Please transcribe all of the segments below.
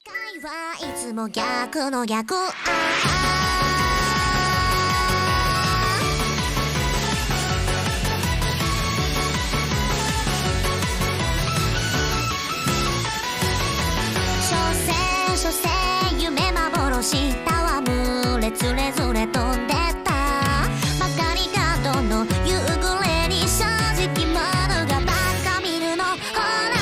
界はいつも逆の逆。所詮夢幻戯れつれづれ飛んでった曲がり角の夕暮れに正直者がバカ見るのほら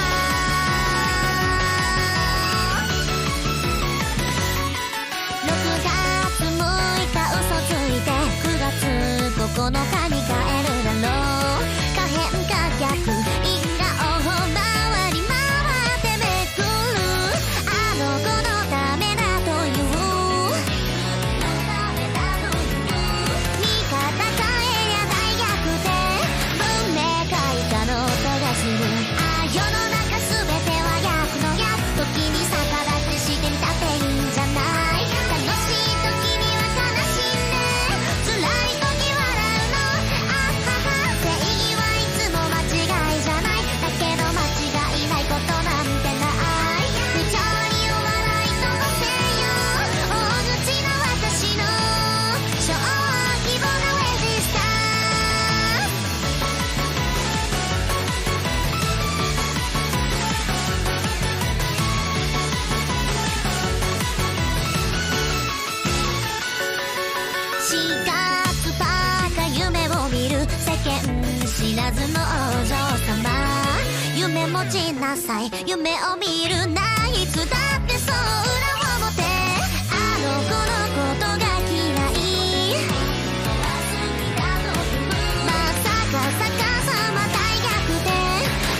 6月6日嘘ついて9月9日に帰るだろう可変可逆因果応報回り回ってめくるあの子のためだという見方変えや大逆転文明開化の音がするあ世の中すべては逆の逆時に逆らってしてみたっていいんじゃない楽しい時には悲しんで辛い時笑うのあっはは正義はいつも間違いじゃないだけど間違いないことなんてない無情にお笑い飛ばせよ大口の私の小規模なレジスタ4月バカ夢を見る世間知らずのお嬢様夢持ちなさい夢を見るないつだってそう裏表あの子のことが嫌いまさか逆さま大逆転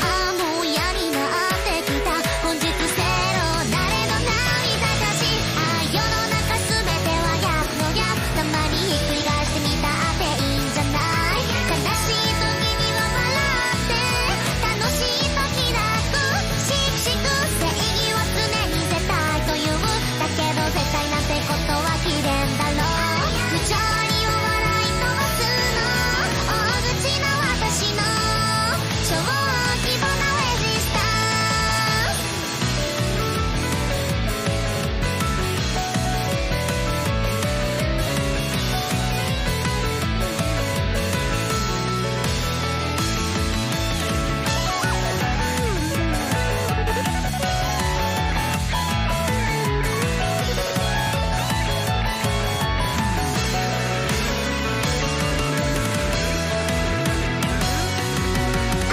あもう嫌になってきた本日せろ誰の涙かしあ世の中すべては逆の逆たまにひっくり返してみたっていいんじゃない悲しい時には笑って楽しい時だくしくしく正義は常に絶対というだけど絶対なんてことは秘伝だろう無情にお笑い飛ばすの大口の私の小規模なレジスタ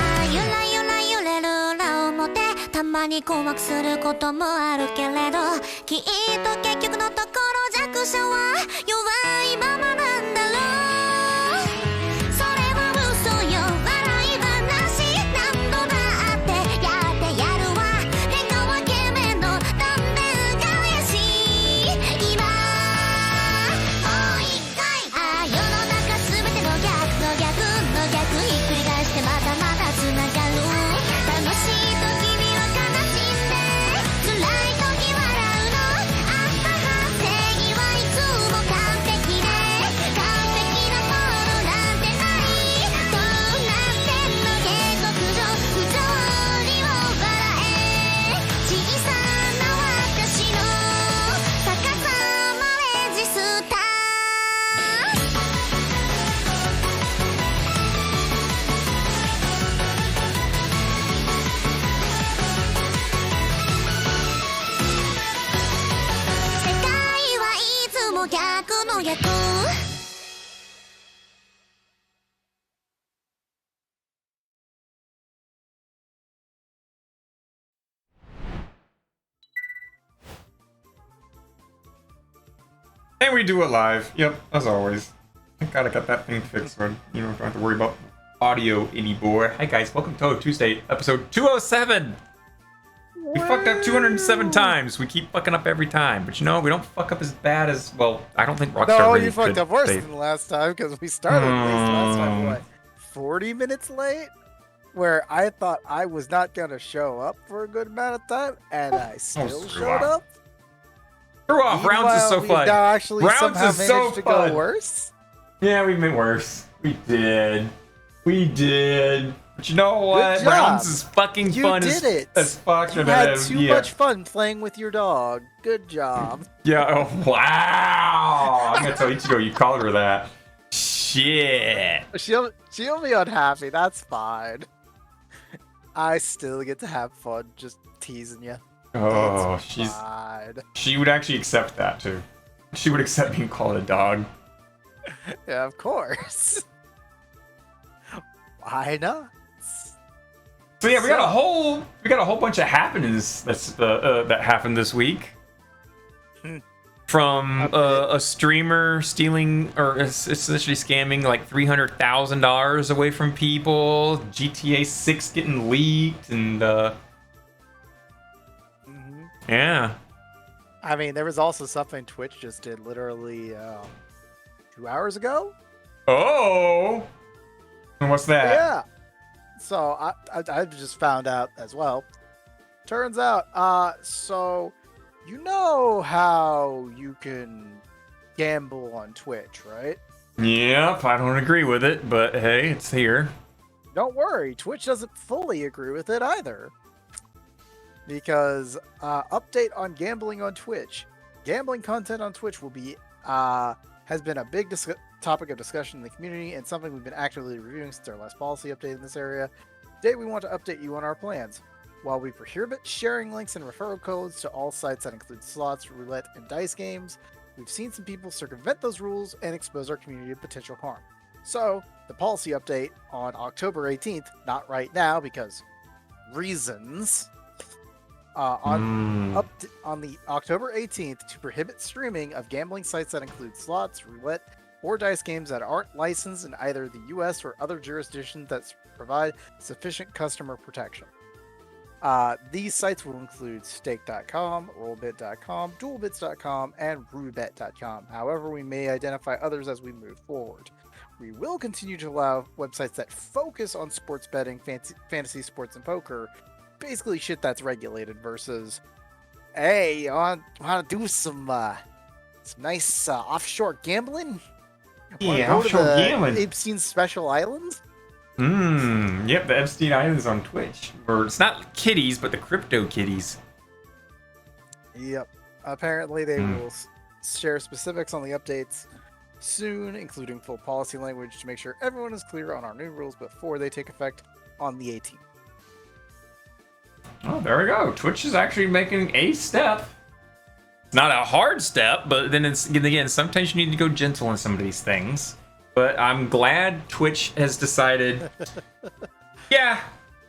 あゆらゆら揺れる裏表たまに困惑することもあるけれどきっと結局のところ弱者は弱いままなんだろうそれは嘘よ笑い話何度だってやってやるわ変化はけめのどんでん返し今もう一回あ世の中すべての逆の逆の逆ひっくり返してまだまだつながる楽しい時には悲しんで辛い時笑うのあっはは正義はいつも完璧で完璧なものなんてないどうなってんの下克上不条理を笑え小さな私の逆さまレジスタ世界はいつも逆の逆 And we do it live. Yep, as always. I gotta get that thing fixed so you don't have to worry about audio anymore. Hi guys, welcome to Touhou Tuesday, episode 207. We fucked up 207 times. We keep fucking up every time. But you know, we don't fuck up as bad as, well, I don't think Rockstar No, really you fucked did. up worse than last time because we started last time, what, 40 minutes late? Where I thought I was not going to show up for a good amount of time, and I still screw showed off. up. Screw off, rounds is so Meanwhile, fun. we've now actually Rounds somehow is so managed to fun. go worse. Yeah, we made worse. We did. We did. But you know what? Good job. Rounds is fucking You fun did as, it. as fuck. You had too much fun playing with your dog. Good job. Yeah. Oh, wow. I'm gonna tell Ichigo you called her that. Shit. She'll be unhappy. That's fine. I still get to have fun just teasing you. Oh, It's fine. she would actually accept that too. She would accept being called a dog. Yeah, of course. Why not? So yeah, we got a whole bunch of happenings that happened this week. From a streamer stealing or essentially scamming like $300,000 away from people, GTA6 getting leaked, and yeah. I mean, there was also something Twitch just did literally 2 hours ago. Oh, and what's that? Yeah. So I just found out as well. Turns out, so you know how you can gamble on Twitch, right? Yep, I don't agree with it, but hey, it's here. Don't worry, Twitch doesn't fully agree with it either. Because update on gambling on Twitch. Gambling content on Twitch will be has been a big topic of discussion in the community and something we've been actively reviewing since our last policy update in this area. Today we want to update you on our plans. While we prohibit sharing links and referral codes to all sites that include slots, roulette, and dice games, we've seen some people circumvent those rules and expose our community to potential harm. So, the policy update on October 18th, not right now because reasons, on the October 18th to prohibit streaming of gambling sites that include slots, roulette, or dice games that aren't licensed in either the US or other jurisdictions that provide sufficient customer protection. These sites will include stake.com, rollbit.com, duelbits.com, and roulette.com. However, we may identify others as we move forward. We will continue to allow websites that focus on sports betting, fantasy sports, and poker. Basically shit that's regulated versus, hey, you want to do some nice offshore gambling? Yeah, offshore gambling. Epstein Special Islands? Yep, the Epstein Islands on Twitch. Or it's not kitties, but the crypto kitties. Yep. Apparently they will share specifics on the updates soon, including full policy language to make sure everyone is clear on our new rules before they take effect on the 18th. Oh, there we go. Twitch is actually making a step. It's not a hard step, but then again, sometimes you need to go gentle on some of these things. But I'm glad Twitch has decided, yeah,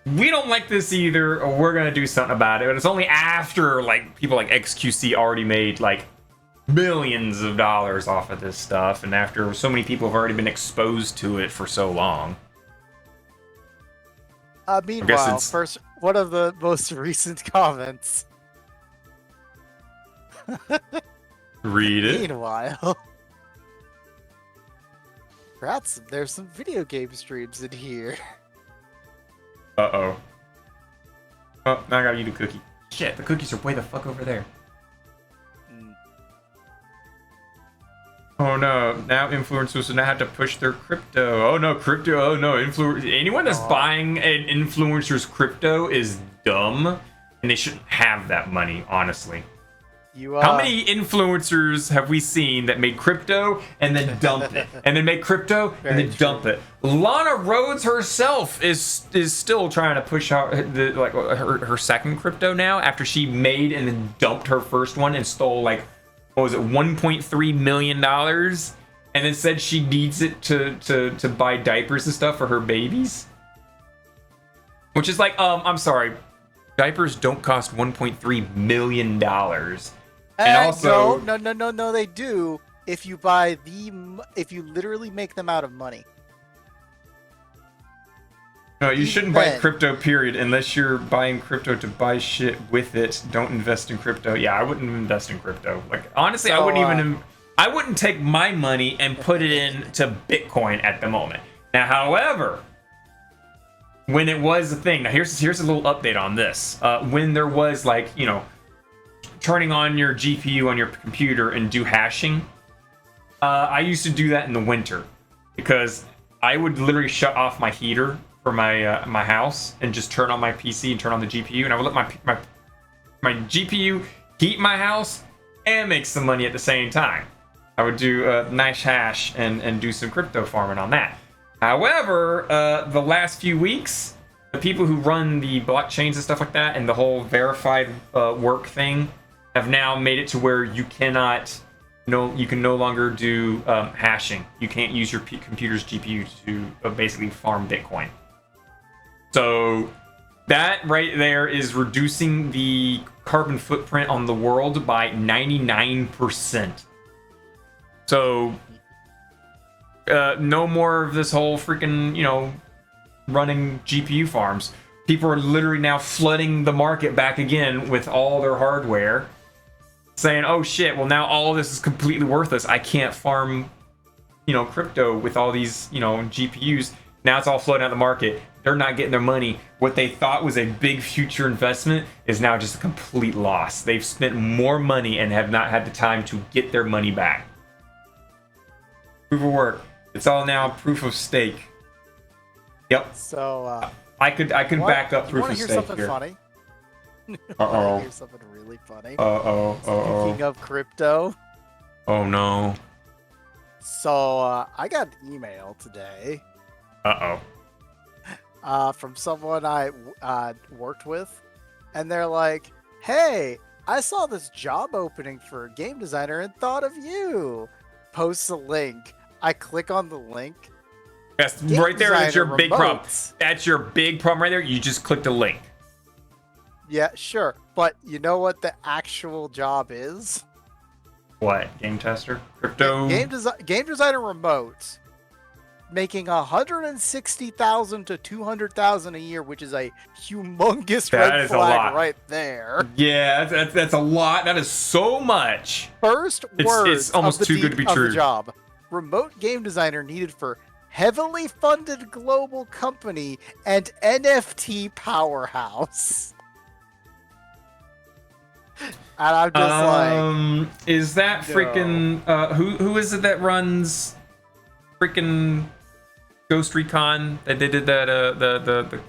we don't like this either, or we're gonna do something about it. But it's only after like people like XQC already made like millions of dollars off of this stuff, and after so many people have already been exposed to it for so long. Meanwhile, first, one of the most recent comments. Read it. Meanwhile, perhaps there's some video game streams in here. Uh-oh. Oh, now I gotta eat a cookie. Shit, the cookies are way the fuck over there. Oh no, now influencers will now have to push their crypto. Oh no, crypto, oh no, anyone that's buying an influencer's crypto is dumb, and they shouldn't have that money, honestly. How many influencers have we seen that made crypto and then dump it, and then make crypto and then dump it? Lana Rhodes herself is still trying to push out her second crypto now after she made and then dumped her first one and stole like, what was it, $1.3 million, and then said she needs it to buy diapers and stuff for her babies. Which is like, I'm sorry, diapers don't cost $1.3 million. And also, no, they do. If you buy if you literally make them out of money. No, you shouldn't buy crypto, period, unless you're buying crypto to buy shit with it. Don't invest in crypto. Yeah, I wouldn't invest in crypto. Like, honestly, I wouldn't take my money and put it into Bitcoin at the moment. Now, however, when it was a thing, now here's a little update on this. When there was, like, you know, turning on your GPU on your computer and do hashing, I used to do that in the winter because I would literally shut off my heater for my my house and just turn on my PC and turn on the GPU, and I would let my GPU heat my house and make some money at the same time. I would do a nice hash and do some crypto farming on that. However, the last few weeks, the people who run the blockchains and stuff like that and the whole verified work thing have now made it to where you cannot, you can no longer do hashing. You can't use your computer's GPU to basically farm Bitcoin. So that right there is reducing the carbon footprint on the world by 99%. So no more of this whole freaking, running GPU farms. People are literally now flooding the market back again with all their hardware, saying, oh shit, well now all of this is completely worthless. I can't farm, crypto with all these, GPUs. Now it's all flooding out the market. They're not getting their money. What they thought was a big future investment is now just a complete loss. They've spent more money and have not had the time to get their money back. Proof of work. It's all now proof of stake. Yep. So I could back up proof of stake something here. Funny? Uh-oh. Here's something really funny. Uh-oh. Speaking of crypto. Oh no. So I got an email today. Uh-oh. From someone I worked with, and they're like, "Hey, I saw this job opening for a game designer and thought of you." Posts a link. I click on the link. Yes, Game right there. That's your big problem. remotes. That's your big problem right there. You just clicked a link. Yeah, sure. But you know what the actual job is? What? Game tester? Crypto? Game designer remote. Making 160,000 to 200,000 a year, which is a humongous red flag right there. Yeah, that's a lot. That is so much. First words it's almost too good to be true. The job. Remote game designer needed for heavily funded global company and NFT powerhouse. And I'm just like, is that freaking who is it that runs freaking Ghost Recon? That they did that the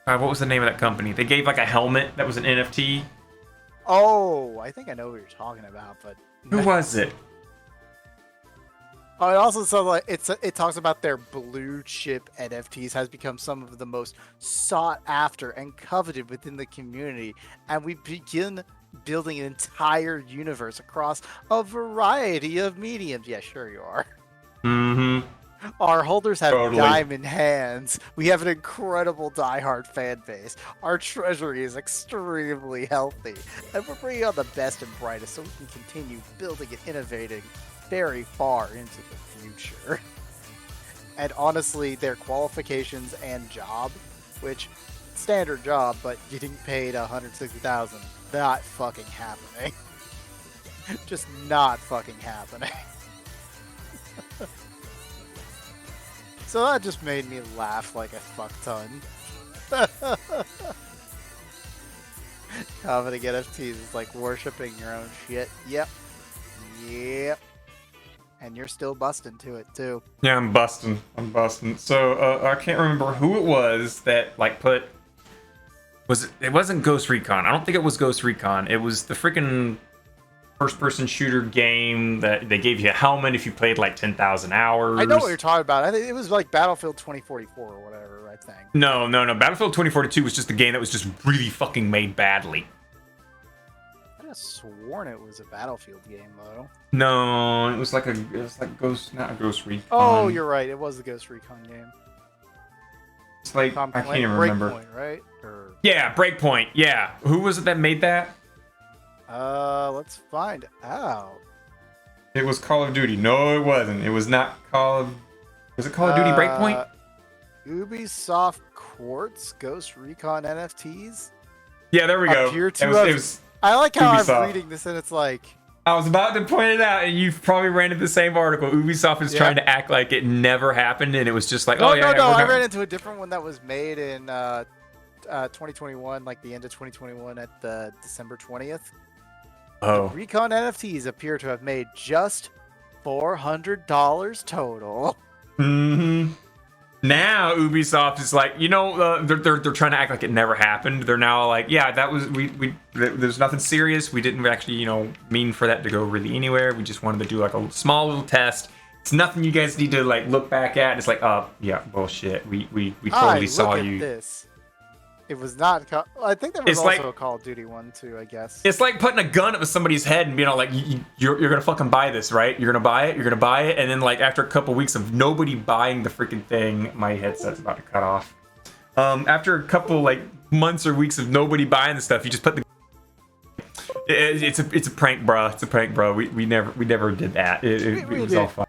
what was the name of that company? They gave like a helmet that was an NFT. Oh, I think I know what you're talking about, but who was it? Oh, it also says like it talks about their blue chip NFTs has become some of the most sought after and coveted within the community, and we begin building an entire universe across a variety of mediums. Yeah, sure you are. Mm-hmm. Our holders have Totally. diamond hands. We have an incredible diehard fan base. Our treasury is extremely healthy, and we're bringing on the best and brightest so we can continue building and innovating very far into the future. And honestly, their qualifications and job, which standard job, but getting paid 160,000, not fucking happening. Just not fucking happening. So that just made me laugh like a fuck ton. Commenting NFTs is like worshipping your own shit. Yep. And you're still busting to it too. Yeah, I'm busting. So I can't remember who it was that like put. It wasn't Ghost Recon. I don't think it was Ghost Recon. It was the freaking first-person shooter game that they gave you a helmet if you played like 10,000 hours. I know what you're talking about. I think it was like Battlefield 2044 or whatever, I think. No. Battlefield 2042 was just a game that was just really fucking made badly. I could have sworn it was a Battlefield game though. No, it was like Ghost, not a Ghost Recon. Oh, you're right. It was the Ghost Recon game. It's like I can't even remember. Breakpoint, right? Or... Yeah, Breakpoint. Yeah, who was it that made that? Let's find out. It was Call of Duty. No, it wasn't. It was not Call of... Was it Call of Duty Breakpoint? Ubisoft Quartz Ghost Recon NFTs? Yeah, there we go. It was I like how Ubisoft. I'm reading this and it's like... I was about to point it out, and you've probably ran into the same article. Ubisoft is trying to act like it never happened, and it was just like, No, yeah. I ran into a different one that was made in 2021, like the end of 2021 at the December 20th. Oh. The Recon NFTs appear to have made just $400 total. Mm-hmm. Now Ubisoft is like, they're trying to act like it never happened. They're now like, yeah, that was there's nothing serious. We didn't actually, mean for that to go really anywhere. We just wanted to do like a small little test. It's nothing you guys need to like look back at. It's like, yeah, bullshit. We totally saw look at you. This. It was not. I think there was also a Call of Duty one too. I guess it's like putting a gun up to somebody's head and being all like, "You're gonna fucking buy this, right? You're gonna buy it. You're gonna buy it." And then like after a couple weeks of nobody buying the freaking thing, my headset's about to cut off. After a couple like months or weeks of nobody buying the stuff, you just put the. It's a prank, bro. It's a prank, bro. We never did that. It was all fun.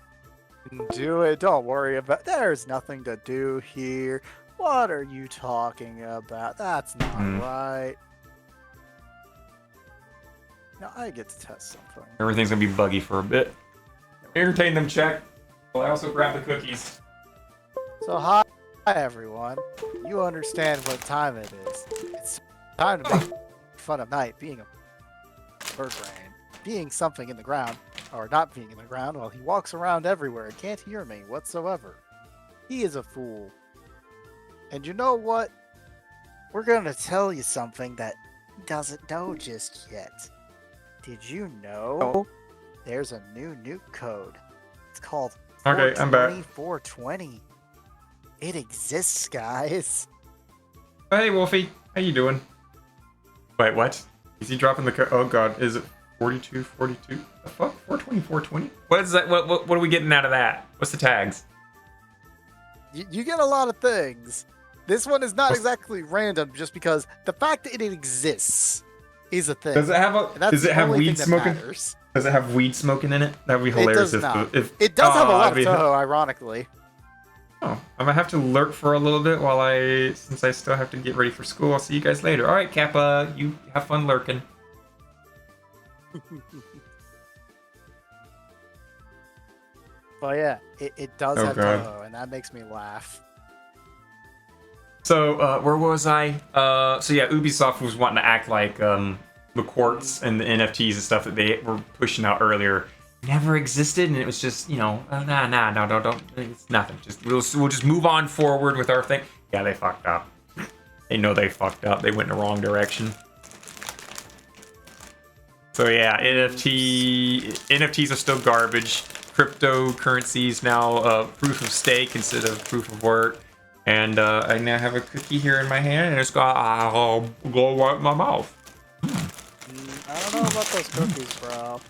Do it. Don't worry about. There's nothing to do here. What are you talking about? That's not right. Now I get to test something. Everything's gonna be buggy for a bit. Entertain them, check. Well, I also grab the cookies. So hi everyone. You understand what time it is. It's time to make fun of Night being a bird brain. Being something in the ground, or not being in the ground, while he walks around everywhere and can't hear me whatsoever. He is a fool. And you know what? We're gonna tell you something that he doesn't know just yet. Did you know there's a new nuke code? It's called 420. It exists, guys. Hey, Wolfie. How you doing? Wait, what? Is he dropping the code? Oh, God. Is it 4242? The fuck? 420, 420? What is that? What are we getting out of that? What's the tags? You get a lot of things. This one is not exactly random, just because the fact that it exists is a thing. Does it have weed smoking? Matters. Does it have weed smoking in it? That'd be hilarious. It does not. It does have a lot of Touhou, ironically. Oh, I'm gonna have to lurk for a little bit since I still have to get ready for school. I'll see you guys later. All right, Kappa, you have fun lurking. But yeah, it does have Touhou, and that makes me laugh. So, where was I? So yeah, Ubisoft was wanting to act like the quartz and the NFTs and stuff that they were pushing out earlier never existed, and it was just, no, don't. It's nothing. We'll just move on forward with our thing. Yeah, they fucked up. They know they fucked up. They went in the wrong direction. So yeah, NFTs are still garbage. Cryptocurrencies now proof of stake instead of proof of work. And I now have a cookie here in my hand, and it's got go wipe my mouth. I don't know about those cookies, bro.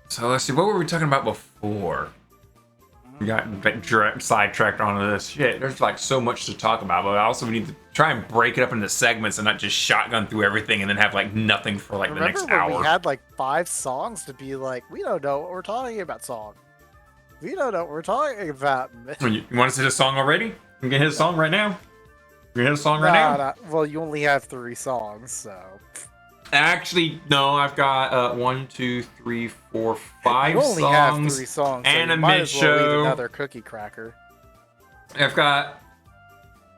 So let's see, what were we talking about before? We got sidetracked onto this shit. There's like so much to talk about, but also we need to try and break it up into segments and not just shotgun through everything and then have like nothing for like the next hour. We had like 5 songs to be like, we don't know what we're talking about, song. We don't know what we're talking about. You want us to hit a song already? We can hit a song right now. We can hit a song right now? Nah. Well, you only have 3 songs, so... Actually, no, I've got 1, 2, 3, 4, 5 you only songs. Have 3 songs, and so a might mid-show. As well leave another cookie cracker. I've got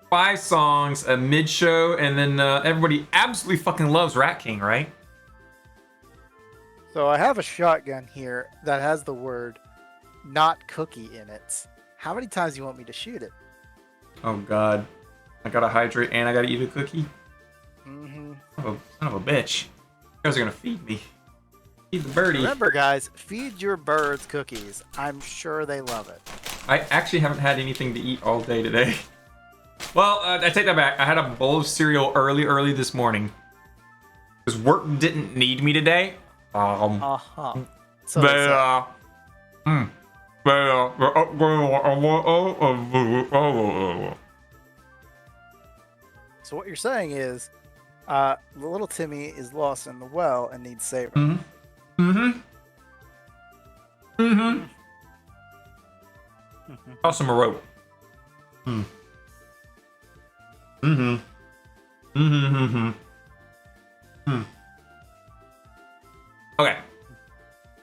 5 songs, a mid-show, and then everybody absolutely fucking loves Rat King, right? So I have a shotgun here that has the word "not cookie" in it. How many times do you want me to shoot it? Oh God, I gotta hydrate and I gotta eat a cookie. Son of a bitch. You guys are gonna feed me. Feed the birdie. Remember, guys, feed your birds cookies. I'm sure they love it. I actually haven't had anything to eat all day today. Well, I take that back. I had a bowl of cereal early this morning. Because work didn't need me today. So So what you're saying is, the little Timmy is lost in the well and needs saving. Toss him a rope. Mm-hmm. Okay.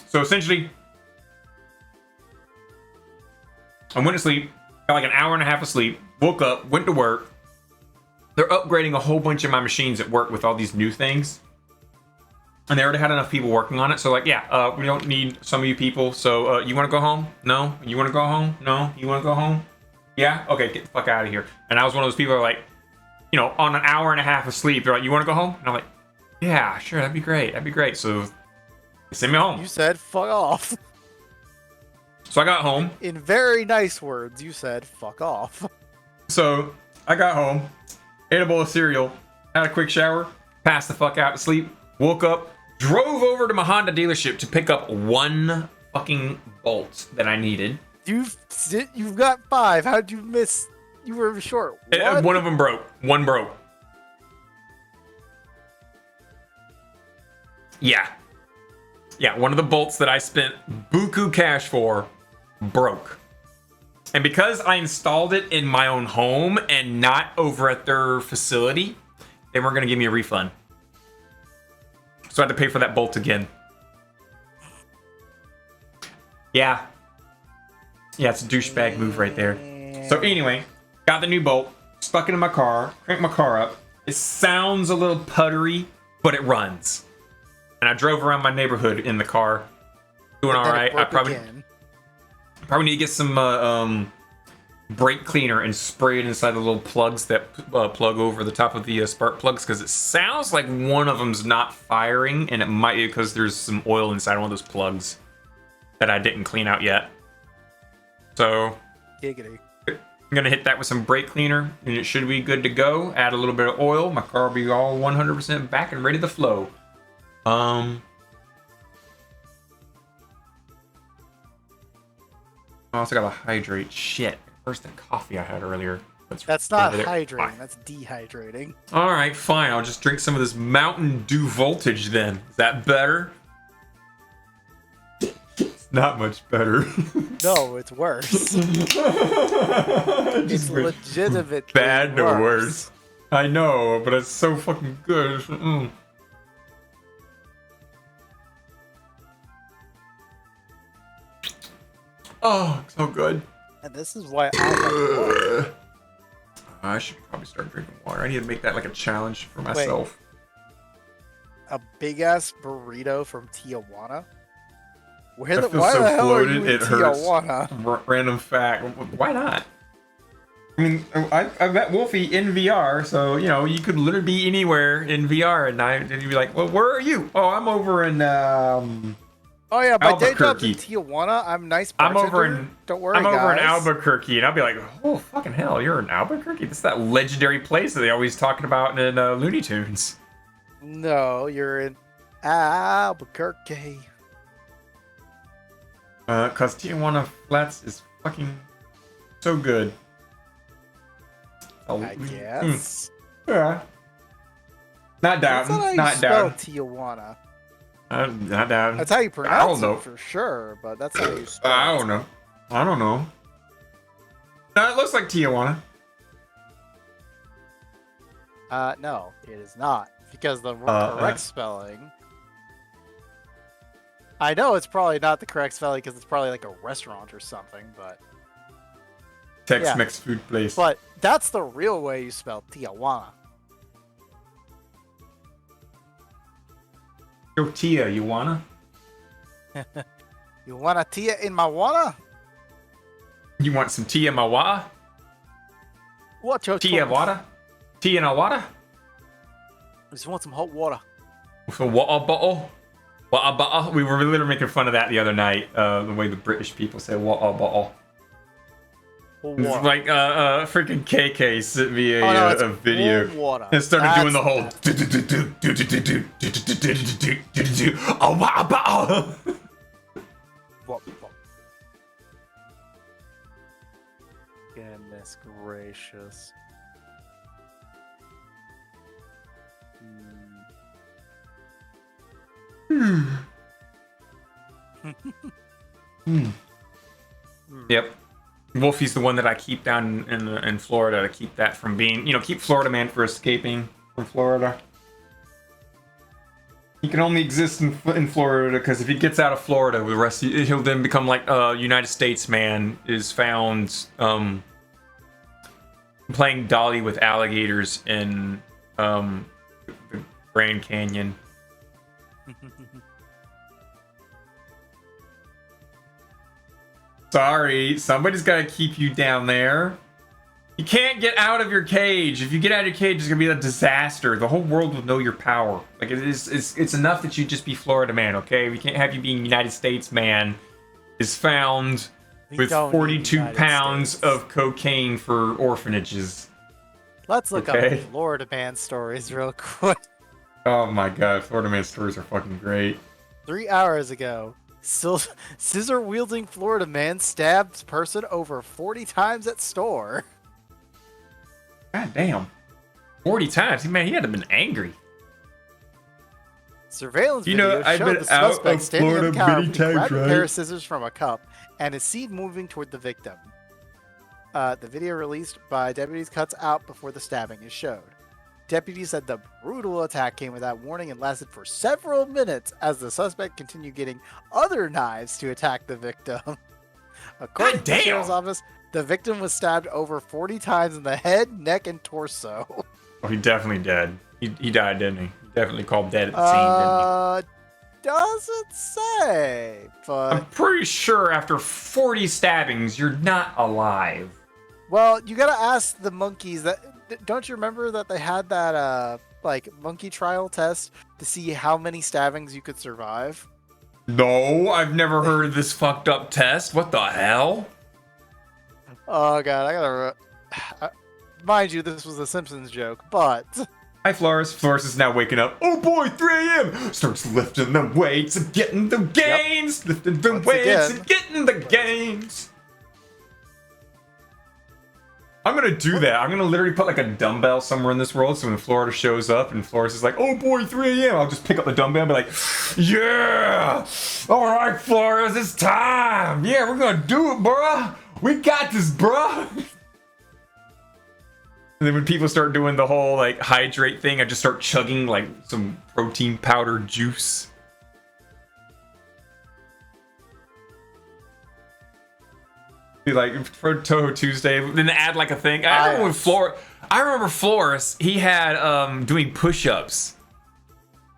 So essentially, I went to sleep, got like an hour and a half of sleep, woke up, went to work. They're upgrading a whole bunch of my machines at work with all these new things. And they already had enough people working on it. So like, yeah, we don't need some of you people. So you want to go home? No? You want to go home? No? You want to go home? Yeah? Okay, get the fuck out of here. And I was one of those people who are like, you know, on an hour and a half of sleep, they're like, you want to go home? And I'm like, yeah, sure, that'd be great. That'd be great. So they send me home. You said fuck off. So I got home. In very nice words, you said fuck off. So I got home, ate a bowl of cereal, had a quick shower, passed the fuck out to sleep, woke up, drove over to my Honda dealership to pick up one fucking bolt that I needed. You've got 5. How'd you miss? You were short. What? One of them broke. One broke. Yeah. Yeah, one of the bolts that I spent buku cash for broke. And because I installed it in my own home and not over at their facility, they weren't going to give me a refund. So I had to pay for that bolt again. Yeah. Yeah, it's a douchebag move right there. So anyway, got the new bolt, stuck it in my car, cranked my car up. It sounds a little puttery, but it runs. And I drove around my neighborhood in the car, doing all right. I probably need to get some brake cleaner and spray it inside the little plugs that plug over the top of the spark plugs, because it sounds like one of them's not firing, and it might be because there's some oil inside one of those plugs that I didn't clean out yet. So Giggity. I'm gonna hit that with some brake cleaner, and it should be good to go. Add a little bit of oil, my car will be all 100% back and ready to flow. I also gotta hydrate. Shit. Where's the coffee I had earlier? That's not hydrating. That's dehydrating. All right, fine. I'll just drink some of this Mountain Dew Voltage then. Is that better? It's not much better. No, it's worse. It's legitimately bad to worse. I know, but it's so fucking good. Oh, so good. And this is why I like I should probably start drinking water. I need to make that like a challenge for myself. Wait, a big ass burrito from Tijuana? Why so the hell bloated, are you in Tijuana? Random fact. Why not? I mean, I met Wolfie in VR, so you know you could literally be anywhere in VR, and you'd be like, "Well, where are you?" Oh, I'm over in Oh yeah, my day job's in Albuquerque. Tijuana. I'm nice. I'm Bartender. over in. Don't worry, I'm over in guys. Albuquerque, and I'll be like, "Oh fucking hell, you're in Albuquerque? That's that legendary place that they always talking about in Looney Tunes." No, you're in Albuquerque. Cause Tijuana Flats is fucking so good. I guess. Yeah. Not That's down. how you Not spell down. Tijuana. Not down. That's how you pronounce know. it for sure, but that's how you spell I it. don't know. I don't know. No, it looks like Tijuana. No, it is not. Because the correct spelling... I know it's probably not the correct spelling because it's probably like a restaurant or something, but... Tex-Mex food place. But that's the real way you spell Tijuana. Yo, Tia, you wanna? You want a Tia in my water? You want some tea in my water? What your Tea in water? Tea in a water? I just want some hot water. So water bottle? Water bottle? We were literally making fun of that the other night. The way the British people say water bottle. Water. Like freaking KK sent me it's a video water. and started That's doing the whole oh wow. Goodness gracious. Yep. Wolfie's the one that I keep down in Florida to keep that from being, keep Florida Man from escaping from Florida. He can only exist in Florida because if he gets out of Florida, the rest he'll then become like a United States man is found playing dolly with alligators in the Grand Canyon. Sorry, somebody's got to keep you down there. You can't get out of your cage. If you get out of your cage, it's gonna be a disaster. The whole world will know your power. Like it's enough that you just be Florida man, okay? We can't have you being United States man. Is found with 42 pounds of cocaine for orphanages. Let's look up Florida man stories real quick. Oh my god, Florida man stories are fucking great. 3 hours ago, scissor-wielding Florida man stabbed person over 40 times at store. God damn. 40 times? Man, he had to have been angry. Surveillance video showed the suspect standing on the counter, grabbing a pair of scissors from a cup and is seen moving toward the victim. The video released by deputies cuts out before the stabbing is showed. Deputies said the brutal attack came without warning and lasted for several minutes as the suspect continued getting other knives to attack the victim. According to the sheriff's office, the victim was stabbed over 40 times in the head, neck, and torso. Oh, he definitely dead. He died, didn't he? He definitely called dead at the scene, didn't he? Doesn't say, but... I'm pretty sure after 40 stabbings, you're not alive. Well, you gotta ask the monkeys that... Don't you remember that they had that, like, monkey trial test to see how many stabbings you could survive? No, I've never heard of this fucked up test. What the hell? Oh god, I gotta... mind you, this was a Simpsons joke, but... Hi, Flores. Flores is now waking up. Oh boy, 3 a.m. Starts lifting the weights and getting the gains. Yep. Lifting the weights and getting the gains. I'm gonna do that. I'm gonna literally put like a dumbbell somewhere in this world so when Florida shows up and Flores is like, oh boy, 3 a.m. I'll just pick up the dumbbell and be like, yeah! Alright, Flores, it's time! Yeah, we're gonna do it, bruh! We got this, bruh! And then when people start doing the whole like hydrate thing, I just start chugging like some protein powder juice. Be like for Touhou Tuesday, then add like a thing. I remember Flores. He had doing push-ups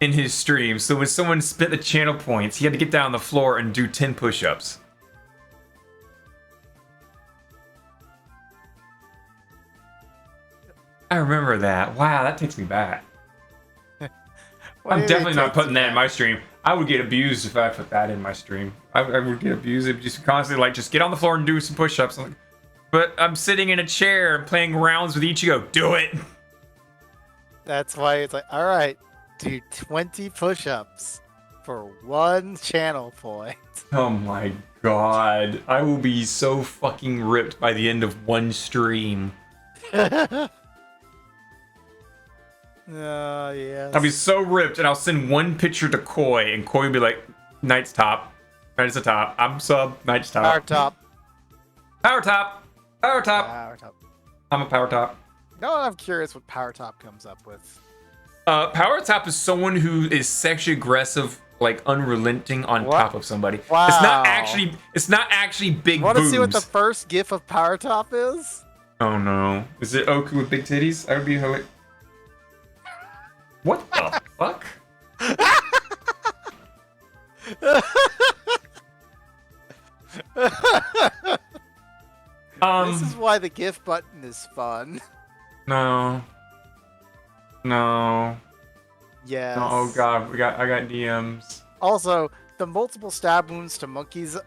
in his stream. So when someone spent the channel points, he had to get down on the floor and do 10 push-ups. I remember that. Wow, that takes me back. I'm definitely not putting that in my stream. I would get abused if I put that in my stream. I would get abused if just constantly like, just get on the floor and do some push-ups. Like, but I'm sitting in a chair and playing rounds with Ichigo. Do it! That's why it's like, alright, do 20 push-ups for 1 channel point. Oh my god. I will be so fucking ripped by the end of 1 stream. Yes. I'll be so ripped, and I'll send 1 picture to Koi, and Koi will be like, Knight's top. Knight's the top. I'm sub. Knight's top. Power top. Power top. Power top. Power top. I'm a power top. No, I'm curious what power top comes up with. Power top is someone who is sexually aggressive, like unrelenting on top of somebody. Wow. It's not actually big boobs. Want to see what the first gif of power top is? Oh no. Is it Oku with big titties? I would be hilarious. What the fuck? This is why the GIF button is fun. No. Yes. No, oh god, I got DMs. Also, the multiple stab wounds to monkeys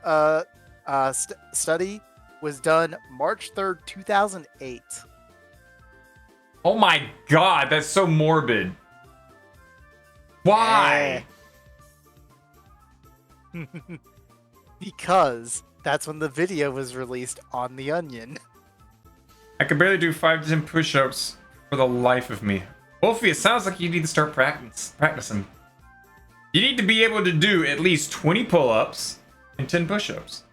study was done March 3rd, 2008. Oh my god, that's so morbid. Why? Because that's when the video was released on The Onion. I can barely do 5 to 10 push-ups for the life of me. Wolfie, it sounds like you need to start practicing. You need to be able to do at least 20 pull-ups and 10 push-ups.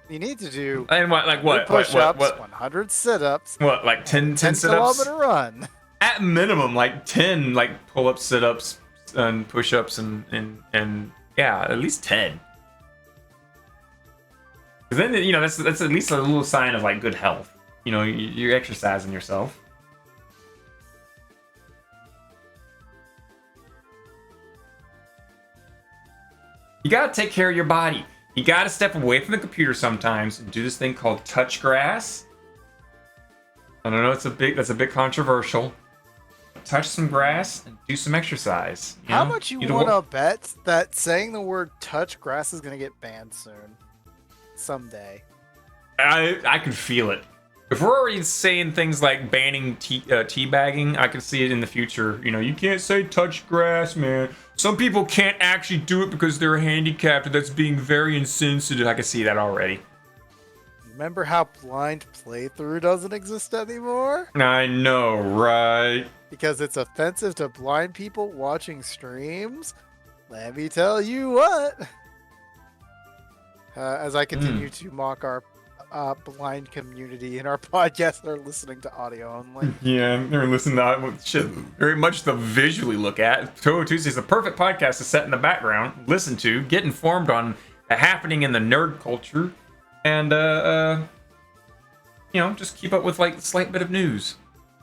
You need to do and what push-ups, 100 sit-ups, what like 10 10 sit-ups? kilometer run. at minimum like 10 like pull-ups, sit-ups, and push-ups, and yeah, at least 10. Because then, you know, that's at least a little sign of like good health. You know, you're exercising yourself. You gotta take care of your body. You gotta step away from the computer sometimes and do this thing called touch grass. I don't know, that's a bit controversial. Touch some grass and do some exercise. How much you want to bet that saying the word touch grass is gonna get banned soon? Someday. I can feel it. If we're already saying things like banning teabagging, I can see it in the future. You know, you can't say touch grass, man. Some people can't actually do it because they're handicapped, and that's being very insensitive. I can see that already. Remember how blind playthrough doesn't exist anymore? I know, right? Because it's offensive to blind people watching streams? Let me tell you what. As I continue to mock our blind community in our podcast that are listening to audio only. Yeah, they're listening to shit very much to visually look at. Touhou Tuesday is the perfect podcast to set in the background, listen to, get informed on the happening in the nerd culture, and you know, just keep up with like a slight bit of news.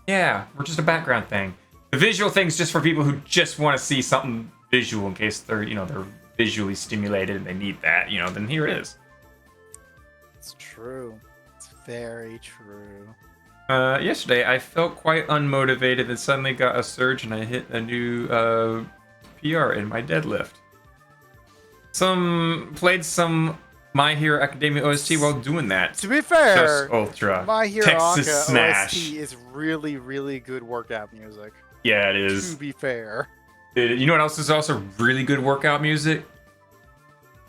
Yeah, we're just a background thing. The visual thing's just for people who just want to see something visual in case they're, you know, they're visually stimulated and they need that, you know, then here it is. It's true. It's very true. Yesterday I felt quite unmotivated and suddenly got a surge and I hit a new PR in my deadlift. Played some My Hero Academia OST while doing that. To be fair, Just Ultra. My Hero Texas Smash. OST is really, really good workout music. Yeah, it is. To be fair. You know what else is also really good workout music?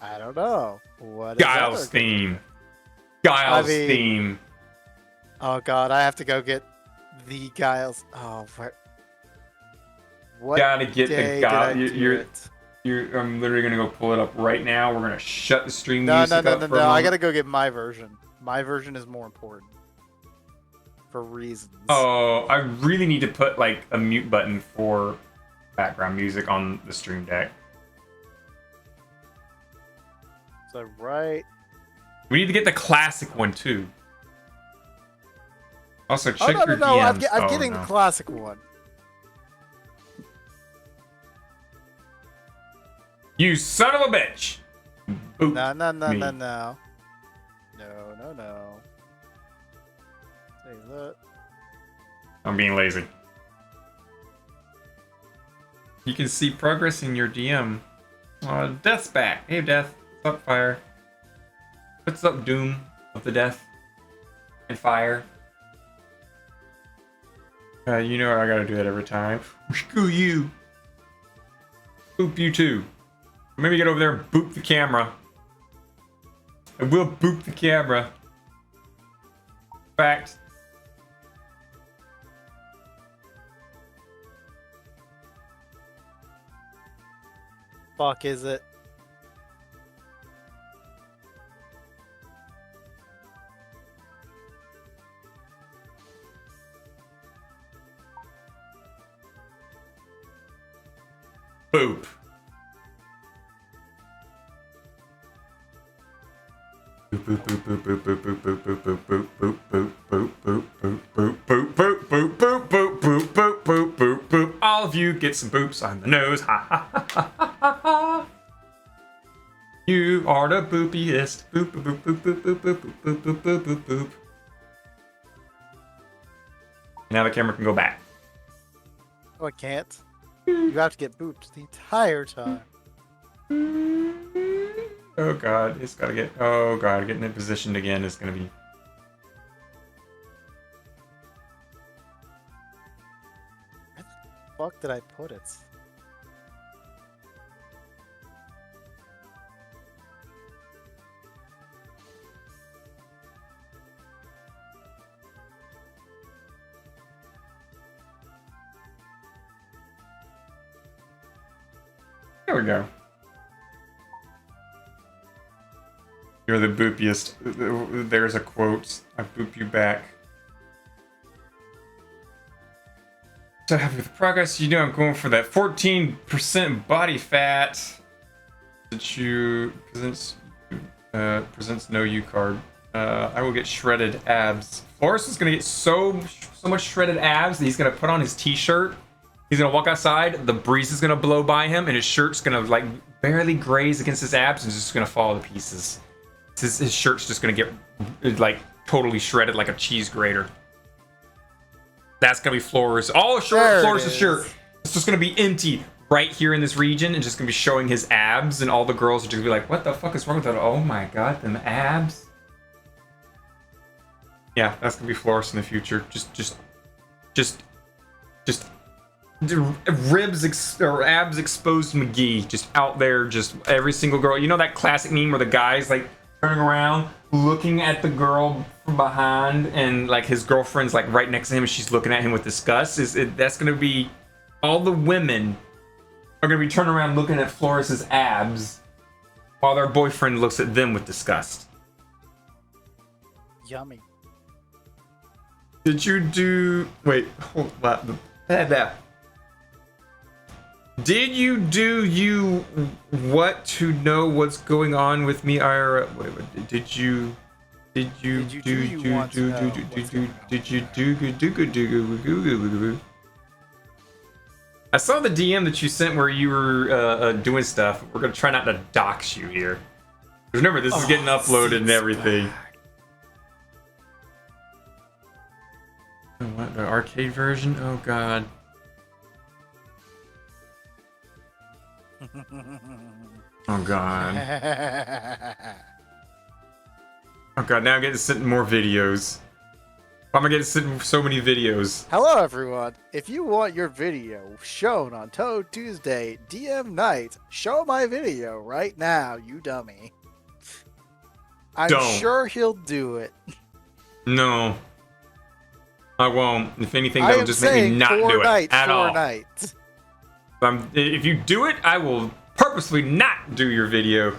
I don't know. What is Guile's theme. Guile's theme. Oh god, I have to go get the Guile's. Oh, what? Gotta get the Guile. You're. I'm literally gonna go pull it up right now. We're gonna shut the stream No. music up for a moment. I gotta go get my version. My version is more important. For reasons. Oh, I really need to put like a mute button for background music on the stream deck. So right. We need to get the classic one too. Also, check your no. DMs. I'm getting the classic one. You son of a bitch! Boop No. me. No. Say that. I'm being lazy. You can see progress in your DM. Death's back. Hey, Death. What's up, Fire? What's up, Doom of the Death and Fire? You know I gotta do that every time. Screw you. Boop you too. Maybe get over there and boop the camera. I will boop the camera. Fact. Fuck is it? Boop. All of you get some boops on the nose. Ha ha ha ha ha ha. You are the boopiest. Boop boop boop boop boop boop boop boop boop boop boop boop. Now the camera can go back. Oh, I can't. You have to get booped the entire time. Oh god, it's gotta get. Oh god, getting it positioned again is gonna be. Where the fuck did I put it? There we go. You're the boopiest. There's a quote. I boop you back. So happy with the progress. You know I'm going for that 14% body fat that you presents no U card. I will get shredded abs. Forrest is gonna get so much shredded abs that he's gonna put on his t-shirt. He's gonna walk outside, the breeze is gonna blow by him, and his shirt's gonna like barely graze against his abs and just gonna fall to pieces. His shirt's just gonna get like totally shredded like a cheese grater. That's gonna be Flores. All Flores' shirt. It's just gonna be empty right here in this region and just gonna be showing his abs, and all the girls are just gonna be like, what the fuck is wrong with that? Oh my god, them abs. Yeah, that's gonna be Flores in the future. Just ribs or abs exposed McGee, just out there, just every single girl. You know that classic meme where the guy's like turning around, looking at the girl from behind, and like his girlfriend's like right next to him, and she's looking at him with disgust. That's gonna be all the women are gonna be turning around looking at Flores's abs, while their boyfriend looks at them with disgust. Yummy. Did you do? Wait, hold on. Did you do what to know what's going on with me, Ira? Wait, did you I saw the DM that you sent where you were doing stuff. We're gonna try not to dox you here. Remember, this is getting uploaded and everything. What, the arcade version? Oh god. Oh god. Oh god, now I'm getting sent more videos. Why am I getting sent so many videos? Hello everyone. If you want your video shown on Touhou Tuesday, DM Night, show my video right now, you dummy. I'm sure he'll do it. No. I won't. If anything, that'll just make me not do it at all. If you do it, I will purposely not do your video.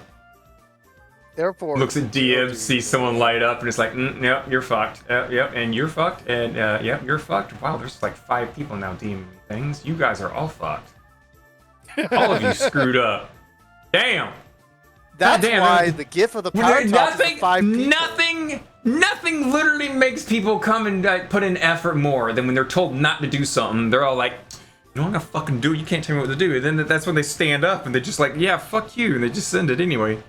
Therefore, looks at DMs, sees someone light up, and it's like, yep, you're fucked. Yep, and you're fucked, and yep, you're fucked. Wow, there's like 5 people now DMing things. You guys are all fucked. All of you screwed up. Damn. That's why the gif of the power top is 5 people. Nothing literally makes people come and put in effort more than when they're told not to do something. They're all like, you know, I'm gonna fucking do it. You can't tell me what to do. And then that's when they stand up and they're just like, yeah, fuck you. And they just send it anyway.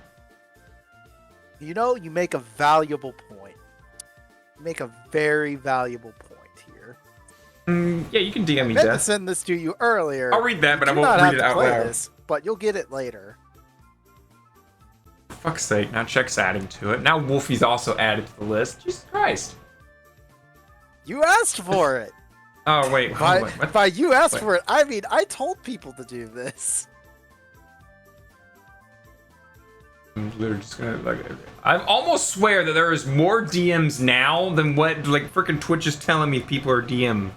You know, you make a valuable point. You make a very valuable point here. Yeah, you can DM me, I meant Death. to send this to you earlier. I'll read that, but I won't read it out loud. This, but you'll get it later. For fuck's sake, now Check's adding to it. Now Wolfie's also added to the list. Jesus Christ. You asked for it. Oh, wait. By you asked for it, I mean, I told people to do this. I'm literally just gonna, like, I almost swear that there is more DMs now than what, like, freaking Twitch is telling me people are here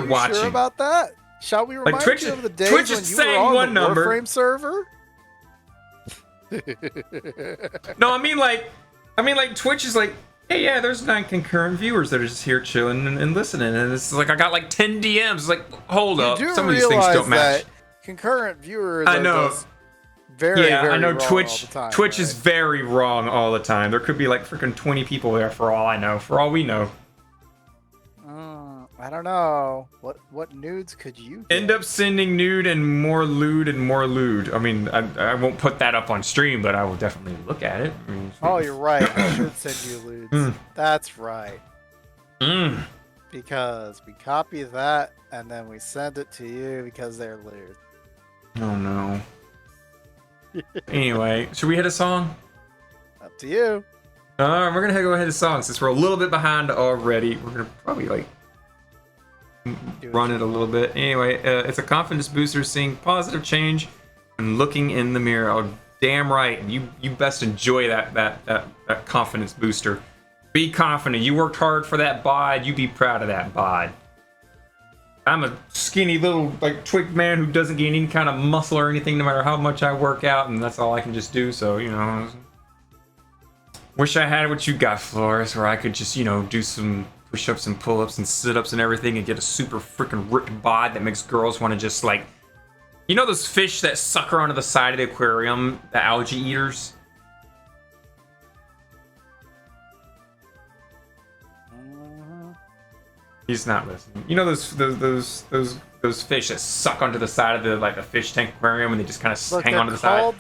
watching. Sure about that? Shall we remind you of the days Twitch when is you were saying on one the number. Warframe server? No, I mean like Twitch is like, hey, yeah, there's 9 concurrent viewers that are just here chilling and listening, and it's like I got like 10 DMs. It's like, hold up, some of these things don't match. Concurrent viewers. I know. Very, yeah, very I know. wrong Twitch all the time, Twitch is very wrong all the time. There could be like freaking 20 people there for all I know. For all we know. I don't know. What nudes could you get? End up sending nude and more lewd and more lewd. I mean, I won't put that up on stream, but I will definitely look at it. I mean, oh, you're right. I should send you lewds. That's right. Because we copy that and then we send it to you because they're lewd. Oh no. Anyway, should we hit a song? Up to you. We're gonna go ahead and song since we're a little bit behind already. We're gonna probably like run it a little bit. Anyway, it's a confidence booster, seeing positive change and looking in the mirror. Oh, damn right. You best enjoy that confidence booster. Be confident. You worked hard for that bod. You be proud of that bod. I'm a skinny little like twig man who doesn't gain any kind of muscle or anything, no matter how much I work out, and that's all I can just do. So, you know, wish I had what you got, Flores, where I could just, you know, do some push-ups and pull-ups and sit-ups and everything and get a super freaking ripped bod that makes girls want to just like, you know those fish that sucker onto the side of the aquarium, the algae eaters? He's not listening. You know those fish that suck onto the side of the like a fish tank aquarium and they just kind of hang onto the side.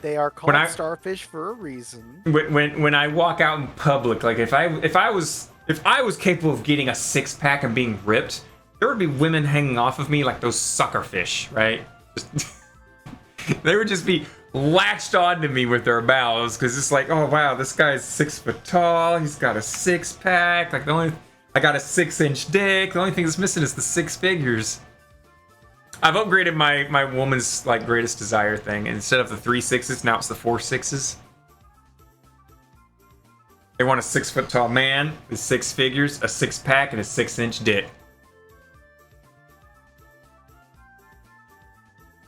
They are called starfish for a reason. When I walk out in public, like if I was capable of getting a six-pack and being ripped, there would be women hanging off of me like those sucker fish, right? They would just be latched onto me with their mouths because it's like, oh wow, this guy's 6 foot tall. He's got a six-pack. Like I got a 6-inch dick. The only thing that's missing is the 6 figures. I've upgraded my woman's like greatest desire thing. Instead of the 3 6s, now it's the 4 6s. They want a 6 foot tall man with 6 figures, a 6-pack, and a 6-inch dick.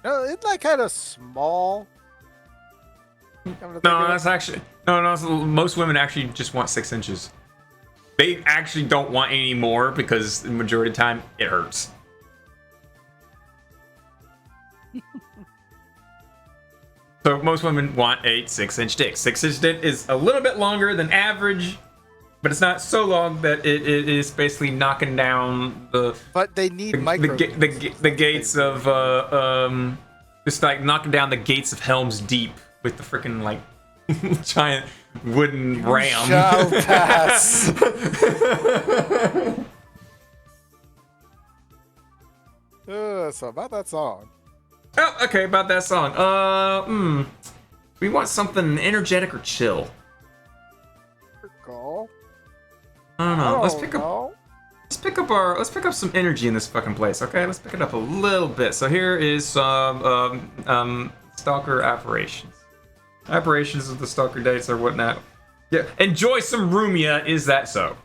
No, isn't that kind of small? No, that's actually no. Most women actually just want 6 inches. They actually don't want any more because the majority of the time it hurts. So most women want a 6-inch dick. 6-inch dick is a little bit longer than average, but it's not so long that it is basically knocking down the. But they need the gates of just like knocking down the gates of Helm's Deep with the freaking like giant wooden ram. Shall pass. So about that song. Oh, okay, about that song. We want something energetic or chill. Go. I don't know. Let's pick up some energy in this fucking place. Okay, let's pick it up a little bit. So here is some stalker apparitions. Apparitions of the stalker dates or whatnot. Yeah, enjoy some Rumia. Is that so?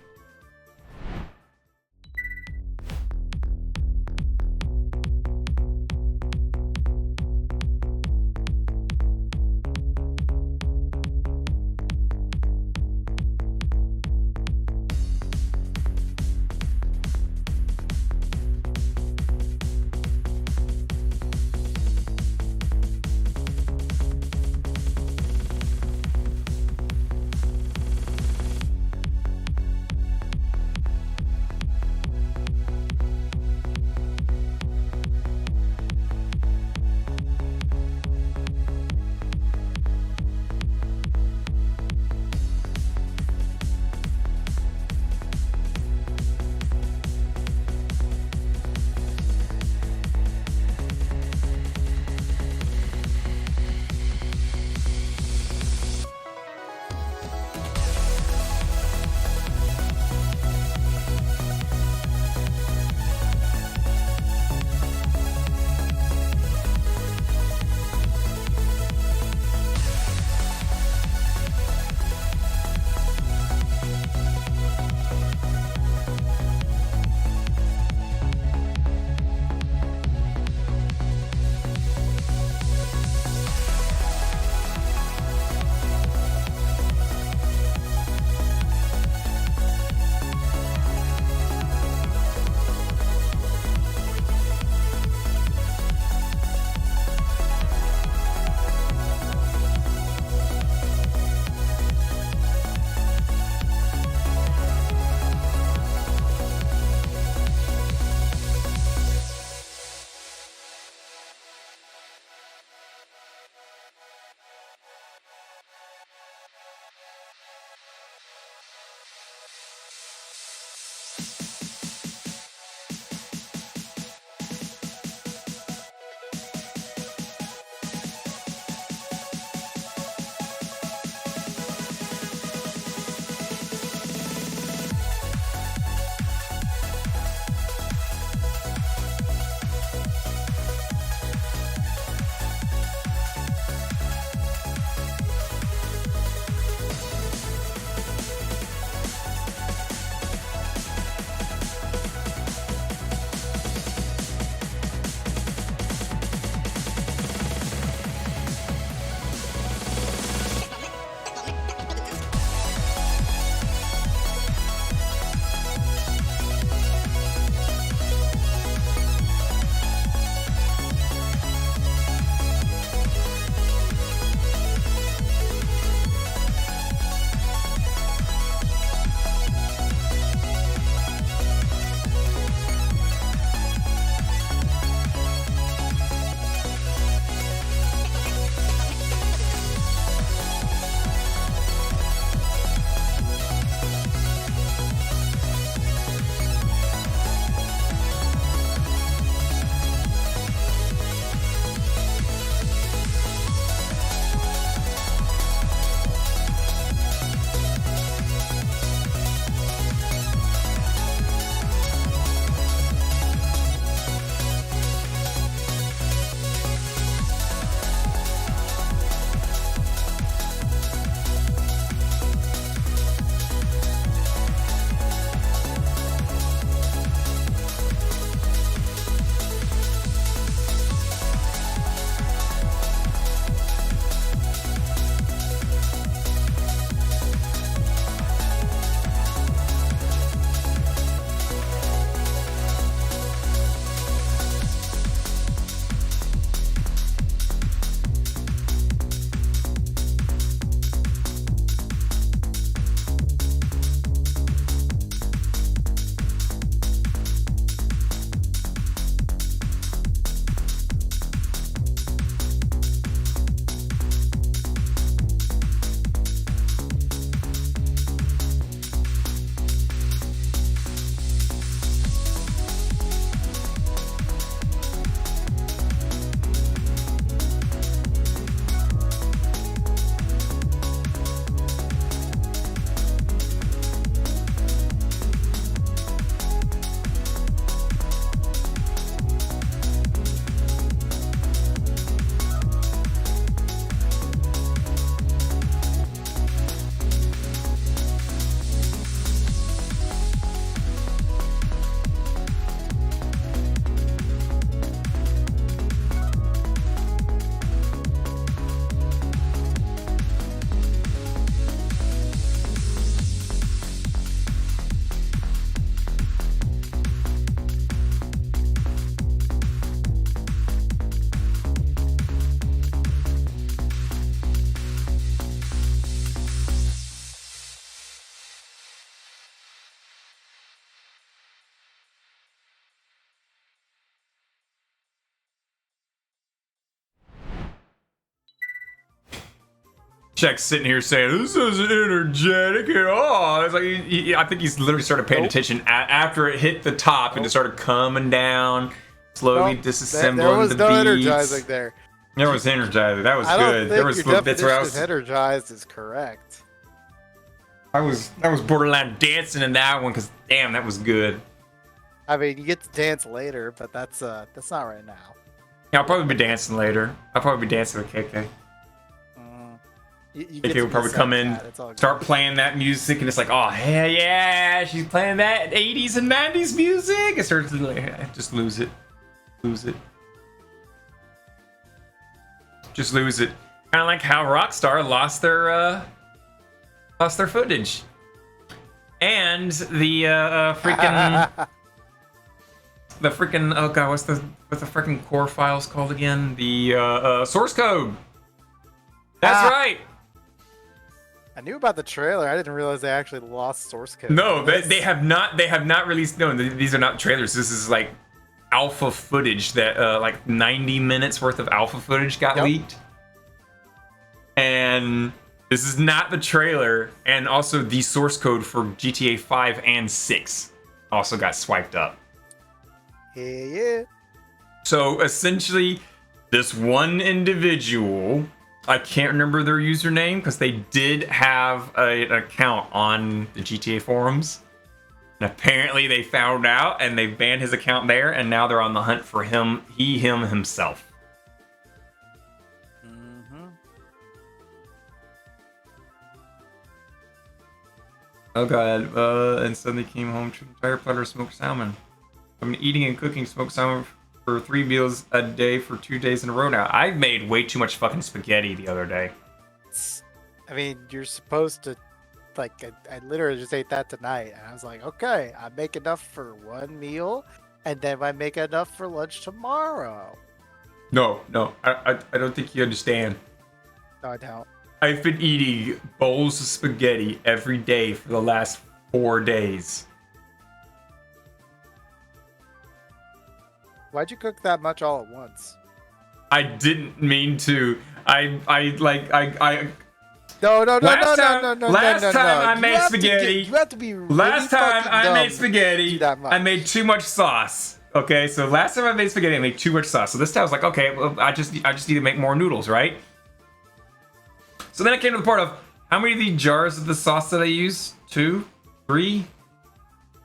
Check's sitting here saying, this isn't energetic at all. It's like, I think he's literally started paying attention after it hit the top and it started coming down, slowly disassembling there was the no beats. energizing there. There was energizing. That was I good. don't There think was your bits where I definition of energized is correct. I was borderline dancing in that one because damn, that was good. I mean, you get to dance later, but that's not right now. Yeah, I'll probably be dancing later. I'll probably be dancing with KK. You KK will probably come in, start playing that music, and it's like, oh hell yeah, she's playing that 80s and 90s music. It starts to like, just lose it. Just lose it. Kind of like how Rockstar lost their footage, and the freaking oh god, what's the freaking core files called again? The source code. That's right. I knew about the trailer. I didn't realize they actually lost source code. No, they have not. They have not released. No, these are not trailers. This is like alpha footage that like 90 minutes worth of alpha footage got leaked. And this is not the trailer. And also the source code for GTA 5 and 6 also got swiped up. Yeah. So essentially, this one individual, I can't remember their username because they did have an account on the GTA forums. And apparently they found out and they banned his account there, and now they're on the hunt for him, himself. Oh god, and suddenly came home to an entire platter of smoked salmon. I've been eating and cooking smoked salmon for 3 meals a day for 2 days in a row now. I made way too much fucking spaghetti the other day. I mean, you're supposed to, like, I literally just ate that tonight, and I was like, okay, I make enough for 1 meal, and then I make enough for lunch tomorrow. No, I don't think you understand. No, I don't. I've been eating bowls of spaghetti every day for the last 4 days. Why'd you cook that much all at once? I didn't mean to. No. Last time I made spaghetti. You have to be really last time fucking I dumb made spaghetti, to do that much. I made too much sauce. Okay, so last time I made spaghetti, I made too much sauce. So this time I was like, okay, well, I just need to make more noodles, right? So then I came to the part of how many of the jars of the sauce did I use? 2, 3,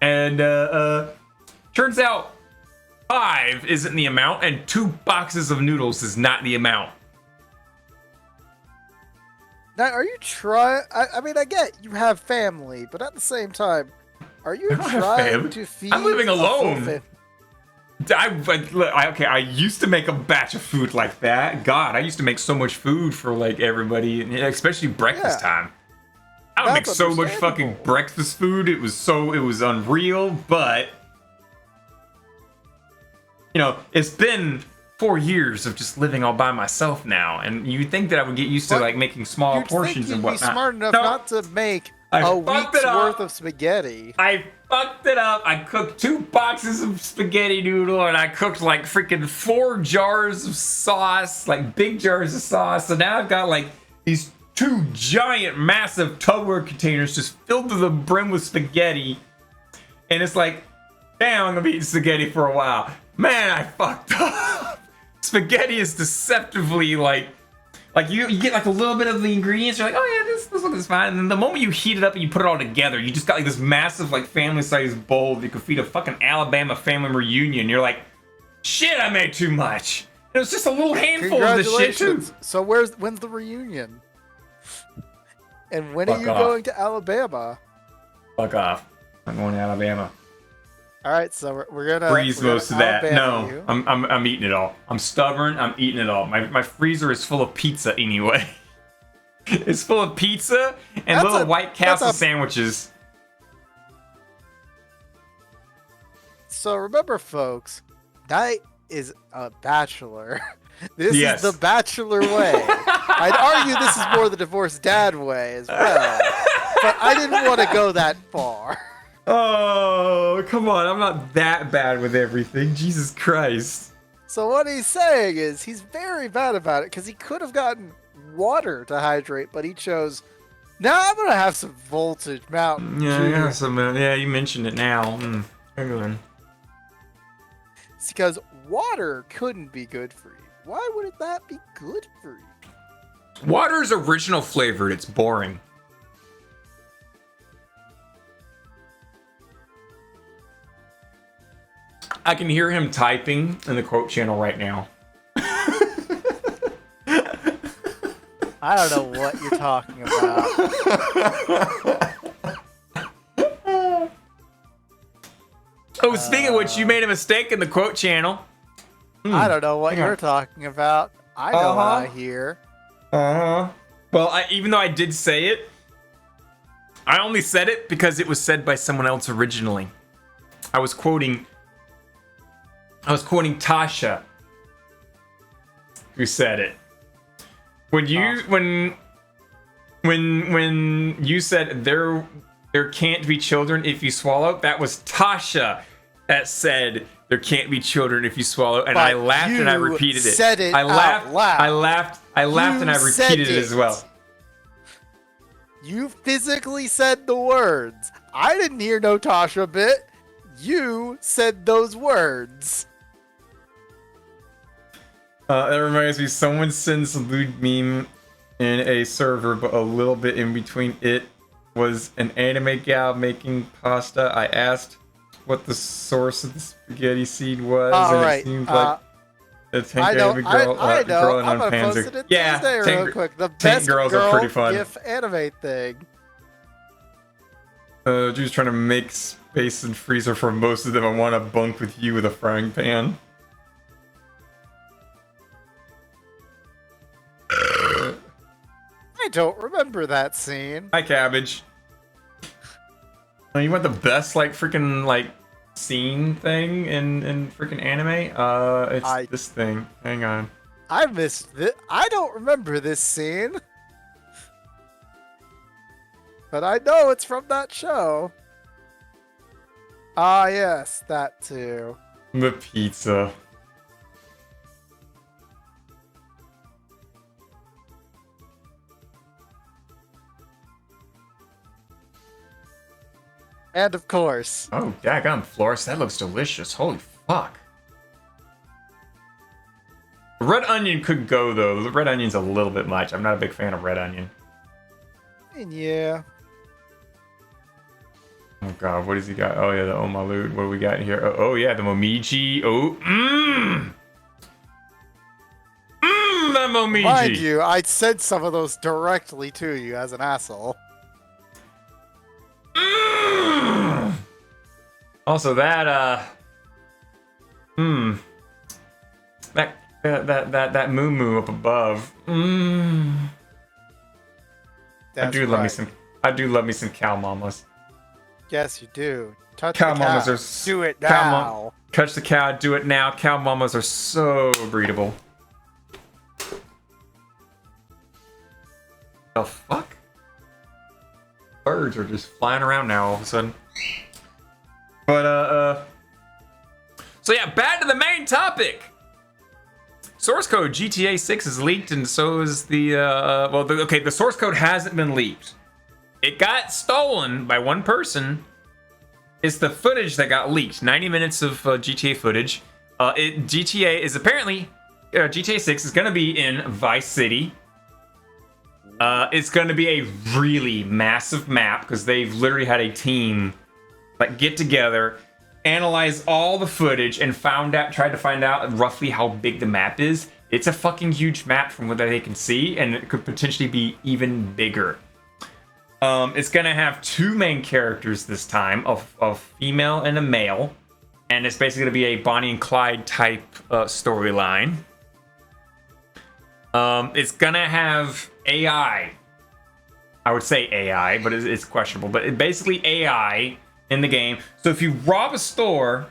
and turns out 5 isn't the amount, and 2 boxes of noodles is not the amount. Now, are you trying? I mean, I get you have family, but at the same time, are you trying to feed? I'm living a full alone. I used to make a batch of food like that. God, I used to make so much food for like everybody, especially breakfast time. I would make so much fucking breakfast food. It was unreal, but you know, it's been 4 years of just living all by myself now, and you'd think that I would get used to like making small portions and whatnot. You'd be smart enough not to make a week's worth of spaghetti. I fucked it up. I cooked 2 boxes of spaghetti noodle, and I cooked like freaking 4 jars of sauce, like big jars of sauce. So now I've got like these 2 giant, massive Tupperware containers just filled to the brim with spaghetti, and it's like, damn, I'm gonna be eating spaghetti for a while. Man, I fucked up. Spaghetti is deceptively like you get like a little bit of the ingredients. You're like, oh yeah, this looks fine. And then the moment you heat it up and you put it all together, you just got like this massive like family-sized bowl that you could feed a fucking Alabama family reunion. You're like, shit, I made too much. It was just a little handful of this shit too. So when's the reunion? And when are you going to Alabama? Fuck off. I'm going to Alabama. All right, so we're gonna freeze most of that. No, I'm eating it all. I'm stubborn. I'm eating it all. My freezer is full of pizza anyway. It's full of pizza and little White Castle sandwiches. So remember, folks, Knight is a bachelor. This is the bachelor way. I'd argue this is more the divorced dad way as well, but I didn't want to go that far. Oh, come on. I'm not that bad with everything. Jesus Christ. So what he's saying is he's very bad about it because he could have gotten water to hydrate, but he chose, now I'm going to have some Voltage Mountain Dew. Yeah, you mentioned it now. Hang on. It's because water couldn't be good for you. Why would that be good for you? Water's original flavored. It's boring. I can hear him typing in the quote channel right now. I don't know what you're talking about. Oh, speaking of which, you made a mistake in the quote channel. I don't know what you're talking about. I know what I hear. Well, even though I did say it, I only said it because it was said by someone else originally. I was quoting Tasha, who said it. When you said there can't be children if you swallow, that was Tasha that said there can't be children if you swallow, and I laughed and I repeated it. Said it I laughed. out loud. I laughed and I repeated it as well. You physically said the words. I didn't hear no Tasha bit. You said those words. That reminds me, someone sends a lewd meme in a server, but a little bit in between it was an anime gal making pasta. I asked what the source of the spaghetti seed was, It seemed like a tank I know. anime girl, I know. girl I'm on gonna post Panzer. it in Yeah, Tuesday real quick. The tank best girls girl are pretty fun. GIF anime thing. Just trying to make space and freezer for most of them. I want to bunk with you with a frying pan. I don't remember that scene. Hi, Cabbage. You want the best, like, freaking, like, scene thing in freaking anime? It's this thing. Hang on. I missed it. I don't remember this scene. But I know it's from that show. Ah, yes, that too. The pizza. And of course. Oh, daggum, Flores, that looks delicious. Holy fuck. Red onion could go, though. The red onion's a little bit much. I'm not a big fan of red onion. And yeah. Oh, God, what has he got? Oh, yeah, the Omalut. What do we got here? Oh, yeah, the Momiji. Oh, the Momiji. Mind you, I said some of those directly to you as an asshole. Also, that that moo moo up above. I do love me some cow mamas. Yes, you do. Touch Cow the mamas cow. are Do it now. Touch the cow, do it now. Cow mamas are so breedable. The fuck? Birds are just flying around now all of a sudden. But so yeah, back to the main topic. Source code GTA6 is leaked, and so is the the source code hasn't been leaked. It got stolen by one person. It's the footage that got leaked. 90 minutes of GTA footage. GTA is apparently GTA6 is gonna be in Vice City. It's going to be a really massive map because they've literally had a team like get together, analyze all the footage, and tried to find out roughly how big the map is. It's a fucking huge map from what they can see, and it could potentially be even bigger. It's going to have two main characters this time, a female and a male, and it's basically going to be a Bonnie and Clyde type storyline. It's gonna have AI. I would say AI, but it's questionable. But basically AI in the game. So if you rob a store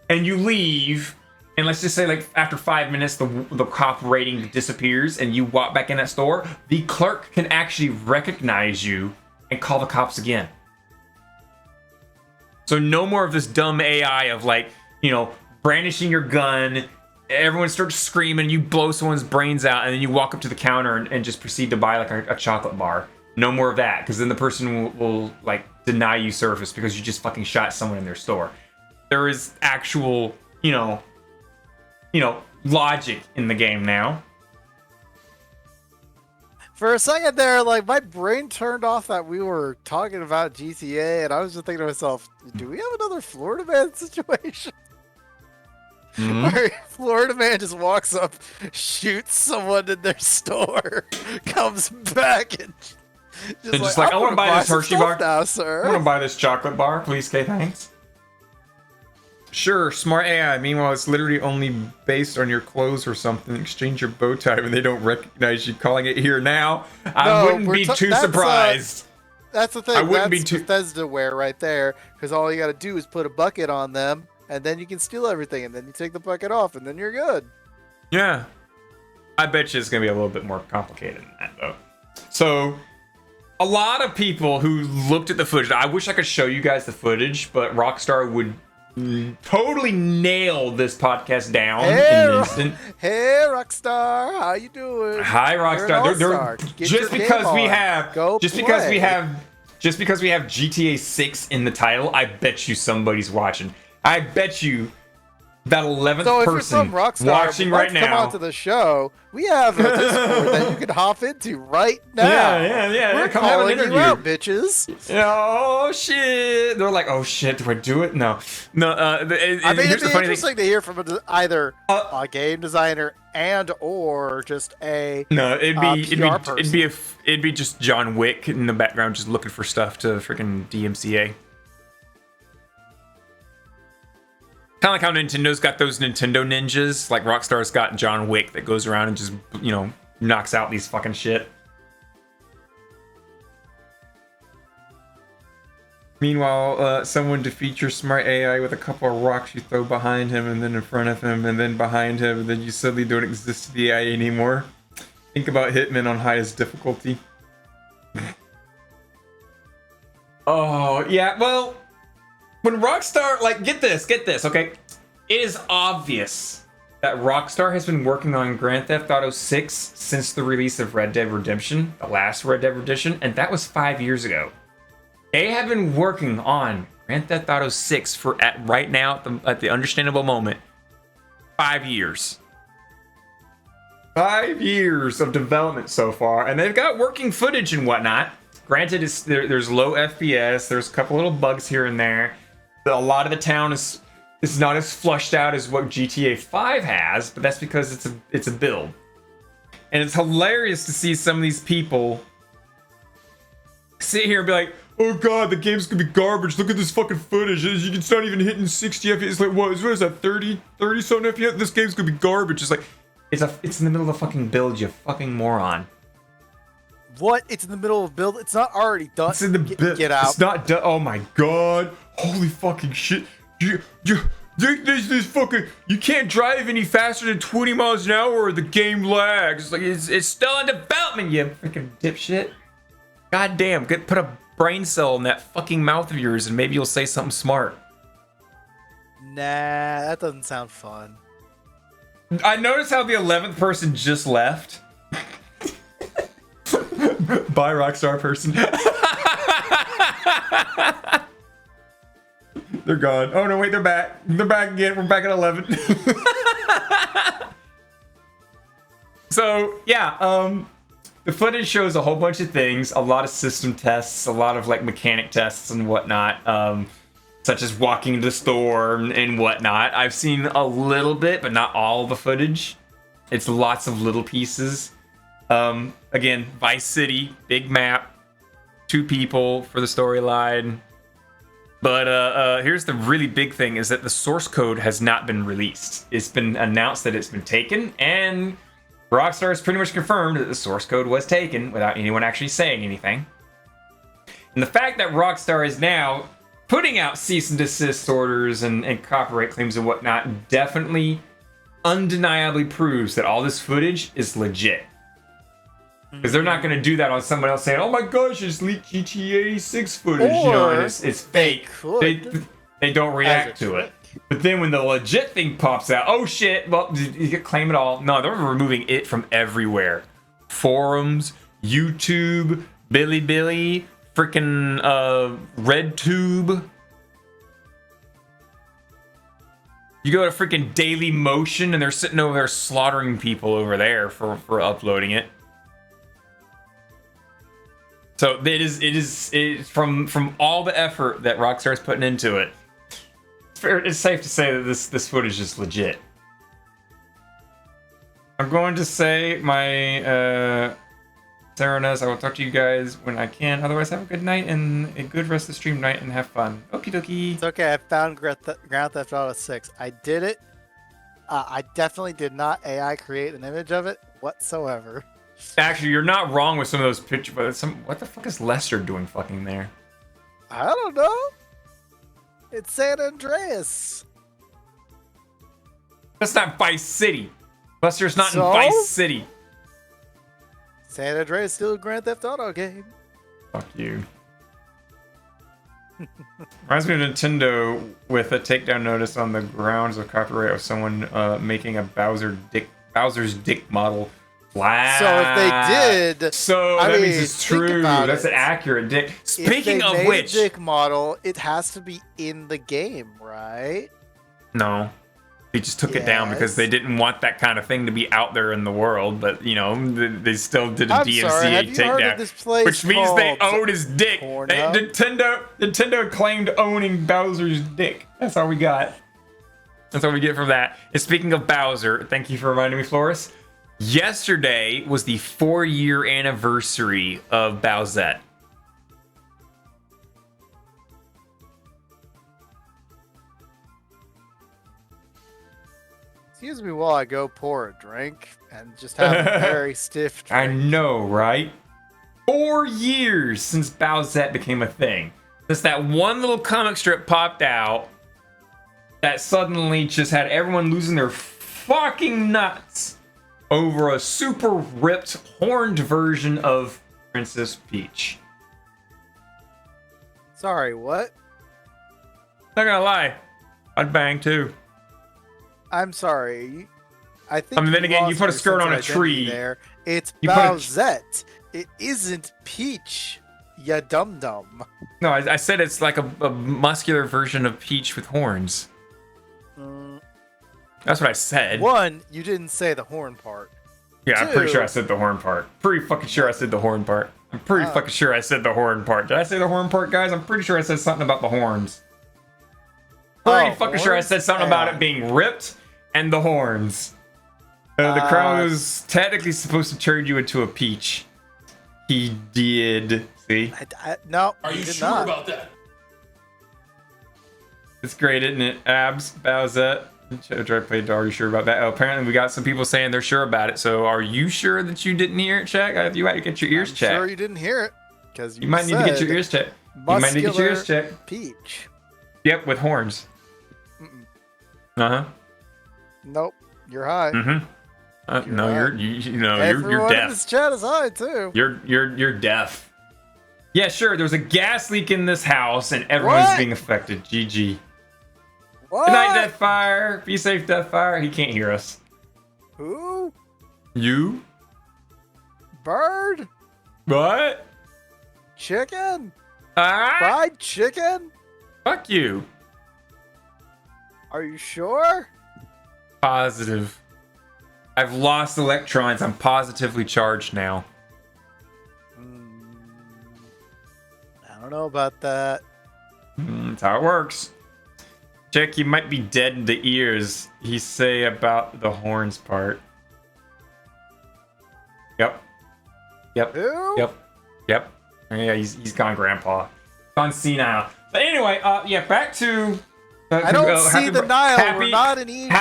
and you leave, and let's just say like after 5 minutes the cop rating disappears and you walk back in that store, the clerk can actually recognize you and call the cops again. So no more of this dumb AI of like, you know, brandishing your gun, everyone starts screaming, you blow someone's brains out, and then you walk up to the counter and just proceed to buy like a chocolate bar. No more of that, because then the person will like deny you service because you just fucking shot someone in their store. There is actual, you know, logic in the game now. For a second there, like, my brain turned off that we were talking about GTA, and I was just thinking to myself, do we have another Florida Man situation? Where Florida Man just walks up, shoots someone in their store, comes back, and just like, I want to buy this Hershey bar now, sir. I want to buy this chocolate bar, please. Okay, thanks. Sure, smart AI. Meanwhile, it's literally only based on your clothes or something. Exchange your bow tie when they don't recognize you. Calling it here now. I wouldn't be too surprised. That's the thing. I wouldn't be too. Bethesda wear right there, because all you got to do is put a bucket on them, and then you can steal everything, and then you take the bucket off, and then you're good. Yeah, I bet you it's gonna be a little bit more complicated than that, though. So, a lot of people who looked at the footage. I wish I could show you guys the footage, but Rockstar would totally nail this podcast down in an instant. Hey Rockstar, how you doing? Hi Rockstar. They're just because we have GTA 6 in the title, I bet you somebody's watching. I bet you that 11th person watching right now. Come onto the show. We have a Discord that you can hop into right now. Yeah. We're come have an calling interview. you out, bitches. Oh shit! They're like, oh shit, do I do it? No. I mean, it'd be interesting to hear from either a game designer and or just a it'd be just John Wick in the background, just looking for stuff to freaking DMCA. Kind of like how Nintendo's got those Nintendo ninjas, like Rockstar's got John Wick that goes around and just, knocks out these fucking shit. Meanwhile, someone defeats your smart AI with a couple of rocks you throw behind him and then in front of him and then behind him, and then you suddenly don't exist to the AI anymore. Think about Hitman on highest difficulty. Oh, yeah, well, when Rockstar, get this, okay? It is obvious that Rockstar has been working on Grand Theft Auto 6 since the release of Red Dead Redemption, the last Red Dead Redemption, and that was 5 years ago. They have been working on Grand Theft Auto 6 for right now at the understandable moment, 5 years. 5 years of development so far, and they've got working footage and whatnot. Granted, there's low FPS, there's a couple little bugs here and there. A lot of the town is not as flushed out as what GTA 5 has, but that's because it's a build. And it's hilarious to see some of these people sit here and be like, oh god, the game's gonna be garbage. Look at this fucking footage. It's not even hitting 60 FPS. It's like, what is that, 30 something FPS? This game's gonna be garbage. It's like, it's in the middle of a fucking build, you fucking moron. What? It's in the middle of build? It's not already done. It's in the get out. It's not done. Oh my god. Holy fucking shit. This fucking, you can't drive any faster than 20 miles an hour or the game lags. Like, it's still in development, you freaking dipshit. God damn, put a brain cell in that fucking mouth of yours and maybe you'll say something smart. Nah, that doesn't sound fun. I noticed how the 11th person just left. Bye, Rockstar person. They're gone. Oh no, wait, they're back. They're back again. We're back at 11. So, yeah, the footage shows a whole bunch of things, a lot of system tests, a lot of mechanic tests and whatnot, such as walking to the store and whatnot. I've seen a little bit, but not all the footage. It's lots of little pieces. Again, Vice City, big map, 2 people for the storyline. But here's the really big thing, is that the source code has not been released. It's been announced that it's been taken, and Rockstar has pretty much confirmed that the source code was taken without anyone actually saying anything. And the fact that Rockstar is now putting out cease and desist orders and copyright claims and whatnot definitely, undeniably proves that all this footage is legit. Because they're not going to do that on someone else saying, oh my gosh, it's leaked GTA 6 footage, and it's fake. They don't react to it. But then when the legit thing pops out, oh shit, well, you can claim it all. No, they're removing it from everywhere. Forums, YouTube, Bilibili, freaking RedTube. You go to freaking Daily Motion and they're sitting over there slaughtering people over there for uploading it. So it is from all the effort that Rockstar's putting into it. It's safe to say that this footage is legit. I'm going to say my Serenus. I will talk to you guys when I can. Otherwise, have a good night and a good rest of the stream night and have fun. Okie dokie. It's okay. I found Grand Theft Auto 6. I did it. I definitely did not AI create an image of it whatsoever. Actually, you're not wrong with some of those pictures, but what the fuck is Lester doing fucking there? I don't know. It's San Andreas. That's not Vice City. Lester's not in Vice City. San Andreas is still a Grand Theft Auto game. Fuck you. Reminds me of Nintendo with a takedown notice on the grounds of copyright of someone making a Bowser's dick model. Wow. So if they did, so that means it's true. That's an accurate dick. Speaking of which, a dick model, it has to be in the game, right? No, they just took it down because they didn't want that kind of thing to be out there in the world. But you know, they still did a DMCA takedown, which means they owned his dick. Nintendo claimed owning Bowser's dick. That's all we got. That's all we get from that. And speaking of Bowser, thank you for reminding me, Floris. Yesterday was the 4-year anniversary of Bowsette. Excuse me while I go pour a drink and just have a very stiff drink. I know, right? 4 years since Bowsette became a thing. Since that one little comic strip popped out that suddenly just had everyone losing their fucking nuts over a super ripped, horned version of Princess Peach. Sorry, what? Not gonna lie, I'd bang too. I'm sorry. I think. I mean, then again, you put a skirt on a tree. There, it's Bowsette. It isn't Peach. Ya dum dum. No, I said it's like a muscular version of Peach with horns. That's what I said. One, you didn't say the horn part. Yeah, I'm pretty sure I said the horn part. Pretty fucking sure I said the horn part. I'm pretty fucking sure I said the horn part. Did I say the horn part, guys? I'm pretty sure I said something about the horns. Pretty fucking sure I said something about it being ripped and the horns. The crown was technically supposed to turn you into a peach. He did. See? No. Are you sure about that? It's great, isn't it? Abs, Bowsette. Try to play dog. Are you sure about that? Oh, apparently we got some people saying they're sure about it. So are you sure that you didn't hear it, check? You might get your ears checked. Sure you didn't hear it. Because you might need to get your ears checked. You might need to get your ears checked. Peach. Yep, with horns. Uh-huh. Nope. You're high. Mm-hmm. No, high. you're deaf. In this chat is high too. You're deaf. Yeah, sure. There was a gas leak in this house and everyone's being affected. GG. What? Good night, Deathfire. Be safe, Deathfire. He can't hear us. Who? You? Bird? What? Chicken? Ah? Fried chicken? Fuck you. Are you sure? Positive. I've lost electrons. I'm positively charged now. I don't know about that. That's how it works. Check, you might be dead in the ears. He say about the horns part. Yep. Who? Yep. Yeah, he's gone grandpa. Gone senile. But anyway, yeah, back to... I don't see the Nile. We're not in Egypt.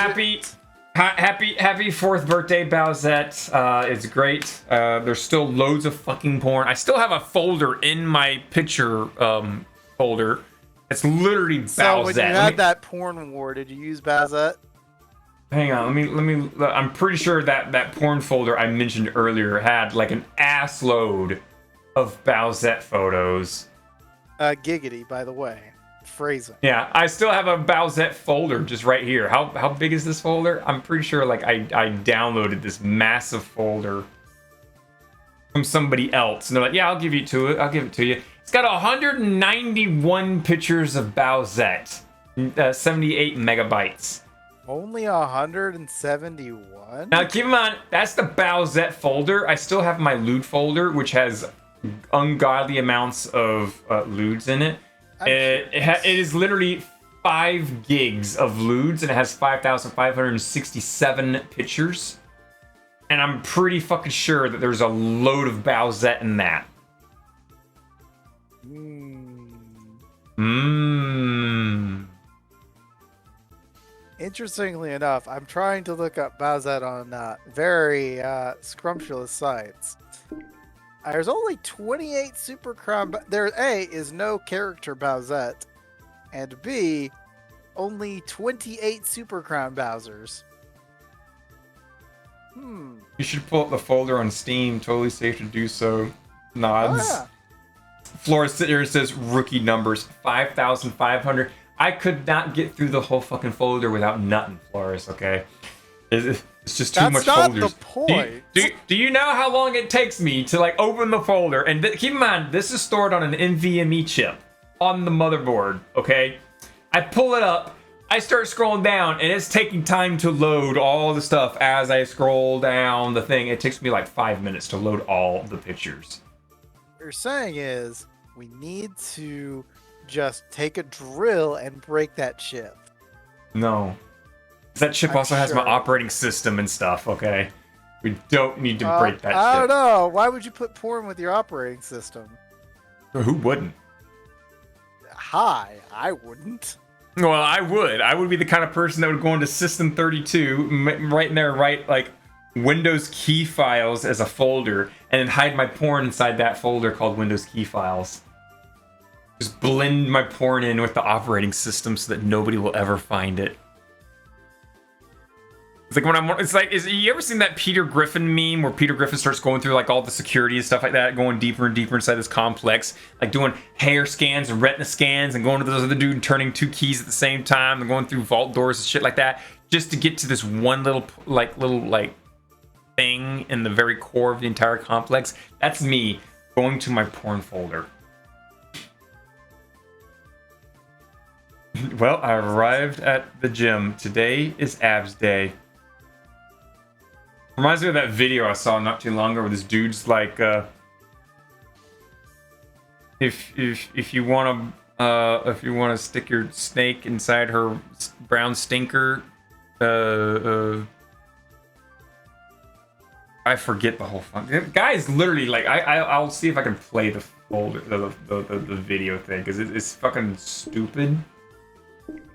Happy 4th birthday, Bowsette. It's great. There's still loads of fucking porn. I still have a folder in my picture folder. It's literally Bowsette. So when you had that porn war, did you use Bowsette? Hang on, let me. I'm pretty sure that porn folder I mentioned earlier had like an ass load of Bowsette photos. Giggity, by the way. phrasing. Yeah, I still have a Bowsette folder just right here. How big is this folder? I'm pretty sure like I downloaded this massive folder from somebody else, and they're like, yeah, I'll give it to you. It's got 191 pictures of Bowsette, 78 megabytes. Only 171? Now keep in mind, that's the Bowsette folder. I still have my lewd folder, which has ungodly amounts of lewds in it. It is literally 5 gigs of lewds, and it has 5,567 pictures. And I'm pretty fucking sure that there's a load of Bowsette in that. Interestingly enough, I'm trying to look up Bowsette on very scrumptious sites. There's only 28 Super Crown. There, A, is no character Bowsette, and B, only 28 Super Crown Bowsers. You should pull up the folder on Steam. Totally safe to do so. Nods. Oh, yeah. Flores here says rookie numbers 5,500. I could not get through the whole fucking folder without nutting, Flores. Okay, it's just too much folders. That's not the point. Do you know how long it takes me to like open the folder? And keep in mind, this is stored on an NVMe chip on the motherboard. Okay, I pull it up. I start scrolling down, and it's taking time to load all the stuff as I scroll down the thing. It takes me like 5 minutes to load all the pictures. What you're saying is we need to just take a drill and break that chip. No. That chip also has my operating system and stuff, okay? We don't need to break that chip. I don't know. Why would you put porn with your operating system? Who wouldn't? Hi, I wouldn't. Well, I would. I would be the kind of person that would go into System 32, right in there, write like Windows key files as a folder, and then hide my porn inside that folder called Windows key files. Just blend my porn in with the operating system so that nobody will ever find it. It's like when you ever seen that Peter Griffin meme where Peter Griffin starts going through like all the security and stuff like that, going deeper and deeper inside this complex, like doing hair scans and retina scans and going to this other dude and turning 2 keys at the same time and going through vault doors and shit like that, just to get to this one little thing in the very core of the entire complex. That's me going to my porn folder. Well, I arrived at the gym. Today is abs day. Reminds me of that video I saw not too long ago where this dude's like, if you want to stick your snake inside her brown stinker, I forget the whole fun. The guy's literally like, I'll see if I can play the folder, the video thing, because it's fucking stupid,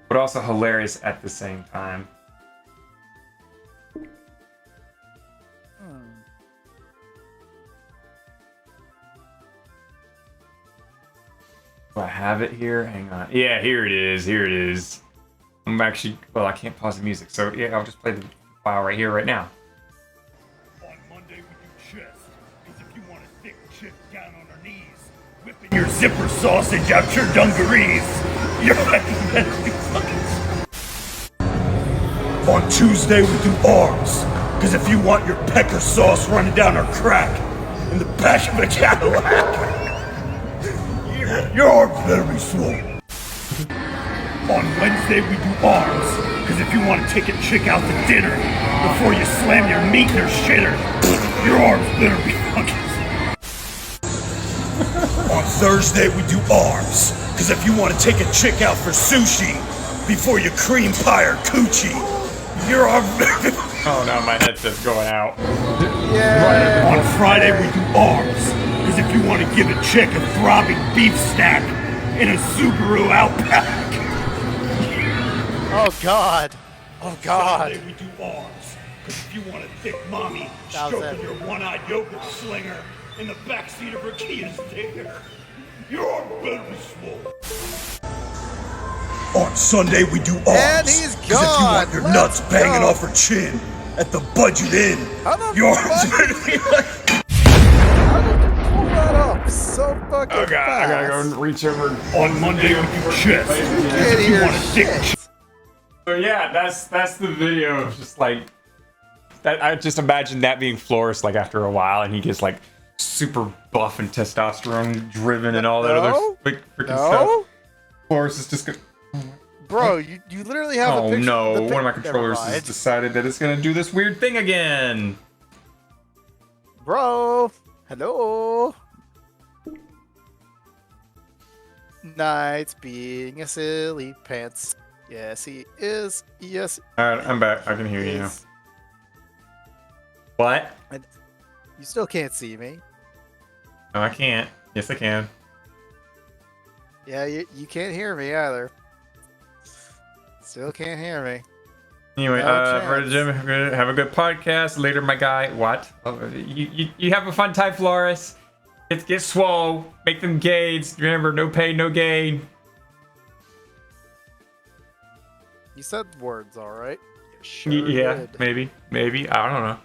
but also hilarious at the same time. Do I have it here? Hang on. Yeah, here it is. Here it is. I'm actually, well, I can't pause the music, so yeah, I'll just play the file right here, right now. On Monday we do chest, because if you want a thick chick down on her knees, whipping your zipper sausage out your dungarees, you're better do fucking. On Tuesday we do arms, because if you want your pecker sauce running down her crack in the back of a Cadillac, your arms better be swole. On Wednesday we do arms, because if you want to take a chick out to dinner before you slam your meat in her shitter, your arms better be fucking. On Thursday we do arms, because if you want to take a chick out for sushi before you cream pie her coochie, your arms better be. Oh no, my headset's going out. Yeah. On Friday we do arms, because if you want to give a chick a throbbing beef stack in a Subaru Outback. Oh God. Oh God. Saturday we do arms, because if you want a thick mommy How's stroking that? your one-eyed yogurt slinger in the backseat of her Kia Stinger, your arm better be swole. On Sunday we do arms, And he's because if you want gone. your Let's nuts banging go. off her chin at the Budget Inn, How the your fuck arms better be like. How did you pull that up? so fucking Oh god, I gotta go fast. and reach over. On Monday with your chest. Can't If you hear want a thick shit. So yeah, that's the video of just like that. I just imagine that being Flores like after a while, and he gets like super buff and testosterone driven and all that other freaking stuff. No, Flores is just gonna. bro, you literally have a Oh picture. no! the One of my pic- controllers Never has mind. decided that it's gonna do this weird thing again. Bro, hello. Knight's being a silly pants. Yes, he is. Yes, All right, I'm back. I can hear you now. is. What? You still can't see me. No, I can't. Yes, I can. Yeah, you can't hear me either. Still can't hear me. Anyway, No for the chance. gym, have a good podcast later, my guy. What? Oh, you have a fun time, Flores. Get swole. Make them gauge. Remember, no pain, no gain. You said words, all right? You sure Yeah, did. maybe. I don't know.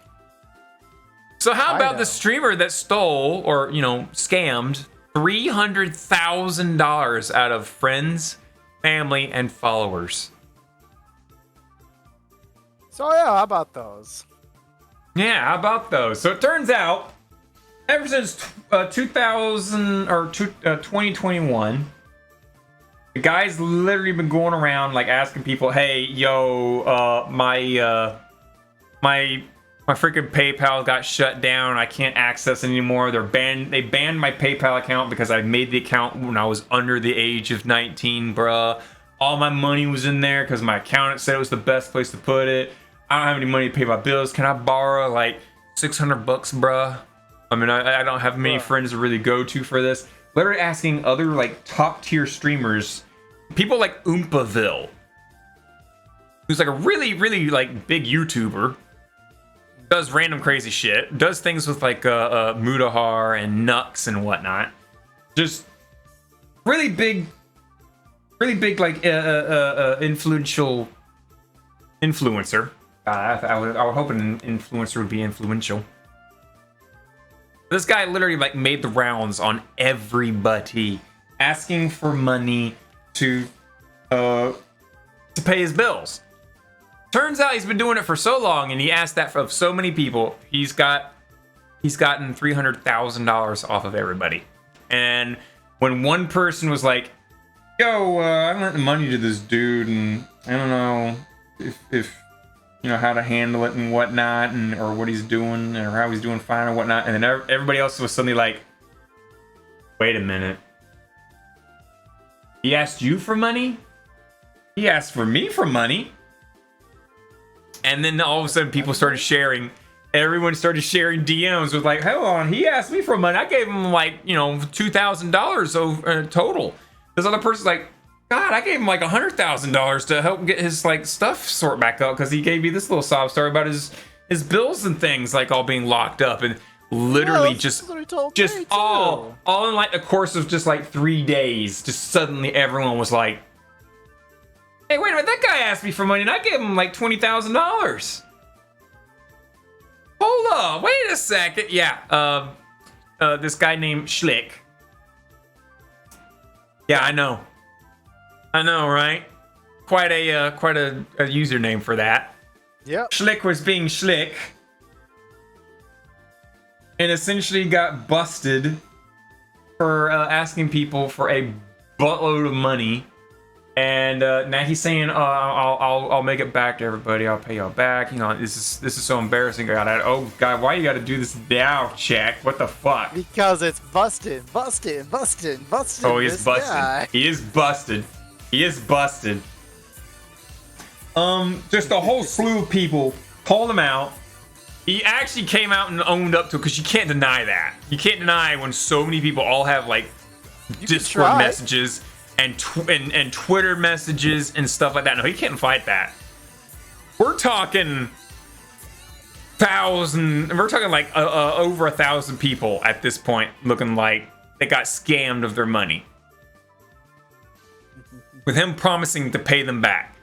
So how I about know. the streamer that stole or scammed $300,000 out of friends, family, and followers? So yeah, how about those? Yeah, how about those? So it turns out, ever since 2021, the guy's literally been going around like asking people, "Hey, yo, my freaking PayPal got shut down. I can't access it anymore. They banned my PayPal account because I made the account when I was under the age of 19, bruh. All my money was in there because my accountant said it was the best place to put it. I don't have any money to pay my bills. Can I borrow like $600, bruh? I mean, I don't have many friends to really go to for this." Literally asking other like top tier streamers, people like Oompaville, who's like a really like big YouTuber, does random crazy shit, does things with like Mudahar and Nux and whatnot. Just really big like influential influencer. I would hope an influencer would be influential. This guy literally like made the rounds on everybody, asking for money to pay his bills. Turns out he's been doing it for so long, and he asked that of so many people. He's gotten $300,000 off of everybody. And when one person was like, "Yo, I lent the money to this dude, and I don't know if how to handle it and whatnot, or what he's doing, or how he's doing fine or whatnot," and then everybody else was suddenly like, "Wait a minute. He asked you for money? He asked for me for money?" And then all of a sudden people started sharing. Everyone started sharing DMs with like, "Hold on, he asked me for money. I gave him like, $2,000 total." This other person's like, "God, I gave him like $100,000 to help get his like stuff sort back up because he gave me this little sob story about his bills and things like all being locked up." And literally just all in like the course of just like 3 days, just suddenly everyone was like, "Hey, wait a minute, that guy asked me for money and I gave him like $20,000. Hold up, wait a second." Yeah, this guy named Schlick. Yeah, I know, right? Quite a username for that. Yep. Schlick was being Schlick, and essentially got busted for asking people for a buttload of money. And now he's saying, "I'll make it back to everybody. I'll pay y'all back. This is so embarrassing. Oh God, why you got to do this now, Check? What the fuck?" Because it's busted. Oh, he's this busted. guy. He is busted. Just a whole slew of people called him out. He actually came out and owned up to it, because you can't deny that. You can't deny when so many people all have like Discord try. messages and Twitter messages and stuff like that. No, he can't fight that. We're talking like over 1,000 people at this point looking like they got scammed of their money, with him promising to pay them back.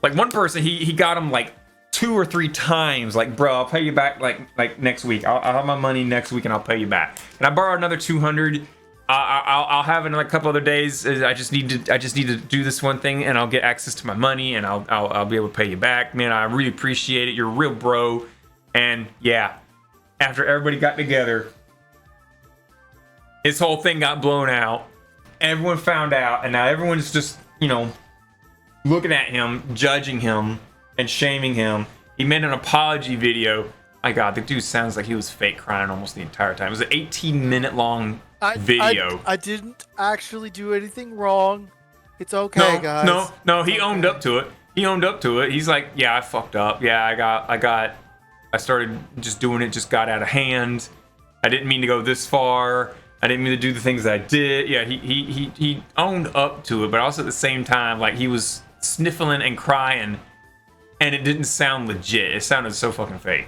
Like one person, he got him like 2 or 3 times, like, bro, I'll pay you back like next week. I'll have my money next week and I'll pay you back. And I borrow another 200. I'll have it in like a couple other days. I just need to do this one thing and I'll get access to my money and I'll be able to pay you back. Man, I really appreciate it. You're a real bro. And yeah, after everybody got together, his whole thing got blown out. Everyone found out, and now everyone's just, you know, looking at him, judging him, and shaming him. He made an apology video. My God, the dude sounds like he was fake crying almost the entire time. It was an 18-minute long video. I didn't actually do anything wrong. It's okay, guys. No, he owned up to it. He owned up to it. He's like, yeah, I fucked up. Yeah, I started just doing it, just got out of hand. I didn't mean to go this far. I didn't mean to do the things that I did. Yeah, he owned up to it, but also at the same time, like, he was sniffling and crying, and it didn't sound legit. It sounded so fucking fake.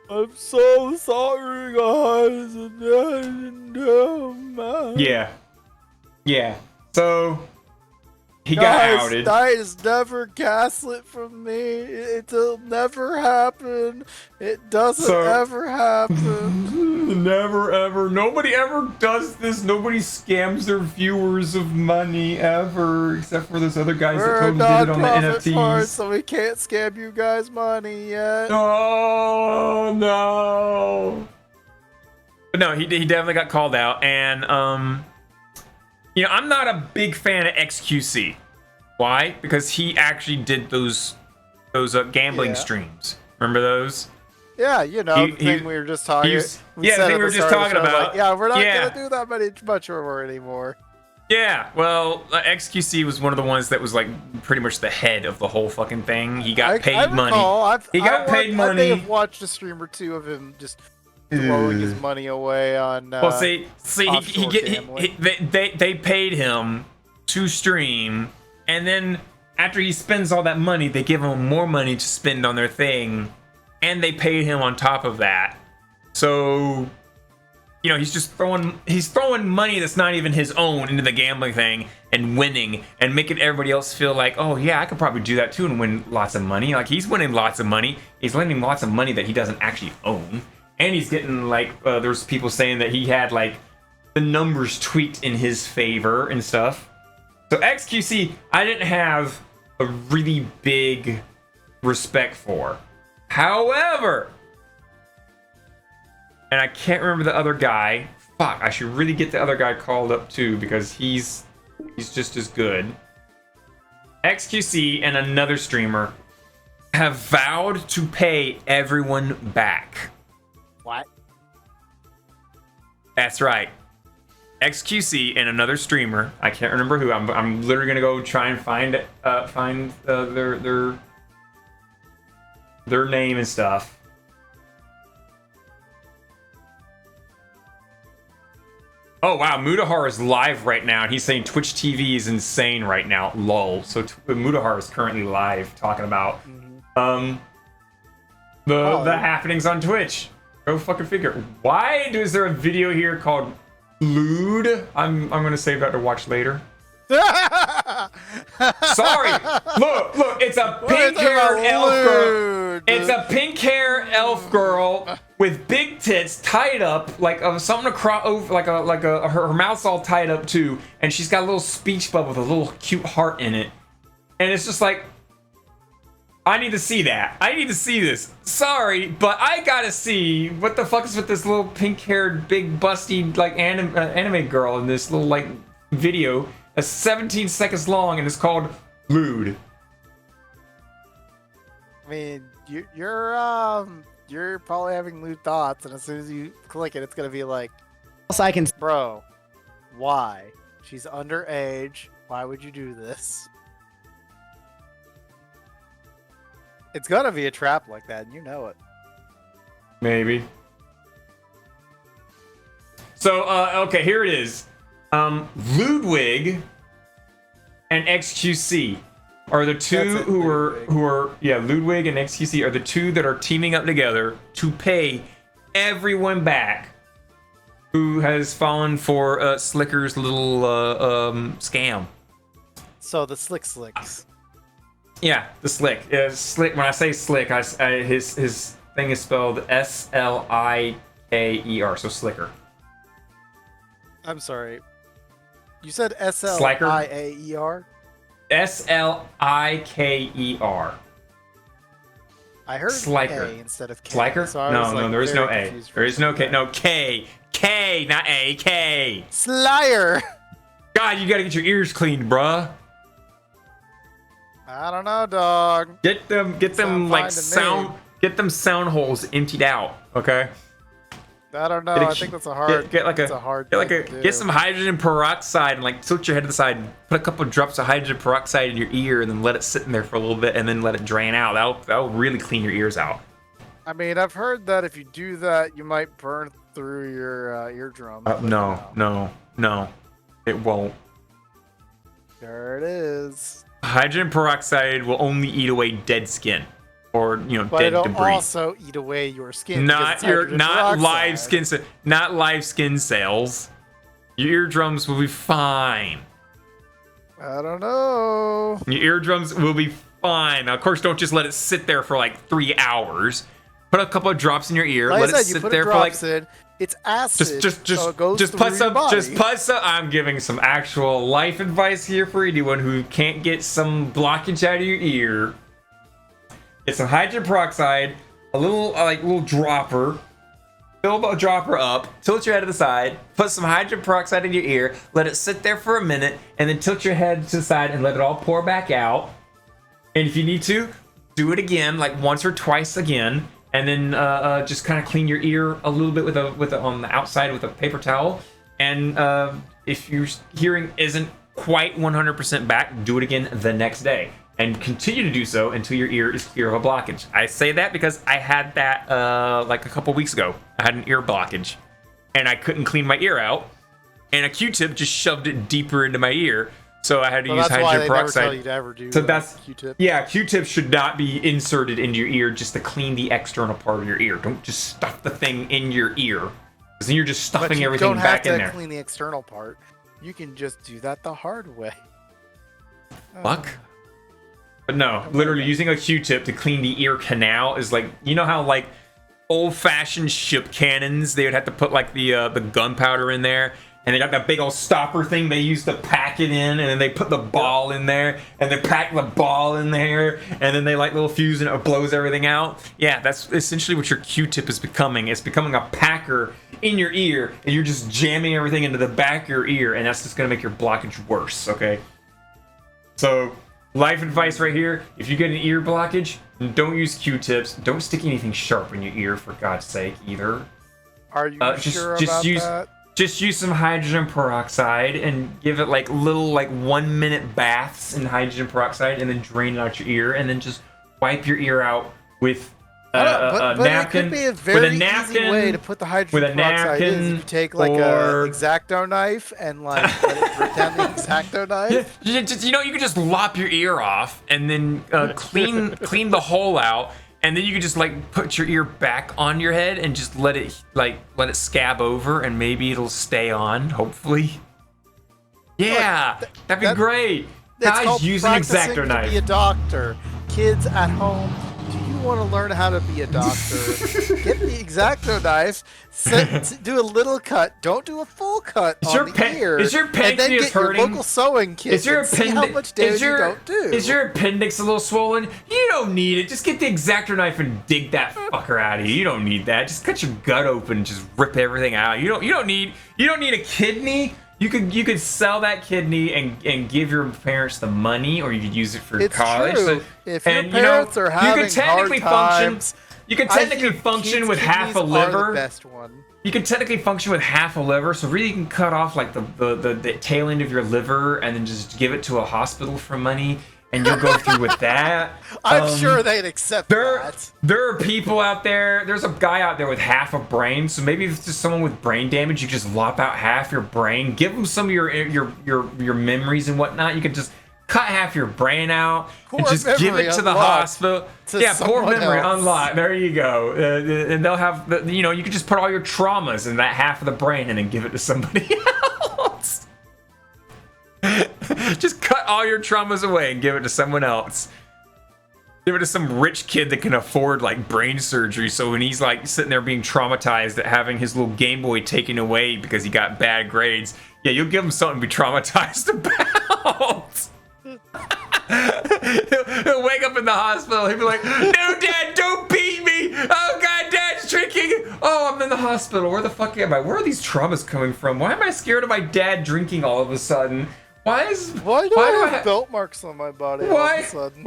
I'm so sorry, guys. Yeah. So he guys, got outed. That is never gaslit from me. It'll never happen. It doesn't ever happen. Never ever. Nobody ever does this. Nobody scams their viewers of money ever, except for those other guys that totally did it on the NFTs. Part, so we can't scam you guys money yet. Oh no. But no, he definitely got called out, and you know, I'm not a big fan of XQC. Why? Because he actually did those gambling streams. Remember those? Yeah, you know, the thing we were just talking. The thing we were just talking about. Like, yeah, we're not gonna do that much more anymore. Yeah, well, XQC was one of the ones that was like pretty much the head of the whole fucking thing. He got paid money. He got paid money. I may have watched a stream or two of him just throwing his money away on. Well, see, they paid him to stream, and then after he spends all that money, they give him more money to spend on their thing, and they paid him on top of that. So, you know, he's throwing money that's not even his own into the gambling thing and winning and making everybody else feel like, oh yeah, I could probably do that too and win lots of money. Like, he's winning lots of money. He's winning lots of money that he doesn't actually own. And he's getting, like, there's people saying that he had, like, the numbers tweaked in his favor and stuff. So XQC, I didn't have a really big respect for. However, and I can't remember the other guy. Fuck, I should really get the other guy called up too, because he's just as good. XQC and another streamer have vowed to pay everyone back. What? That's right. XQC and another streamer. I can't remember who. I'm literally gonna go try and find their name and stuff. Oh wow, Mudahar is live right now, and he's saying Twitch TV is insane right now. Lol. So Mudahar is currently live talking about the happenings on Twitch. Go fucking figure. Why is there a video here called Lewd? I'm gonna save that to watch later. Sorry. Look, it's a pink-haired elf girl. It's a pink-haired elf girl with big tits tied up, like something across over, like her mouth's all tied up too, and she's got a little speech bubble with a little cute heart in it, and it's just like, I need to see that. I need to see this. Sorry, but I gotta see what the fuck is with this little pink-haired, big, busty, like anime girl in this little like video that's 17 seconds long and it's called Lewd. I mean, you're probably having lewd thoughts, and as soon as you click it, it's gonna be like, bro, why? She's underage. Why would you do this? It's gonna be a trap like that, and you know it. Maybe. So, okay, here it is. Ludwig and XQC are the two who are Ludwig and XQC are the two that are teaming up together to pay everyone back who has fallen for Slicker's little scam. So the slicks. Yeah, the slick. Slick. When I say slick, his thing is spelled Slikeer, so slicker. I'm sorry. You said Sliaer? Slikeer. I heard Sliker. A instead of K. Sliker? So I was, No, there is no A. confused There is no K. that. No, K. K, not A. K. Slyer. God, you gotta get your ears cleaned, bruh. I don't know, dog. Get them Sound like fine to me. get them sound holes emptied out, okay? I don't know. Get a- I think that's a hard. Get like that's a, a hard. get like thing a to do. get some hydrogen peroxide and like tilt your head to the side and put a couple of drops of hydrogen peroxide in your ear and then let it sit in there for a little bit and then let it drain out. That'll really clean your ears out. I mean, I've heard that if you do that, you might burn through your eardrum. No, it won't. There it is. Hydrogen peroxide will only eat away dead skin or But dead it'll debris. also eat away your skin. Not because it's hydrogen live peroxide. skin not live skin cells. Your eardrums will be fine. I don't know. Your eardrums will be fine. Now, of course, don't just let it sit there for like 3 hours. Put a couple of drops in your ear. Like let I it said, you sit put there for like drops in. It's acid. just so it goes just through put your some body. I'm giving some actual life advice here for anyone who can't get some blockage out of your ear. Get some hydrogen peroxide, a little little dropper. Fill a dropper up, tilt your head to the side, put some hydrogen peroxide in your ear, let it sit there for a minute, and then tilt your head to the side and let it all pour back out. And if you need to, do it again, like once or twice again, and then just kind of clean your ear a little bit with a on the outside with a paper towel. And if your hearing isn't quite 100% back, do it again the next day. And continue to do so until your ear is clear of a blockage. I say that because I had that like a couple weeks ago. I had an ear blockage, and I couldn't clean my ear out, and a Q-tip just shoved it deeper into my ear, so I had to use That's why hydrogen they never peroxide. tell you to ever do So that's Q-tip. yeah, Q-tips should not be inserted into your ear just to clean the external part of your ear. Don't just stuff the thing in your ear, because then you're just But stuffing you everything don't have back to in there. clean the external part. You can just do that the hard way. Fuck. But no, literally using a Q-tip to clean the ear canal is like, you know how like old-fashioned ship cannons, they would have to put like the gunpowder in there, and they got that big old stopper thing they used to pack it in, and then they put the ball in there, and they pack the ball in there, and then they like little fuse and it blows everything out. Yeah, that's essentially what your Q-tip is becoming. It's becoming a packer in your ear, and you're just jamming everything into the back of your ear, and that's just gonna make your blockage worse, okay? So, life advice right here, if you get an ear blockage, don't use Q-tips. Don't stick anything sharp in your ear, for God's sake, either. Are you sure about that? Just use some hydrogen peroxide and give it like little 1 minute baths in hydrogen peroxide, and then drain it out your ear, and then just wipe your ear out with a But napkin. it could be a very with a napkin, easy way to put the hydrogen with a peroxide in. If napkin, you take like or- a X-Acto knife and like let it drip down the X-Acto knife. You can just lop your ear off and then clean the hole out, and then you can just like put your ear back on your head and just let it scab over, and maybe it'll stay on. Hopefully, yeah, that'd be great. It's Guys, called use an practicing X-Acto to knife. be a doctor. Kids at home, do you want to learn how to be a doctor? Get the X-Acto knife. Do a little cut. Don't do a full cut Is on your the pen- ear. is your and then pancreas get hurting? your local sewing kit. Is your and see how much damage you don't do. Is your appendix a little swollen? You don't need it. Just get the X-Acto knife and dig that fucker out of you. You don't need that. Just cut your gut open and just rip everything out. You don't need a kidney. You could sell that kidney and give your parents the money, or you could use it for It's college. true. So- If your and, parents are having you could technically hard times, you could I technically think function kids' with half a kidneys are liver. the best one. You can technically function with half a liver, so really you can cut off like the tail end of your liver and then just give it to a hospital for money, and you'll go through with that. I'm sure they'd accept that. There are people out there. There's a guy out there with half a brain, so maybe if it's just someone with brain damage, you just lop out half your brain, give them some of your memories and whatnot. You can just cut half your brain out and Poor just give memory it to the unlocked hospital. to Yeah, poor someone memory else. unlocked. There you go. And they'll have you can just put all your traumas in that half of the brain and then give it to somebody else. Just cut all your traumas away and give it to someone else. Give it to some rich kid that can afford like brain surgery. So when he's like sitting there being traumatized at having his little Game Boy taken away because he got bad grades, yeah, you'll give him something to be traumatized about. He'll wake up in the hospital. He'll be like, "No, Dad, don't beat me. Oh God, Dad's drinking. Oh, I'm in the hospital. Where the fuck am I? Where are these traumas coming from? Why am I scared of my dad drinking all of a sudden? Why do I have belt marks on my body all of a sudden?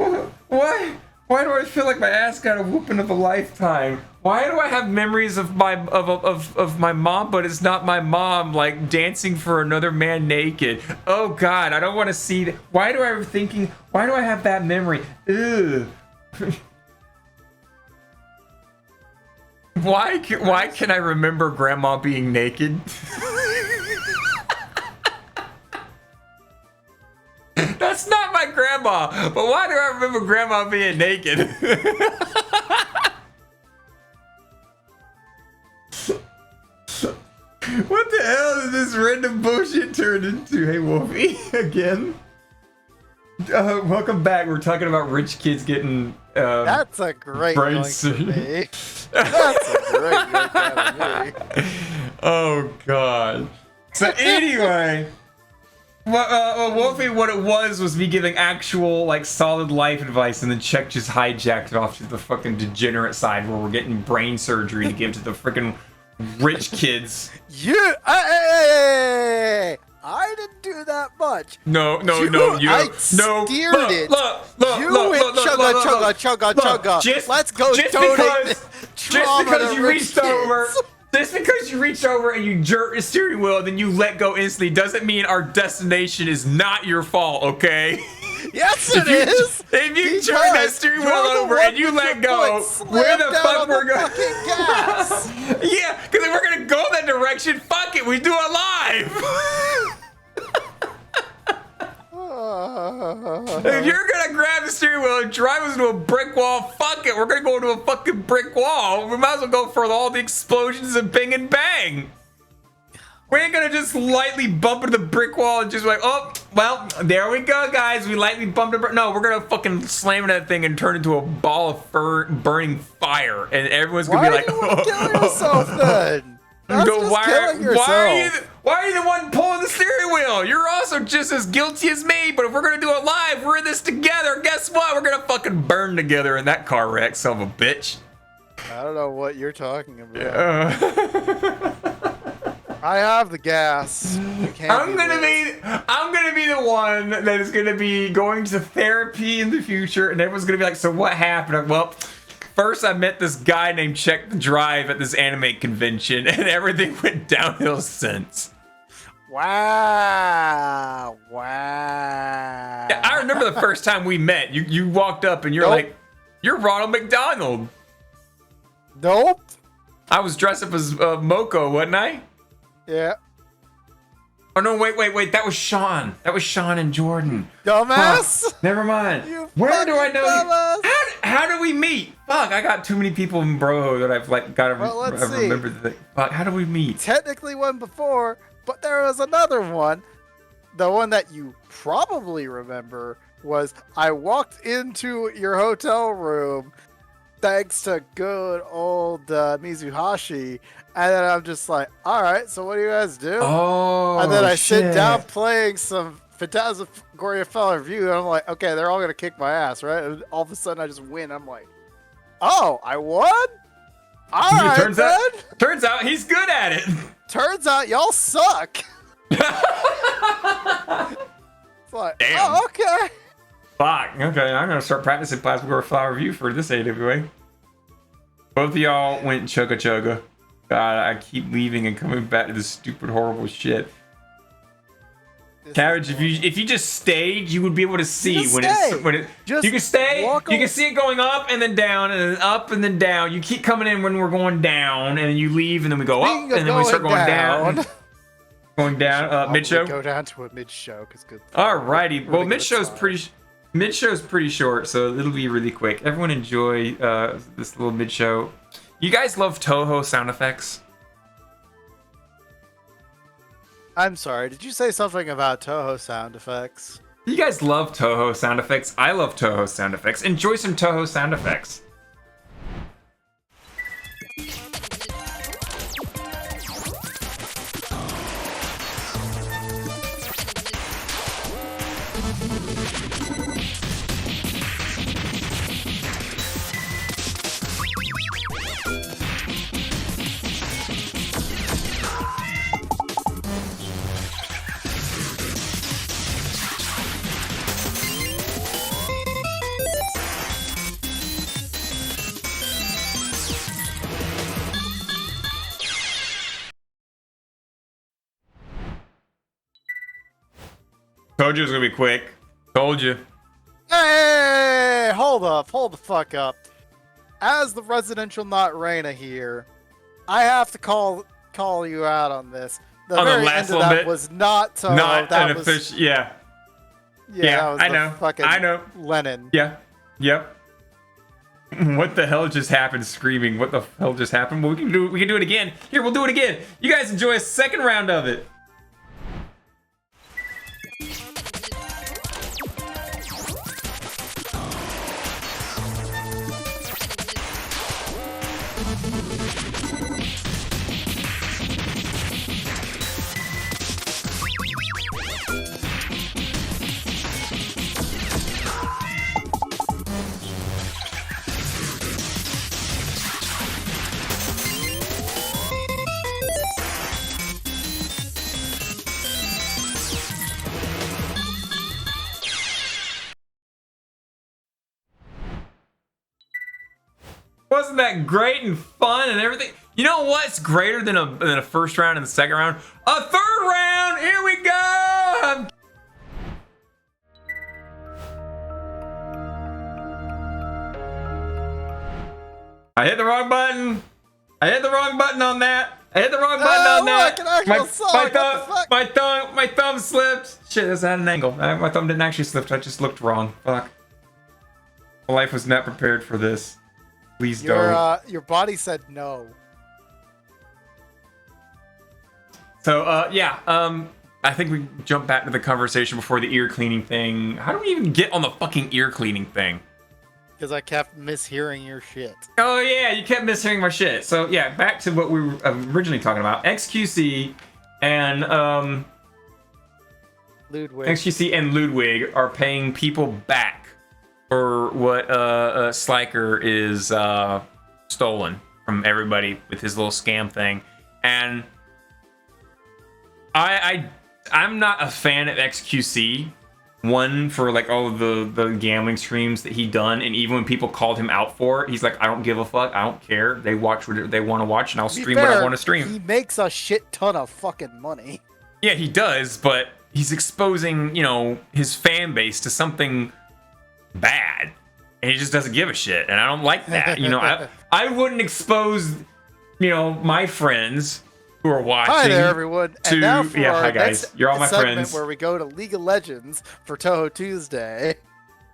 Why do I feel like my ass got a whooping of a lifetime? Why do I have memories of my mom, but it's not my mom, like dancing for another man naked? Oh God, I don't want to see that. Why do I have that memory? Ugh. Why can I remember grandma being naked? That's not my grandma, but why do I remember grandma being naked? What the hell did this random bullshit turn into? Hey, Wolfie, again. Welcome back. We're talking about rich kids getting. That's a great brain yoink for surgery. me. That's a great yoink out of me. Oh God. So anyway. Wolfie, what it was me giving actual, like, solid life advice, and then Czech just hijacked it off to the fucking degenerate side where we're getting brain surgery to give to the freaking rich kids. Hey, I didn't do that much. No, I steered it. You went chugga. Let's go donate just because you reached over. Just because you reach over and you jerk the steering wheel and then you let go instantly doesn't mean our destination is not your fault, okay? Yes, it is. If you turn that steering wheel over and you let go, where the fuck we're going? Gas. Yeah, because if we're gonna go that direction, fuck it, we do it live. If you're gonna grab the steering wheel and drive us into a brick wall, fuck it, we're gonna go into a fucking brick wall. We might as well go for all the explosions and bing and bang. We ain't gonna just lightly bump into the brick wall and just like, oh, well, there we go, guys. We lightly bumped it. No, we're gonna fucking slam that thing and turn into a ball of burning fire, and everyone's gonna be like, why do you want to kill yourself then? That's go, just killing yourself. Why are you the one pulling the steering wheel? You're also just as guilty as me, but if we're gonna do it live, we're in this together. Guess what? We're gonna fucking burn together in that car wreck, son of a bitch. I don't know what you're talking about. I have the gas. I'm gonna be the one that is gonna be going to therapy in the future, and everyone's gonna be like, so what happened? Well, first I met this guy named Check the Drive at this anime convention, and everything went downhill since. Wow. Yeah, I remember the first time we met. You walked up and you're like, you're Ronald McDonald. Nope. I was dressed up as Moko, wasn't I? Yeah. Oh no, wait. That was Sean. That was Sean and Jordan. Dumbass. Never mind. Where do I know you? How do we meet? Fuck, I got too many people in Bro that I've like got to remember. Fuck, how do we meet? Technically one before, but there was another one. The one that you probably remember was I walked into your hotel room thanks to good old Mizuhashi, and then I'm just like, all right, so what do you guys do? Oh, and then I sit down playing some Phantasmagoria Fell Review, and I'm like, okay, they're all gonna kick my ass, right? And all of a sudden I just win. I'm like, oh, I won? All right, turns out he's good at it. Turns out y'all suck. It's like, damn. Oh, okay. Fuck. Okay, I'm gonna start practicing Plasmagoria Flower Review for this AWA. Both of y'all went chugga. God, I keep leaving and coming back to this stupid, horrible shit. Carriage, if you just stayed, you would be able to see when it. You can stay. You can see it going up and then down and then up and then down. You keep coming in when we're going down, and then you leave, and then we go up, and then we start going down. Going down, mid show. Go down to a mid show, cause good. Alrighty, well, mid show's pretty short, so it'll be really quick. Everyone enjoy this little mid show. You guys love Touhou sound effects? I'm sorry, did you say something about Touhou sound effects? You guys love Touhou sound effects. I love Touhou sound effects. Enjoy some Touhou sound effects. Told you it was gonna be quick. Told you. Hey, hold the fuck up. As the residential not Reina here, I have to call you out on this. The On the very last end of little that bit? was not Toho. Not that an was, official. Yeah. Yeah, that was I the know. fucking I know. Lennon. Yeah. Yep. What the hell just happened? Screaming. What the hell just happened? Well, we can do it again. Here, we'll do it again. You guys enjoy a second round of it. Wasn't that great and fun and everything? You know what's greater than a first round and the second round? A third round! Here we go! I hit the wrong button. I hit the wrong button on that. I hit the wrong button on that. Look, an actual song. What the fuck? My thumb slipped. Shit, that's at an angle. My thumb didn't actually slip. I just looked wrong. Fuck. My life was not prepared for this. Please don't. Your body said no. So, yeah, I think we jump back to the conversation before the ear cleaning thing. How do we even get on the fucking ear cleaning thing? Because I kept mishearing your shit. Oh, yeah, you kept mishearing my shit. So, yeah, back to what we were originally talking about. XQC and, Ludwig. XQC and Ludwig are paying people back for what Sliker is stolen from everybody with his little scam thing. And I'm not a fan of XQC. One, for like all of the gambling streams that he done, and even when people called him out for it, he's like, I don't give a fuck, I don't care. They watch what they want to watch, and I'll stream what I want to stream. He makes a shit ton of fucking money. Yeah, he does, but he's exposing, you know, his fan base to something bad. And he just doesn't give a shit, and I don't like that. You know, I wouldn't expose, you know, my friends who are watching. Hi there, everyone. And now for yeah, our hi guys. next You're all my segment friends. where we go to League of Legends for Touhou Tuesday.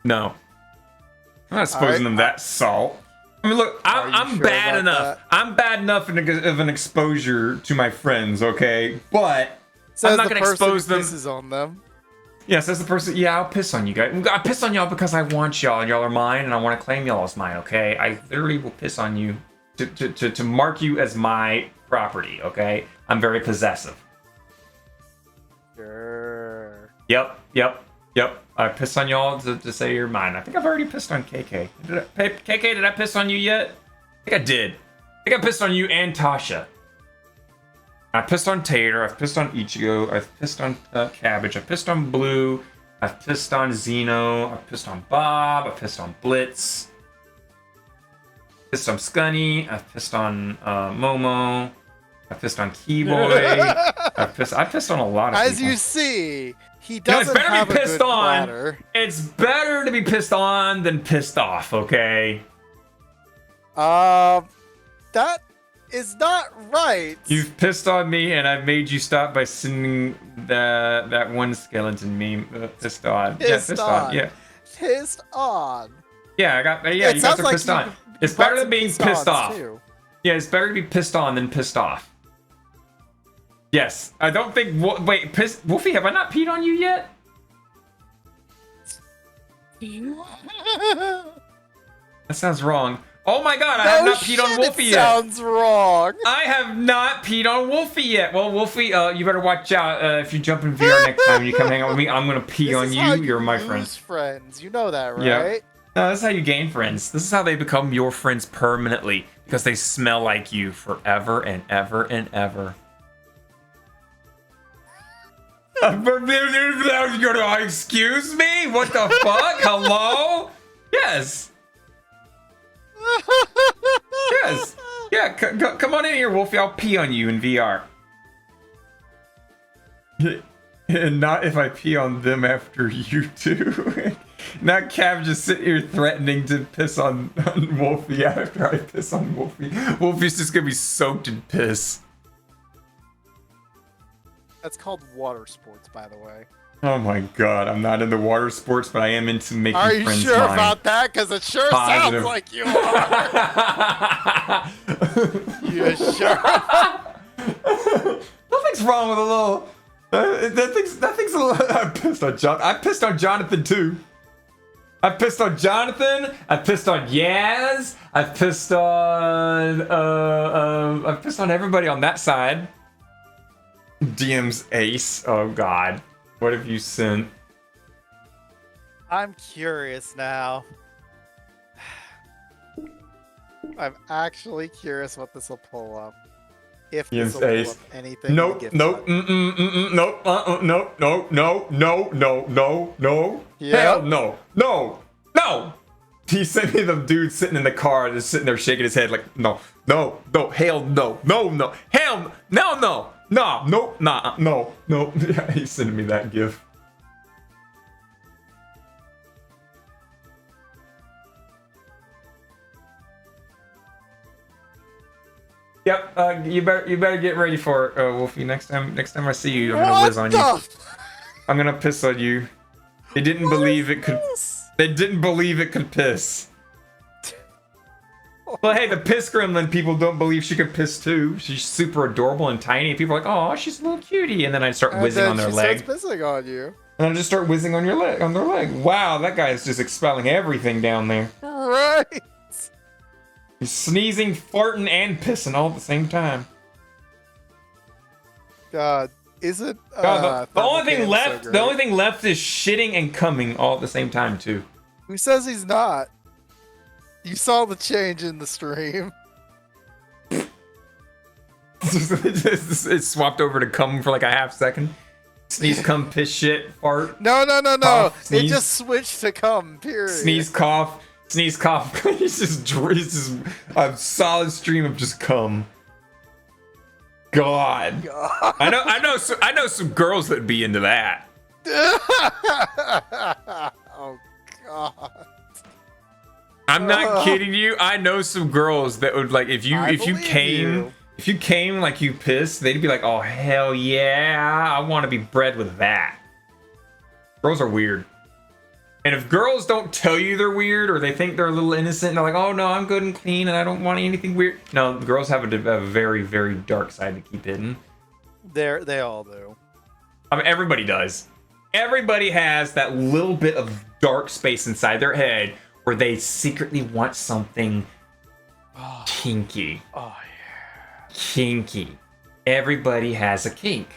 No, I'm not exposing them that salt. I mean, look, I'm sure bad about enough. that? I'm bad enough of an exposure to my friends, okay? But Says I'm not the gonna person who expose them. pisses on them. Yes, that's the person. Yeah, I'll piss on you guys. I piss on y'all because I want y'all, and y'all are mine, and I want to claim y'all as mine. Okay, I literally will piss on you to mark you as my property. Okay, I'm very possessive. Sure. Yep. I piss on y'all to say you're mine. I think I've already pissed on KK. KK, did I piss on you yet? I think I did. I think I pissed on you and Tasha. I pissed on Tater, I've pissed on Ichigo, I've pissed on Cabbage, I've pissed on Blue, I've pissed on Zeno, I've pissed on Bob, I've pissed on Blitz, pissed on Scunny, I've pissed on Momo, I've pissed on Keyboy, I've pissed on a lot of people. As you see, he You know, it's doesn't better have to a be pissed good on. bladder. It's better to be pissed on than pissed off, okay? That is not right. You've pissed on me, and I've made you stop by sending that one skeleton meme. Pissed on. Pissed on. Yeah. Pissed on. Yeah, I got. Yeah, It you guys sounds are like pissed you- on. you It's bought better than some being pissed-ons, pissed off. too. Yeah, it's better to be pissed on than pissed off. Yes, I don't think. Wait, Wolfie, have I not peed on you yet? That sounds wrong. Oh my god, I have not peed on Wolfie yet. Sounds wrong. I have not peed on Wolfie yet. Well, Wolfie, you better watch out. If you jump in VR next time and you come hang out with me, I'm gonna pee on you. You're my friend. Friends, you know that, right? Yeah. No, this is how you gain friends. This is how they become your friends permanently, because they smell like you forever and ever and ever. Excuse me? What the fuck? Hello? Yes. Yes. Yeah, come on in here, Wolfie. I'll pee on you in VR. And not if I pee on them after you do. Not Cav just sitting here threatening to piss on Wolfie after I piss on Wolfie. Wolfie's just gonna be soaked in piss. That's called water sports, by the way. Oh my god, I'm not into water sports, but I am into making Are you friends sure mine. about that? Because it sure Positive. sounds like you are. You sure? Nothing's wrong with a little. Nothing's a little. I pissed on John. I pissed on Jonathan too. I pissed on Jonathan. I pissed on Yaz. I pissed on. I pissed on everybody on that side. DM's ace. Oh god. What have you sent? I'm curious now. I'm actually curious what this will pull up. If this will pull up anything. Nope. Nope. Nope. Nope. No. No. No. No. No. No. Hell no. No. No. He sent me the dude sitting in the car, just sitting there shaking his head like, no. No. No. Hell no. No. No. Hell no. No. No. No. Nah. No. No. Yeah, he's sending me that gif. Yep, you better get ready for it, Wolfie. Next time I see you, I'm gonna whiz on you. I'm gonna piss on you. They didn't believe it could. They didn't believe it could piss. Well, hey, the piss gremlin people don't believe she could piss too. She's super adorable and tiny. People are like, oh, she's a little cutie, and then I start whizzing on their leg. Starts pissing on you. And I just start whizzing on their leg. Wow, that guy is just expelling everything down there. Right. He's sneezing, farting, and pissing all at the same time. God, is it? God, the only thing left, the only thing left is shitting and coming all at the same time too. Who says he's not? You saw the change in the stream. It swapped over to cum for like a half second. Sneeze, cum, piss, shit, fart. No. Cough, it just switched to cum. Period. Sneeze, cough. Sneeze, cough. He's just a solid stream of just cum. God. I know some girls that'd be into that. Oh God. I'm not kidding you. I know some girls that would like if you came like you pissed, they'd be like, oh hell yeah, I want to be bred with that. Girls are weird. And if girls don't tell you they're weird, or they think they're a little innocent, and they're like, oh no, I'm good and clean and I don't want anything weird. No, girls have a very, very dark side to keep hidden. They all do. I mean, everybody does. Everybody has that little bit of dark space inside their head where they secretly want something kinky. Oh yeah. Kinky. Everybody has a kink.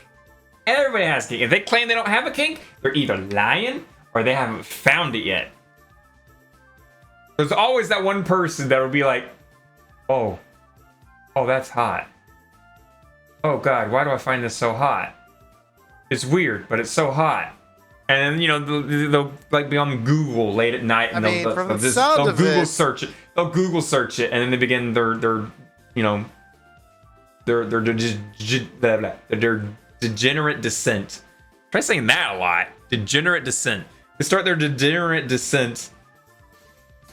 Everybody has a kink. If they claim they don't have a kink, they're either lying or they haven't found it yet. There's always that one person that will be like, oh, that's hot. Oh God, why do I find this so hot? It's weird, but it's so hot. And you know they'll like be on Google late at night and they'll Google search it. They'll Google search it and then they begin their degenerate descent. Try saying that a lot. Degenerate descent. They start their degenerate descent.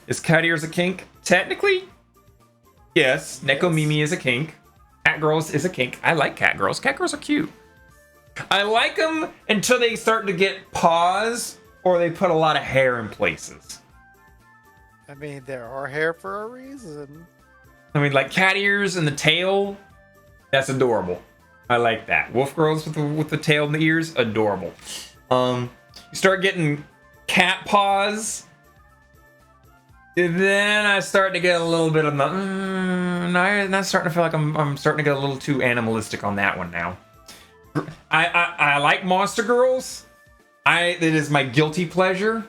Is cat ears a kink? Technically, yes. Neko Mimi is a kink. Cat girls is a kink. I like cat girls. Cat girls are cute. I like them until they start to get paws or they put a lot of hair in places. I mean, there are hair for a reason. I mean, like cat ears and the tail. That's adorable. I like that. Wolf girls with the tail and the ears, adorable. You start getting cat paws then I start to get a little bit of the. I'm starting to feel like I'm starting to get a little too animalistic on that one now. I like monster girls. It is my guilty pleasure.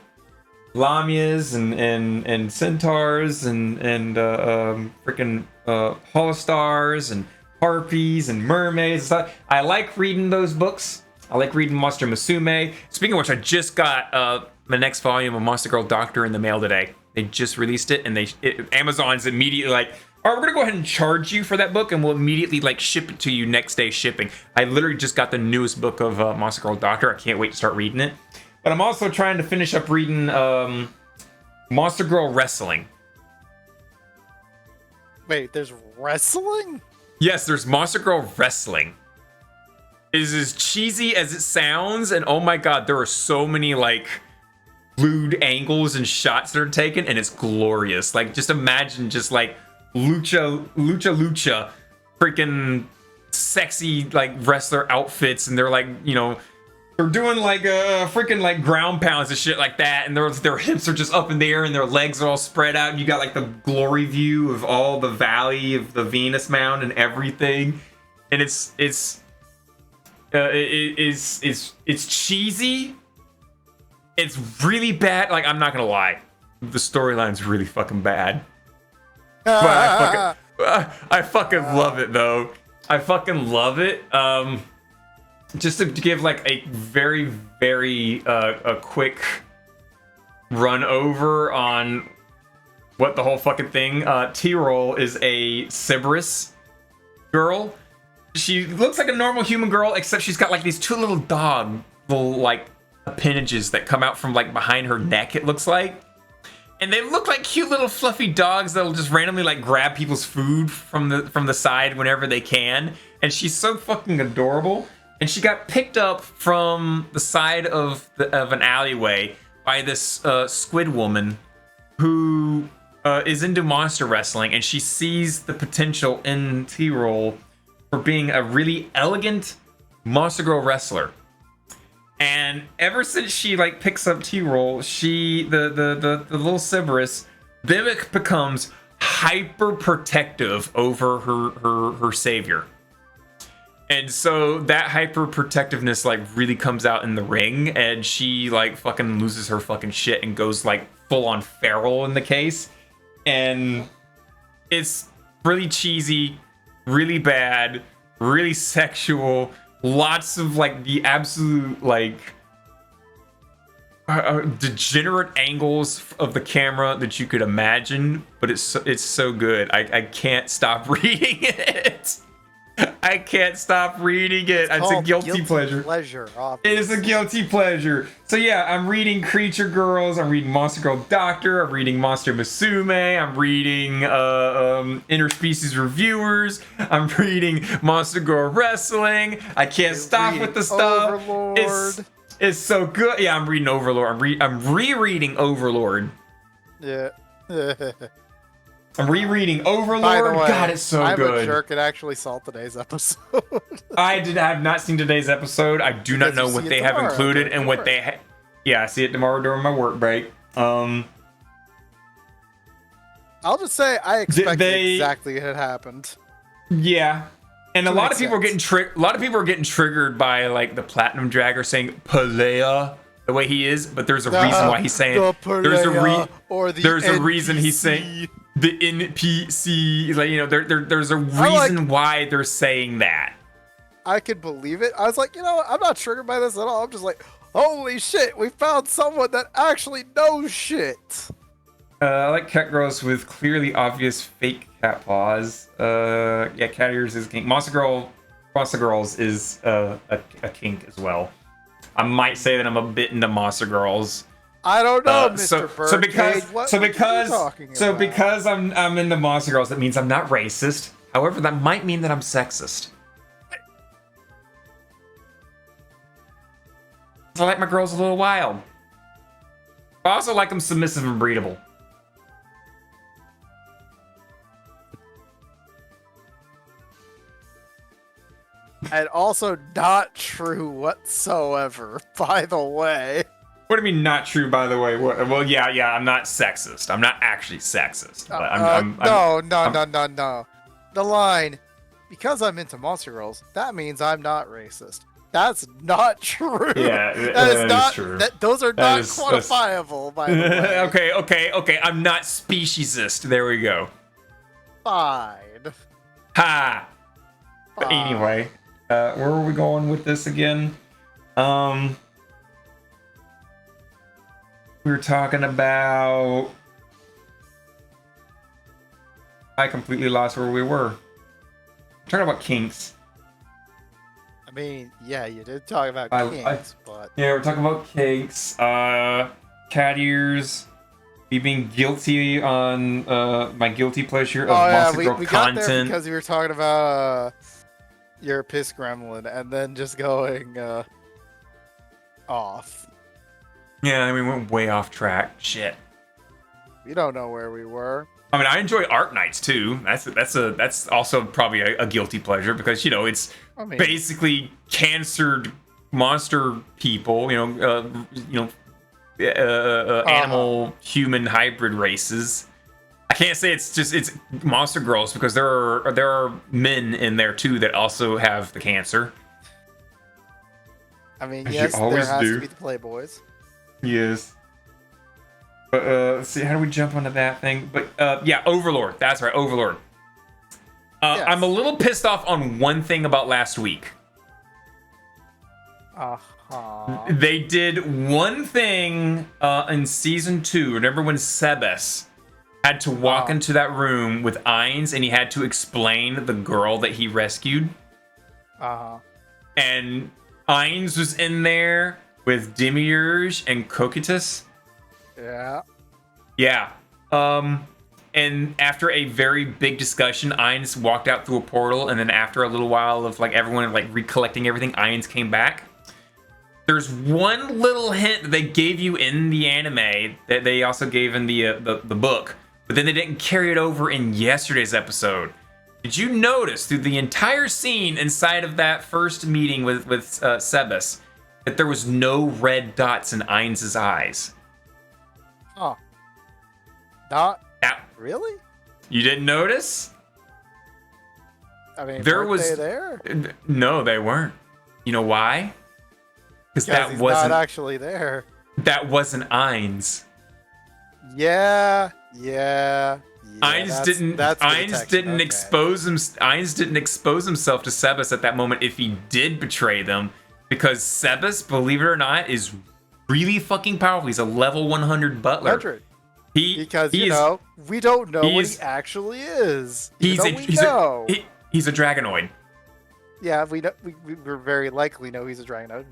Lamias and centaurs and freaking holostars and harpies and mermaids and stuff. I like reading those books. I like reading Monster Musume. Speaking of which, I just got the next volume of Monster Girl Doctor in the mail today. They just released it, and Amazon's immediately like, all right, we're gonna go ahead and charge you for that book, and we'll immediately like ship it to you next day shipping. I literally just got the newest book of Monster Girl Doctor. I can't wait to start reading it. But I'm also trying to finish up reading Monster Girl Wrestling. Wait, there's wrestling? Yes, there's Monster Girl Wrestling. It is as cheesy as it sounds, and oh my god, there are so many like lewd angles and shots that are taken, and it's glorious. Like, just imagine just like lucha, freaking sexy like wrestler outfits, and they're like, you know, they're doing like freaking like ground pounds and shit like that, and their hips are just up in the air and their legs are all spread out, and you got like the glory view of all the valley of the Venus Mound and everything, and it's cheesy. It's really bad. Like, I'm not gonna lie, the storyline's really fucking bad. But I fucking love it though. I fucking love it. Just to give like a very, very a quick run over on what the whole fucking thing. T-Roll is a Cerberus girl. She looks like a normal human girl, except she's got like these two little like appendages that come out from like behind her neck, it looks like. And they look like cute little fluffy dogs that'll just randomly like grab people's food from the side whenever they can. And she's so fucking adorable. And she got picked up from the side of an alleyway by this squid woman who is into monster wrestling, and she sees the potential in T-Roll for being a really elegant monster girl wrestler. And ever since she like picks up T-Roll, the little Cerberus becomes hyper protective over her savior. And so that hyper protectiveness like really comes out in the ring, and she like fucking loses her fucking shit and goes like full on feral in the case. And it's really cheesy, really bad, really sexual. Lots of like the absolute like degenerate angles of the camera that you could imagine, but it's so good. I can't stop reading it. I can't stop reading it. It's a guilty pleasure. It is a guilty pleasure. So yeah, I'm reading Creature Girls. I'm reading Monster Girl Doctor. I'm reading Monster Musume. I'm reading Interspecies Reviewers. I'm reading Monster Girl Wrestling. I can't stop with the stuff. Overlord. It's so good. Yeah, I'm reading Overlord. I'm rereading Overlord. Yeah. I'm rereading Overlord. By the way, God, it's so good. I'm a jerk and actually saw today's episode. I have not seen today's episode. I do not know what they have included and what they. Yeah, I see it tomorrow during my work break. I'll just say I expected exactly what had happened. Yeah, and a lot of people are getting triggered by like the Platinum Dragger saying Pelea the way he is, but there's a reason why he's saying. There's a reason he's saying. The NPC, like, you know, there's a reason why they're saying that. I could believe it. I was like, you know what? I'm not triggered by this at all. I'm just like, holy shit, we found someone that actually knows shit. I like cat girls with clearly obvious fake cat paws. Yeah, cat ears is a kink. Monster Girls is a kink as well. I might say that I'm a bit into Monster Girls. I don't know, Mr. Birdcage. Because I'm into Monster Girls, that means I'm not racist. However, that might mean that I'm sexist. I like my girls a little wild. I also like them submissive and breedable. And also not true whatsoever, by the way. What do you mean not true? By the way, well, yeah, I'm not sexist. I'm not actually sexist. But No. The line, because I'm into monster girls, that means I'm not racist. That's not true. Yeah, that is not true. Those are not quantifiable, by the way. Okay. I'm not speciesist. There we go. Fine. Ha! But anyway, where were we going with this again? We were talking about... I completely lost where we were. We're talking about kinks. I mean, yeah, you did talk about kinks, but... Yeah, we're talking about kinks. Cat ears. Me being guilty on my guilty pleasure of Monster Girl we content. got there because you were talking about your piss gremlin and then just going off. Yeah, we went way off track. Shit. We don't know where we were. I mean, I enjoy art nights too. That's also probably a guilty pleasure because it's basically cancered monster people. Animal human hybrid races. I can't say it's monster girls because there are men in there too that also have the cancer. I mean, As yes, you always there has do. to be the playboys. Yes. But let's see, how do we jump onto that thing? But yeah, Overlord. That's right, Overlord. Yes. I'm a little pissed off on one thing about last week. They did one thing in season 2. Remember when Sebes had to walk into that room with Ainz and he had to explain the girl that he rescued? And Ainz was in there with Demiurge and Cocytus. Yeah. And after a very big discussion, Ainz walked out through a portal, and then after a little while of everyone recollecting everything, Ainz came back. There's one little hint that they gave you in the anime that they also gave in the book, but then they didn't carry it over in yesterday's episode. Did you notice through the entire scene inside of that first meeting with Sebes that there was no red dots in Ainz's eyes? Not really? You didn't notice? I mean, they there? No, they weren't. You know why? Because that wasn't not actually there. That wasn't Ainz. Yeah. Ainz didn't expose himself to Sebes at that moment if he did betray them, because Sebes, believe it or not, is really fucking powerful. He's a level 100 butler. 100. We don't know what he actually is. He's a dragonoid. Yeah, we very likely know he's a dragonoid.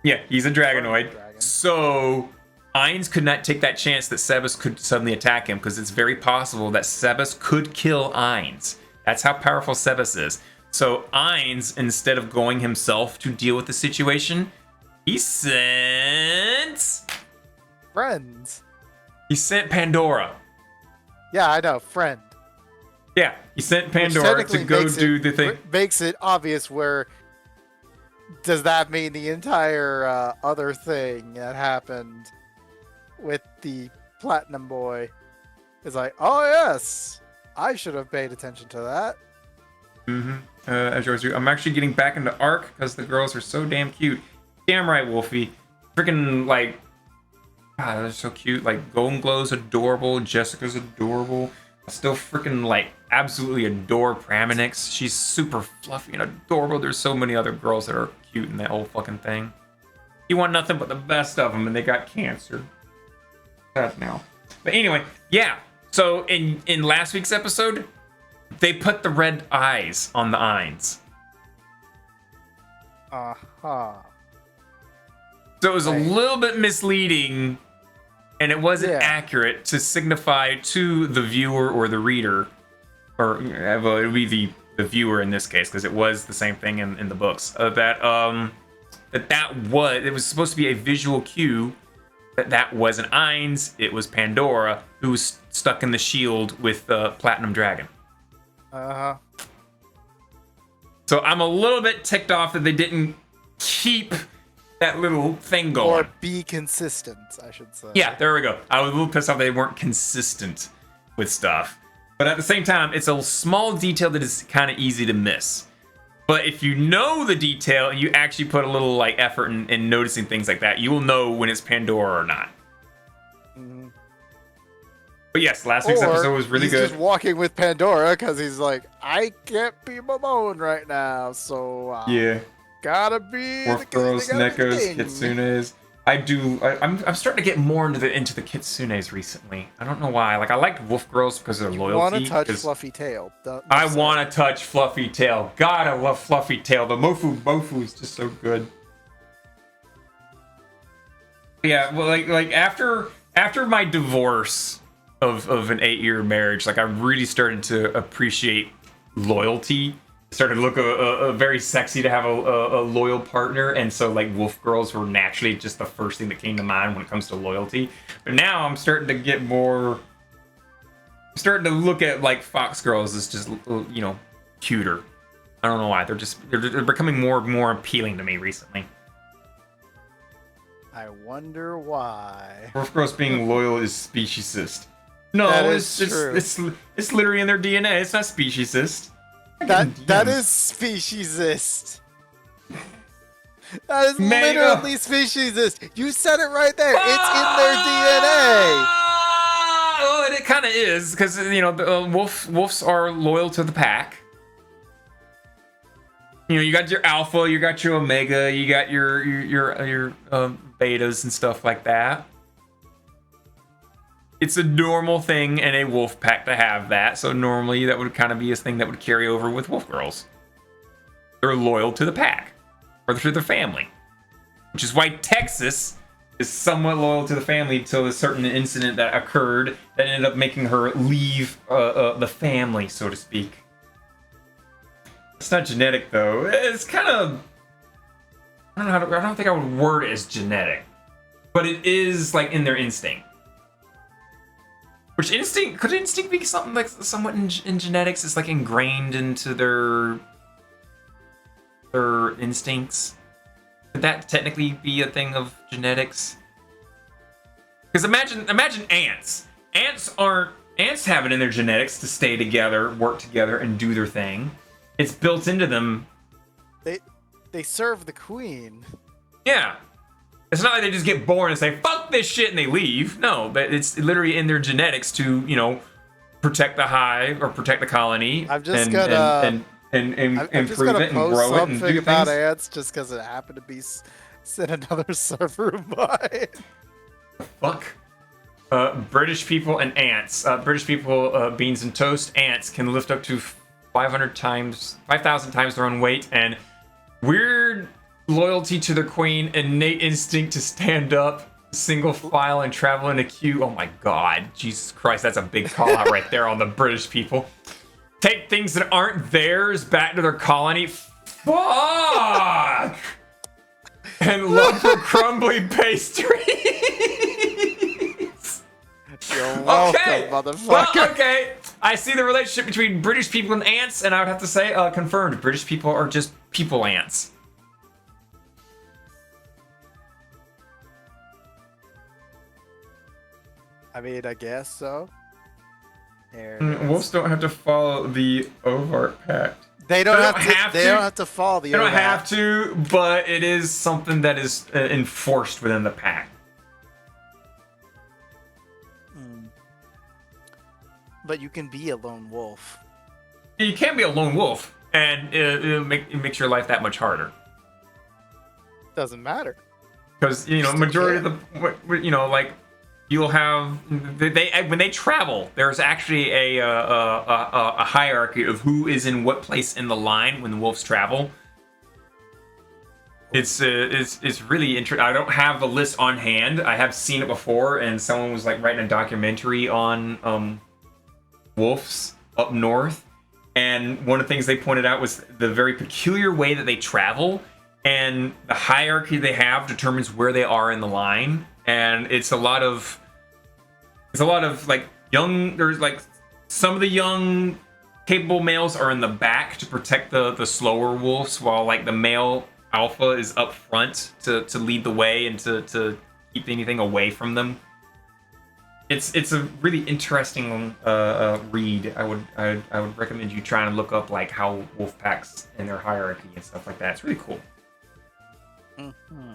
Yeah, he's a dragonoid. So Ainz could not take that chance that Sebes could suddenly attack him, because it's very possible that Sebes could kill Ainz. That's how powerful Sebes is. So Ainz, instead of going himself to deal with the situation, he sent friends. He sent Pandora. Yeah, I know, friend. Yeah, he sent Pandora to go do the thing. Makes it obvious where... Does that mean the entire other thing that happened with the Platinum Boy is like, oh yes, I should have paid attention to that. As yours do. I'm actually getting back into Arc because the girls are so damn cute. Damn right, Wolfie. Freaking God, they're so cute. Golden Glow's adorable. Jessica's adorable. I still freaking absolutely adore Praminix. She's super fluffy and adorable. There's so many other girls that are cute in that whole fucking thing. You want nothing but the best of them, and they got cancer. Sad now. But anyway, yeah. So in last week's episode, they put the red eyes on the Ainz. So it was a little bit misleading, and it wasn't accurate to signify to the viewer or the reader, or it would be the viewer in this case, because it was the same thing in the books, that it was supposed to be a visual cue that wasn't Ainz, it was Pandora, who was stuck in the shield with the Platinum Dragon. So I'm a little bit ticked off that they didn't keep that little thing Or going. be consistent, I should say. Yeah, there we go. I was a little pissed off they weren't consistent with stuff. But at the same time, it's a small detail that is kind of easy to miss. But if you know the detail and you actually put a little like effort in noticing things like that, you will know when it's Pandora or not. Mhm. But yes, last week's episode was really he's good. just walking with Pandora because he's like, I can't be Momon right now, so Yeah. gotta be Wolf girls, Nekos, Kitsunes. I'm starting to get more into the Kitsunes recently. I don't know why. Like I liked Wolf girls because of their loyalty. Want to touch 'cause Fluffy Tail? I want to touch Fluffy Tail. God, I love Fluffy Tail. The Mofu is just so good. Yeah, well, like after my divorce of an 8-year marriage, like I really started to appreciate loyalty. Started to look very sexy to have a loyal partner, and so like wolf girls were naturally just the first thing that came to mind when it comes to loyalty. But now I'm starting to get more. I'm starting to look at like fox girls as just cuter. I don't know why they're becoming more and more appealing to me recently. I wonder why. Wolf girls being loyal is speciesist. No, That it's is true. it's literally in their DNA. It's not speciesist. That is speciesist. That is Mega. literally speciesist. You said it right there. It's in their DNA. Well, it kind of is because the wolves are loyal to the pack. You got your alpha, you got your omega, you got your betas and stuff like that. It's a normal thing in a wolf pack to have that, so normally that would kind of be a thing that would carry over with wolf girls. They're loyal to the pack, or to their family. Which is why Texas is somewhat loyal to the family until a certain incident that occurred that ended up making her leave the family, so to speak. It's not genetic, though. It's kind of... I don't think I would word it as genetic. But it is, like, in their instinct. Which instinct, could instinct be something like somewhat in genetics? It's like ingrained into their instincts. Could that technically be a thing of genetics? Because imagine ants. Ants have it in their genetics to stay together, work together, and do their thing. It's built into them. They serve the queen. Yeah. It's not like they just get born and say, fuck this shit, and they leave. No, but it's literally in their genetics to, protect the hive or protect the colony. I'm just and gonna improve it and grow it and do something about things. ants just because it happened to be sent another server by. Fuck. British people and ants. British people, beans and toast. Ants can lift up to 5,000 times their own weight, and weird loyalty to their queen, innate instinct to stand up, single file, and travel in a queue. Oh my god, Jesus Christ, that's a big call out right there on the British people. Take things that aren't theirs back to their colony. Fuck! And love for crumbly pastries. You're welcome, Okay, motherfucker. well, okay. I see the relationship between British people and ants, and I would have to say, confirmed. British people are just people ants. I mean, I guess so. Wolves don't have to follow the Ovart Pact. They don't have to. They don't have to follow the. They don't OVAT. have to, but it is something that is enforced within the pack. But you can be a lone wolf. You can be a lone wolf, and it makes your life that much harder. Doesn't matter. Because majority of the like you'll have they when they travel, there's actually a hierarchy of who is in what place in the line when the wolves travel. It's really interesting. I don't have the list on hand. I have seen it before, and someone was like writing a documentary on wolves up north, and one of the things they pointed out was the very peculiar way that they travel, and the hierarchy they have determines where they are in the line. And it's a lot of like young. There's like some of the young capable males are in the back to protect the slower wolves, while like the male alpha is up front to lead the way and to keep anything away from them. It's a really interesting read. I would recommend you try and look up like how wolf packs and their hierarchy and stuff like that. It's really cool. Mm-hmm.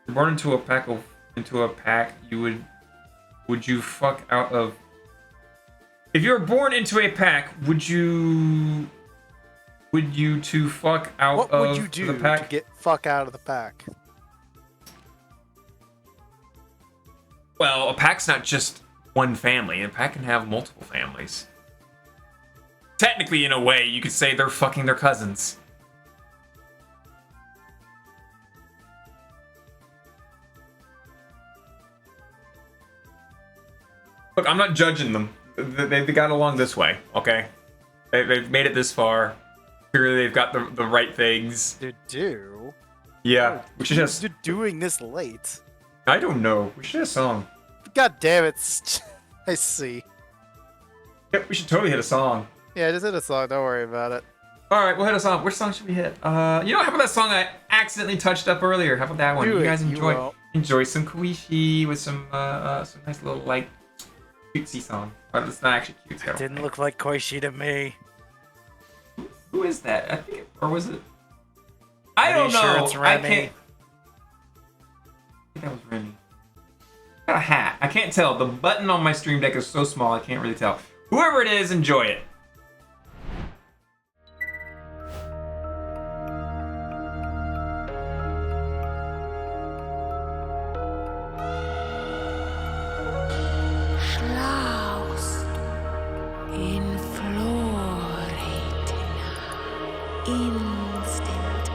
You're born into a pack, would you fuck out of? If you were born into a pack, would you to fuck out what of would you do the pack? to get fuck out of the pack? Well, a pack's not just one family. A pack can have multiple families. Technically, in a way, you could say they're fucking their cousins. Look, I'm not judging them. They got along this way, okay? They've made it this far. Clearly, they've got the right things. To do? Yeah, we should just. You're doing this late. I don't know. We should hit a song. God damn it! I see. Yep, we should totally hit a song. Yeah, just hit a song. Don't worry about it. All right, we'll hit a song. Which song should we hit? How about that song I accidentally touched up earlier? How about that one? Do You it, guys you enjoy will. enjoy some Koishi with some nice little like cutesy song. Or it's not actually cute. It didn't look like Koishi to me. Who is that? I think, or was it? I Are don't you know. sure it's I Remy? can't. I think that was Remy. Got a hat. I can't tell. The button on my stream deck is so small I can't really tell. Whoever it is, enjoy it. Schlaust in Floritina instant.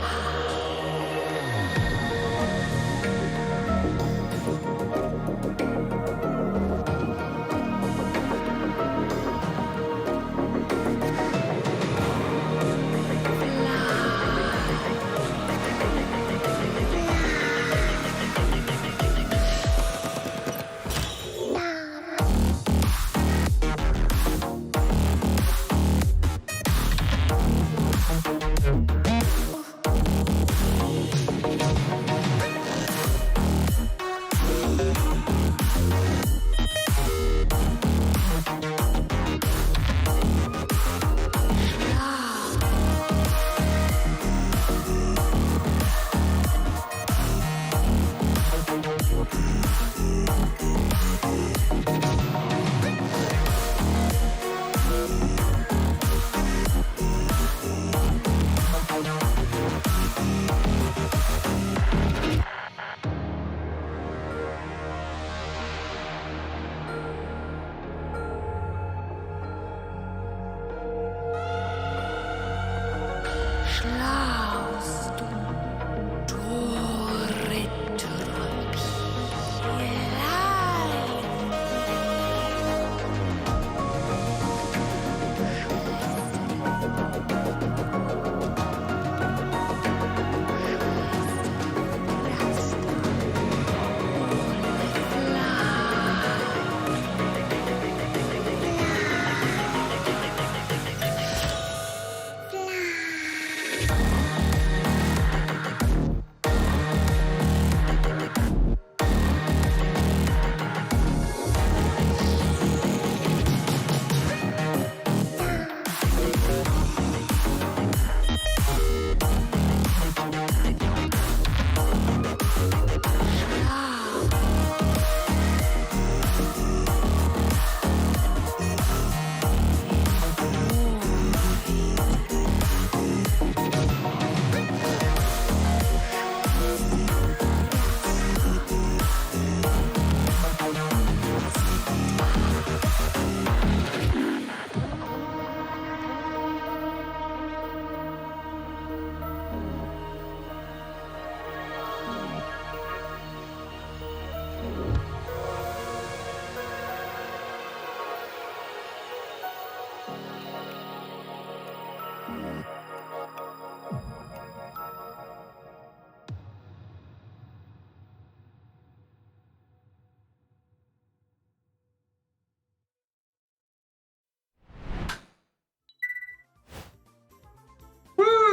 Schlaust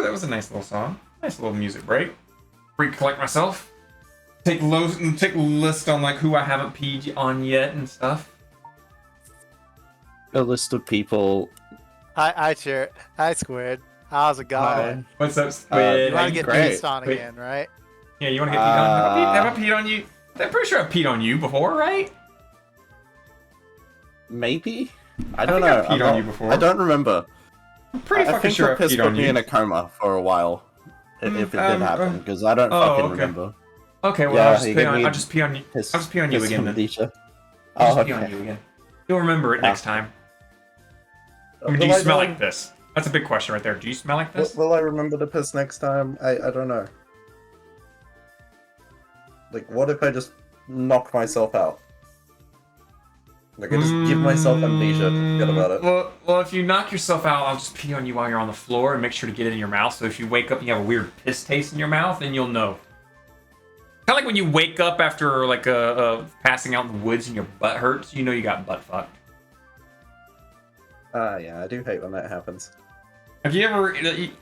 That was a nice little song. Nice little music break. freak collect myself. Take a list on like who I haven't peed on yet and stuff. A list of people. Hi, Chair. Hi, Squid. How's it going? What's up, Squid? You want to get great. pissed on Wait. again, right? Yeah, you want to get peed on? Have I peed on you? I'm pretty sure I've peed on you before, right? Maybe? I think don't know. I've peed on you before. I don't remember. I'm pretty I fucking think sure your I've piss peed put on me you. in a coma for a while. If it did happen, because I don't fucking remember. Okay, well, Yeah, I'll just you pee gave on. me I'll just pee on you. I'll just pee on you Piss again from then. Alicia. I'll Oh, just pee on okay. you again. You'll remember it next time. I mean, do Will you smell know- like this? That's a big question right there. Do you smell like this? Will I remember to piss next time? I don't know. Like, what if I just knock myself out? Like, I just give myself amnesia to forget about it. Well, if you knock yourself out, I'll just pee on you while you're on the floor and make sure to get it in your mouth. So if you wake up and you have a weird piss taste in your mouth, then you'll know. Kind of like when you wake up after like passing out in the woods and your butt hurts, you know you got butt fucked. Yeah, I do hate when that happens. Have you ever?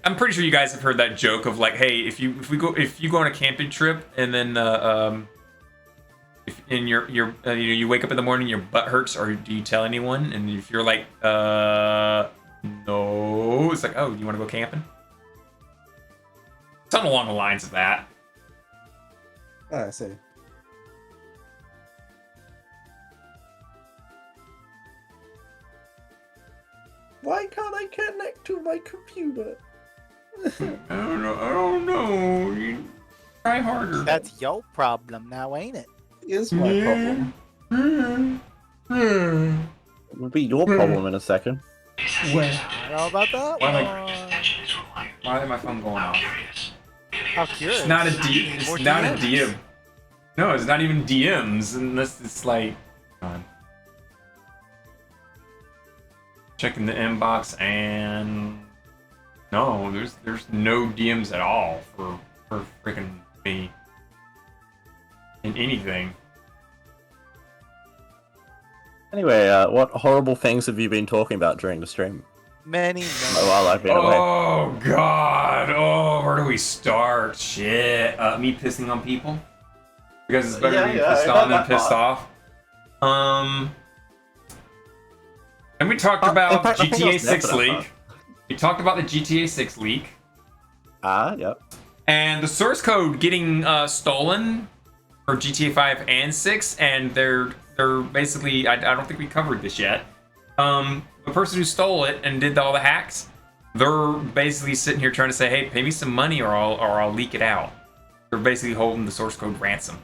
I'm pretty sure you guys have heard that joke of like, hey, if you go on a camping trip and then you wake up in the morning, your butt hurts, or do you tell anyone? And if you're like, no, it's like, oh, you want to go camping? Something along the lines of that. I see. Why can't I connect to my computer? I don't know. You try harder. That's your problem now, ain't it? Is my problem. It will be your problem in a second. I don't know about that Why, one. Why is my phone going off? How curious. It's not a D. It's More not a DMs. DM. No, it's not even DMs unless it's like. God. Checking the inbox and no, there's no DMs at all for freaking me in anything. Anyway, what horrible things have you been talking about during the stream? Many. While I've been away. Oh God! Oh, where do we start? Shit! Me pissing on people because it's better to be pissed on than pissed off. And we talked about in fact, I think it GTA was 6 definite, leak. We talked about the GTA 6 leak Yep. and the source code getting stolen for GTA 5 and 6, and they're basically I don't think we covered this yet. The person who stole it and did all the hacks, they're basically sitting here trying to say, "Hey, pay me some money, or I'll leak it out." They're basically holding the source code ransom.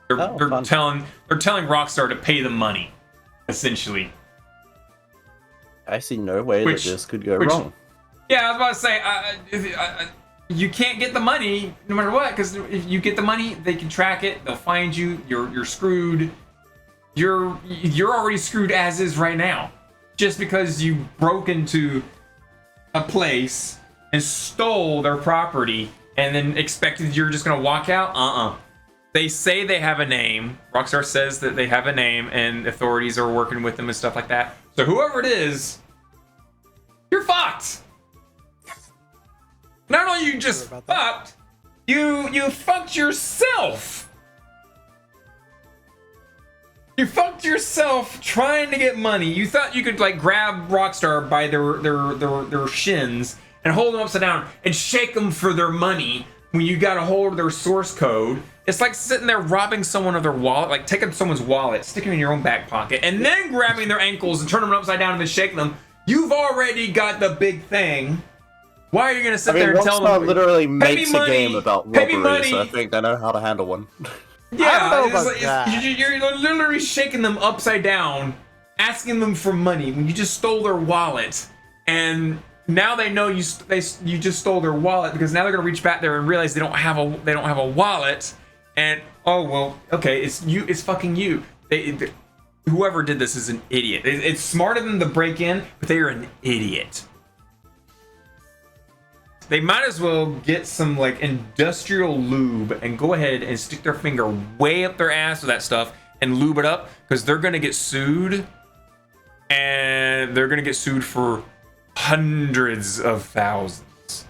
They're telling Rockstar to pay them money, essentially. I see no way that this could go wrong. Yeah, I was about to say, you can't get the money no matter what, because if you get the money, they can track it. They'll find you. You're screwed. You're already screwed as is right now, just because you broke into a place and stole their property and then expected you're just gonna walk out. They say they have a name. Rockstar says that they have a name and authorities are working with them and stuff like that. So whoever it is, you're fucked. Not only you just fucked, you fucked yourself. You fucked yourself trying to get money. You thought you could like grab Rockstar by their shins and hold them upside down and shake them for their money when you got a hold of their source code. It's like sitting there robbing someone of their wallet, like taking someone's wallet, sticking it in your own back pocket, and then grabbing their ankles and turning them upside down and then shaking them. You've already got the big thing. Why are you gonna sit there and tell them? Rockstar literally makes money, a game about pay me robbery, so I money. think they know how to handle one. Yeah, don't know about that. you're literally shaking them upside down, asking them for money when you just stole their wallet, and now they know you just stole their wallet, because now they're gonna reach back there and realize they don't have a wallet, and oh well, okay, it's fucking you. Whoever did this is an idiot. It's smarter than the break-in, but they are an idiot. They might as well get some like industrial lube and go ahead and stick their finger way up their ass with that stuff and lube it up, because they're gonna get sued, and they're gonna get sued for hundreds of thousands.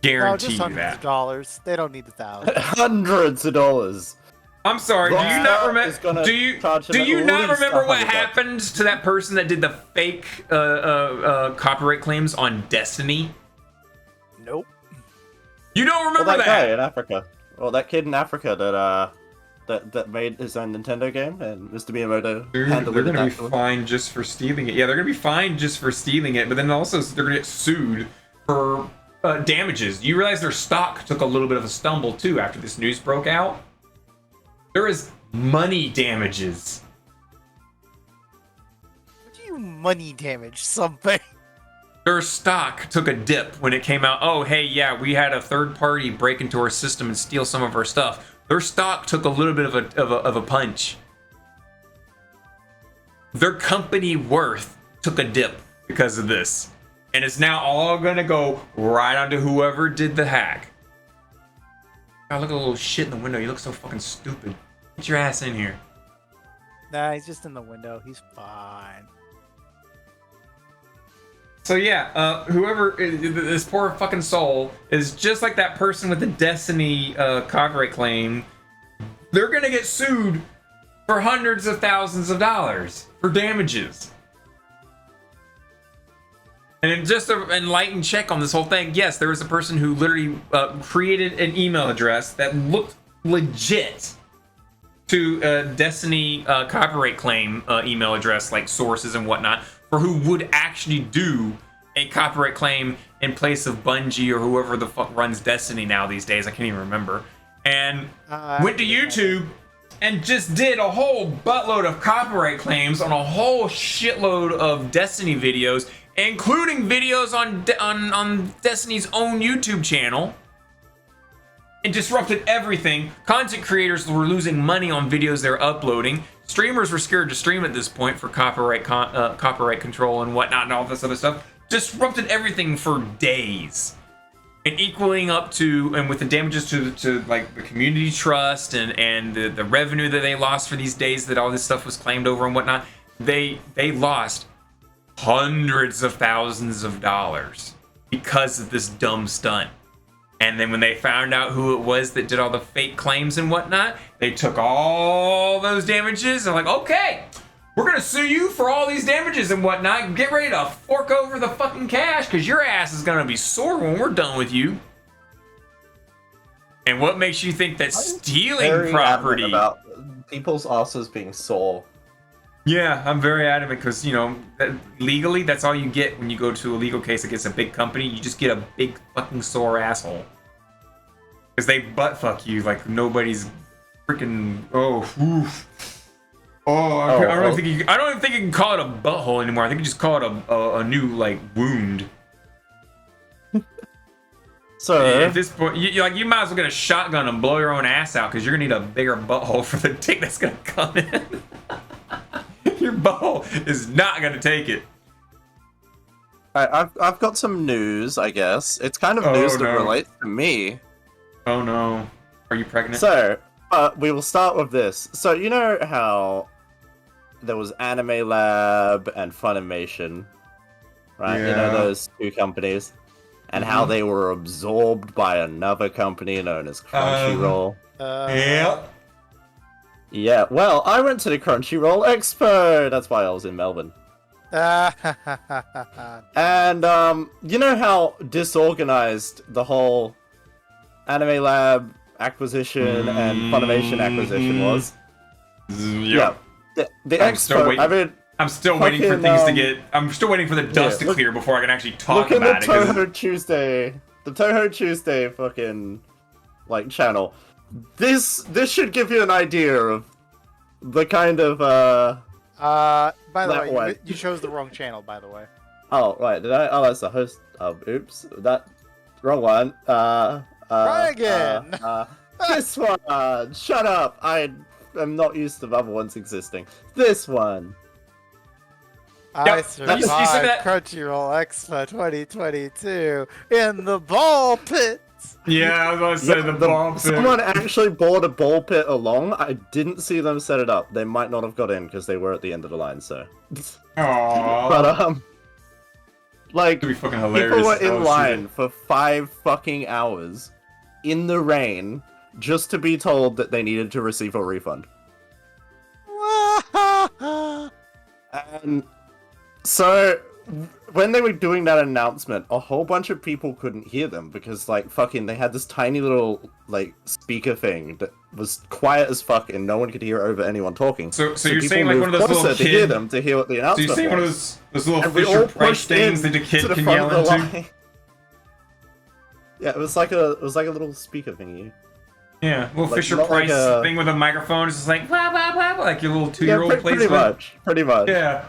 No, Guarantee just you hundreds that. of dollars. They don't need the thousands. Hundreds of dollars. I'm sorry. Do you Rockstar not is remember? gonna charge him Do you at not least remember what $100. happened to that person that did the fake copyright claims on Destiny? Nope. You don't Well, remember that guy that? in Africa. Well, that kid in Africa that made his own Nintendo game, and Mr. Miyamoto They're handled gonna be it afterwards. fined just for stealing it. Yeah, they're gonna be fined just for stealing it, but then also they're gonna get sued for damages. You realize their stock took a little bit of a stumble too after this news broke out? There is money damages. What do you money damage something? Their stock took a dip when it came out. Oh, hey, yeah, we had a third party break into our system and steal some of our stuff. Their stock took a little bit of a punch. Their company worth took a dip because of this. And it's now all gonna go right onto whoever did the hack. God, look at the little shit in the window. You look so fucking stupid. Get your ass in here. Nah, he's just in the window. He's fine. So yeah, whoever this poor fucking soul is just like that person with the Destiny copyright claim. They're gonna get sued for hundreds of thousands of dollars for damages. And just an enlightened check on this whole thing. Yes, there was a person who literally created an email address that looked legit to Destiny copyright claim email address, like sources and whatnot, for who would actually do a copyright claim in place of Bungie or whoever the fuck runs Destiny now these days. I can't even remember. And went to YouTube and just did a whole buttload of copyright claims on a whole shitload of Destiny videos, including videos on Destiny's own YouTube channel. It disrupted everything. Content creators were losing money on videos they're uploading. Streamers were scared to stream at this point for copyright control and whatnot and all this other stuff. Disrupted everything for days. And equaling up to, and with the damages to like the community trust and the revenue that they lost for these days that all this stuff was claimed over and whatnot, they lost hundreds of thousands of dollars because of this dumb stunt. And then when they found out who it was that did all the fake claims and whatnot, they took all those damages and like, okay, we're gonna sue you for all these damages and whatnot. Get ready to fork over the fucking cash because your ass is gonna be sore when we're done with you. And what makes you think that stealing Very property? adamant about people's asses being sore. Yeah, I'm very adamant because, you know, legally, that's all you get when you go to a legal case against a big company. You just get a big fucking sore asshole. Because they butt fuck you like nobody's freaking. Oh, oof. I don't even think you can call it a butthole anymore. I think you just call it a new, like, wound. So At this point, you might as well get a shotgun and blow your own ass out because you're gonna need a bigger butthole for the dick that's gonna come in. Your butthole is not gonna take it. I've got some news, I guess. It's kind of news that relates to me. Oh no. Are you pregnant? So, we will start with this. So, you know how there was Anime Lab and Funimation, right? You know those two companies? And how they were absorbed by another company known as Crunchyroll. Yeah. Yeah, well, I went to the Crunchyroll Expo! That's why I was in Melbourne. And, you know how disorganized the whole Anime Lab acquisition and Funimation acquisition was? Yeah. The Expo, I'm still waiting for things to get. I'm still waiting for the dust to clear before I can actually talk about it. Look at the Touhou Tuesday fucking like channel. This should give you an idea of the kind of by the way, you chose the wrong channel, by the way. Oh right, did I? Oh, that's the host. Oops, that wrong one. Try again. This one. Shut up. I am not used to the other ones existing. This one. I survived Crunchyroll Expo 2022 in the ball pits. Yeah, I was going to say the ball pit. Someone actually bought a ball pit along. I didn't see them set it up. They might not have got in because they were at the end of the line. So. Aww. But Like, It'd be fucking hilarious. people were in Oh, line shit. for 5 fucking hours in the rain just to be told that they needed to receive a refund. And so when they were doing that announcement, a whole bunch of people couldn't hear them because, like, fucking, they had this tiny little, like, speaker thing that was quiet as fuck and no one could hear over anyone talking. So you're people saying like one of moved those little closer to hear kid. them to hear what the So announcement you're saying one of was. those little And we all Fisher Price pushed things in that a kid to the can front yell of the into? line. Yeah, it was like a little speaker thingy. Yeah, little Like, Fisher not like Price a- thing with a microphone. It's just like blah blah blah, blah, like your little 2-year-old Yeah, plays pretty with. pretty much. Yeah.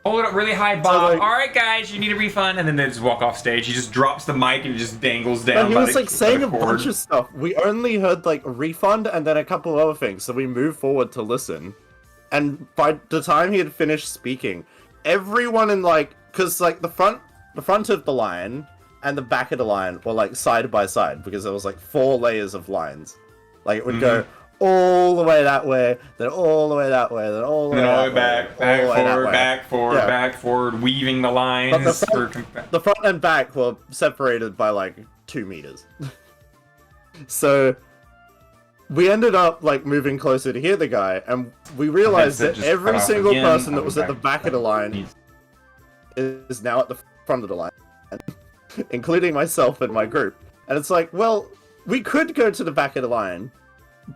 Hold it up really high, Bob. like- All right, guys, you need a refund, and then they just walk off stage. He just drops the mic and it just dangles down. And he by was the- like saying by a the cord. bunch of stuff. We only heard like a refund and then a couple of other things, so we moved forward to listen. And by the time he had finished speaking, everyone in like, cause like the front of the line and the back of the line were like side by side because there was like 4 layers of lines. Like it would go all the way that way, then all the way that way, then all the way And then all that the way back, all the way that forward, way. back, forward, Yeah. back, forward, weaving the But lines. the front and back were separated by like 2 meters. So we ended up like moving closer to hear the guy, and we realized headset that just cut every off single again. person that I'll was go at the back. back of the line is now at the front of the line, including myself and my group. And it's like, well, we could go to the back of the line,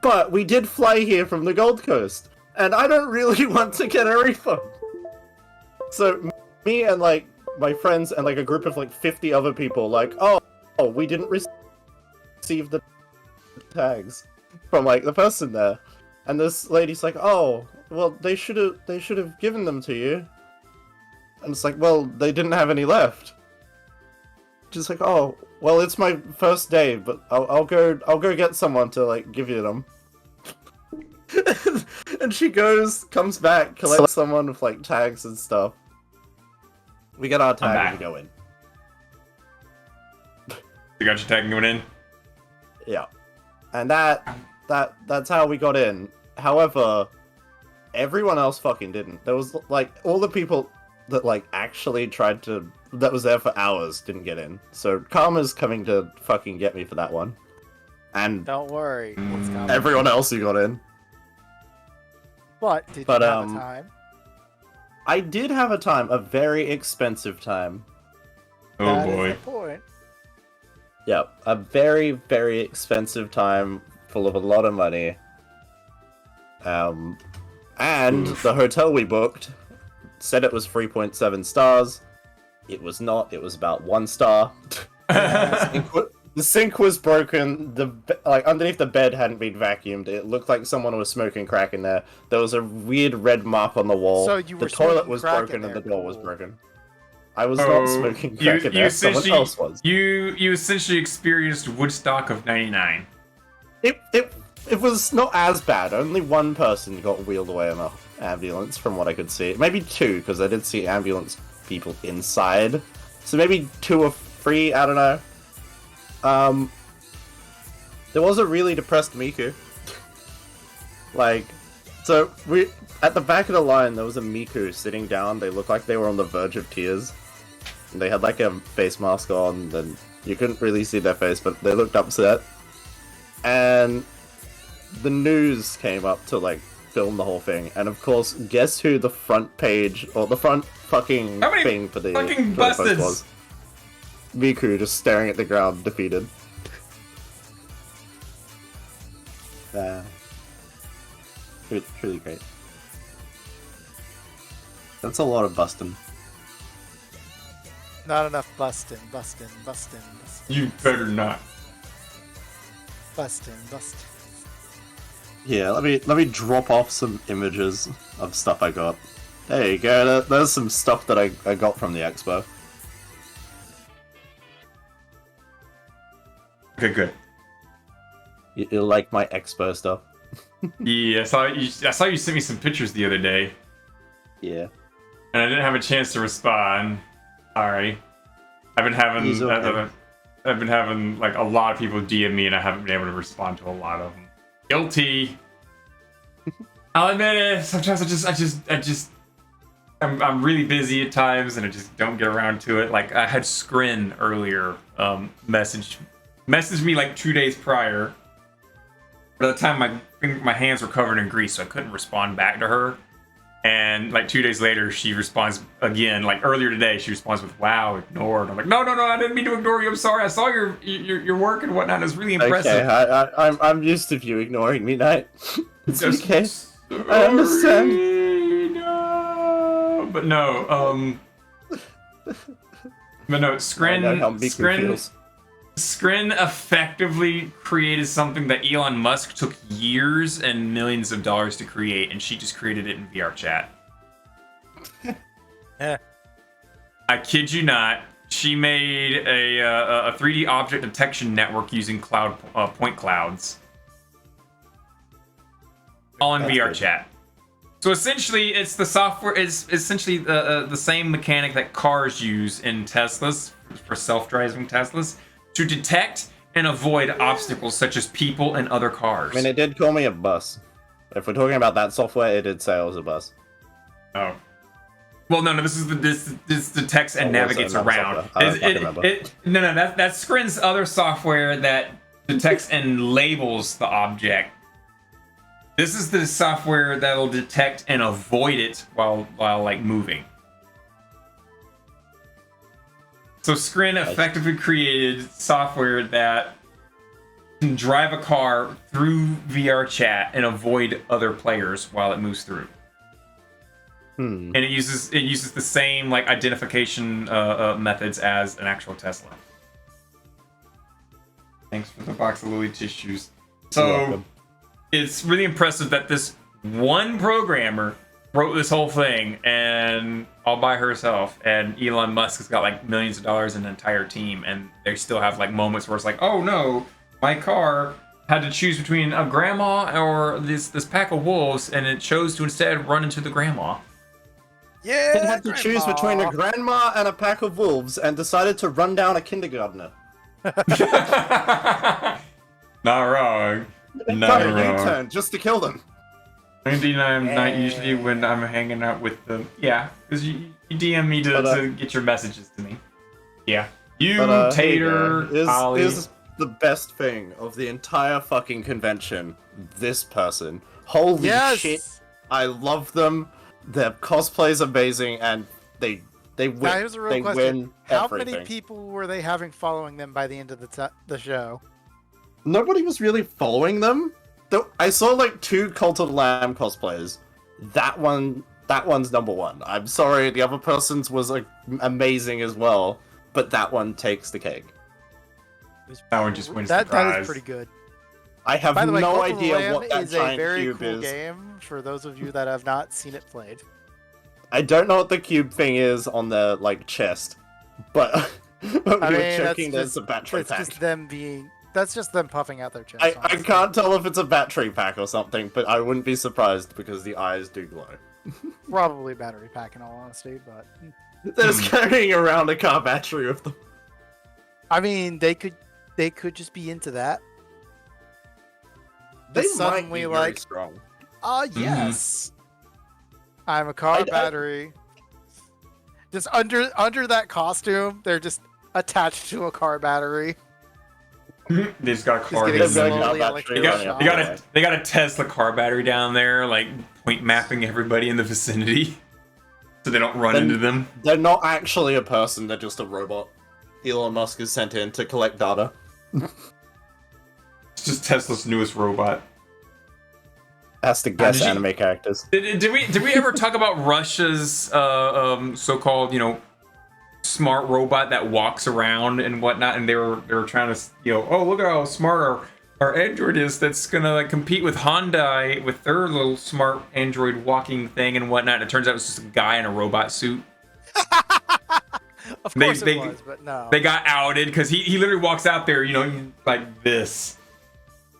but we did fly here from the Gold Coast, and I don't really want to get a refund. So me and like my friends and like a group of like 50 other people, like, oh we didn't receive the tags from like the person there, and this lady's like, oh, well, they should have given them to you, and it's like, well, they didn't have any left. Just like, oh, well, it's my first day, but I'll go get someone to like give you them. And she comes back, collects someone with like tags and stuff. We get our tag back. and we go in. You got your tag going in? Yeah. And that's how we got in. However, everyone else fucking didn't. There was like all the people that like actually tried to that was there for hours didn't get in. So Karma's coming to fucking get me for that one. And Don't worry, it's coming. everyone else who got in. But did But, you have a time? I did have a time, a very expensive time. Oh That is boy. the point. Yeah, a very, very expensive time full of a lot of money. And the hotel we booked said it was 3.7 stars. It was not. It was about 1 star. The sink was broken. Like underneath the bed hadn't been vacuumed. It looked like someone was smoking crack in there. There was a weird red mark on the wall. So you the were toilet smoking was crack broken in and the there. door was Cool. broken. I was Oh, not smoking crack in there. Someone else was. You essentially experienced Woodstock of '99. It was not as bad. Only one person got wheeled away in an ambulance, from what I could see. Maybe 2, because I did see ambulance people inside. So maybe 2 or 3. I don't know. There was a really depressed Miku. Like, so we at the back of the line there was a Miku sitting down. They looked like they were on the verge of tears. And they had like a face mask on, and you couldn't really see their face, but they looked upset. And the news came up to like film the whole thing, and of course, guess who the front page or the front fucking How many thing for the fucking for the post bastards? was? Miku just staring at the ground, defeated. Truly great. That's a lot of busting. Not enough busting. You better not. Busting. Yeah, let me drop off some images of stuff I got. There you go. There's some stuff that I got from the expo. Okay, good. You like my expo stuff? Yeah, I saw you sent me some pictures the other day, Yeah. and I didn't have a chance to respond. Sorry. I've been having He's okay. I've been having like a lot of people DM me, and I haven't been able to respond to a lot of them. Guilty. I'll admit it. Sometimes I just I'm really busy at times and I just don't get around to it. Like I had Scrin earlier messaged me like 2 days prior. By the time my hands were covered in grease, so I couldn't respond back to her. And like 2 days later, she responds again. Like earlier today, she responds with "Wow, ignored." I'm like, no, I didn't mean to ignore you. I'm sorry. I saw your work and whatnot. It was really impressive. Okay, I'm used to you ignoring me, Knight. It's okay. I understand. No. But no, Scrin effectively created something that Elon Musk took years and millions of dollars to create, and she just created it in VR chat. I kid you not. She made a 3D object detection network using point clouds, all in VR chat. So essentially, it's the software is essentially the same mechanic that cars use in Teslas for self-driving Teslas to detect and avoid obstacles such as people and other cars. I mean, it did call me a bus. If we're talking about that software, it did say I was a bus. Oh. Well, no. This detects and navigates around. No. That's Scrin's other software that detects and labels the object. This is the software that'll detect and avoid it while like moving. So Scrin effectively created software that can drive a car through VR chat and avoid other players while it moves through. And it uses the same like identification methods as an actual Tesla. Thanks for the box of Lily tissues. So it's really impressive that this one programmer wrote this whole thing and all by herself, and Elon Musk has got like millions of dollars in an entire team, and they still have like moments where it's like, oh no, my car had to choose between a grandma or this pack of wolves, and it chose to instead run into the grandma. Yeah, It had to choose between a grandma and a pack of wolves, and decided to run down a kindergartner. Not wrong. Not wrong. U-turn just to kill them. Indeed, I'm not usually when I'm hanging out with them. Yeah, because you DM me to get your messages to me. Yeah. Tater, Ollie. Is the best thing of the entire fucking convention. This person. Holy shit. I love them. Their cosplay's amazing, and they win. Now, here's a real they question. win How everything. many people were they having following them by the end of the show? Nobody was really following them. I saw like 2 Cult of the Lamb cosplays. That one's number 1. I'm sorry, the other person's was like, amazing as well, but that one takes the cake. That one just wins the prize. That is pretty good. I have By the way, no Cult of the idea Lamb what that is a giant very cube cool is. game for those of you that have not seen it played. I don't know what the cube thing is on their like chest, but we were checking there's a battery pack. That's just them puffing out their chest. I can't tell if it's a battery pack or something, but I wouldn't be surprised because the eyes do glow. Probably battery pack in all honesty, but they're just carrying around a car battery with them. I mean, they could just be into that. They suddenly might be very like, strong. Yes, I'm a car battery. Just under that costume, they're just attached to a car battery. They just got a car. They got a Tesla car battery down there, like point mapping everybody in the vicinity, so they don't run into them. They're not actually a person; they're just a robot. Elon Musk is sent in to collect data. It's just Tesla's newest robot. Has to guess anime characters. Did we ever talk about Russia's so-called smart robot that walks around and whatnot, and they were trying to oh, look at how smart our android is that's gonna like compete with Hyundai with their little smart android walking thing and whatnot. It turns out it was just a guy in a robot suit. Of course it was, but no. They got outed because he literally walks out there, like this,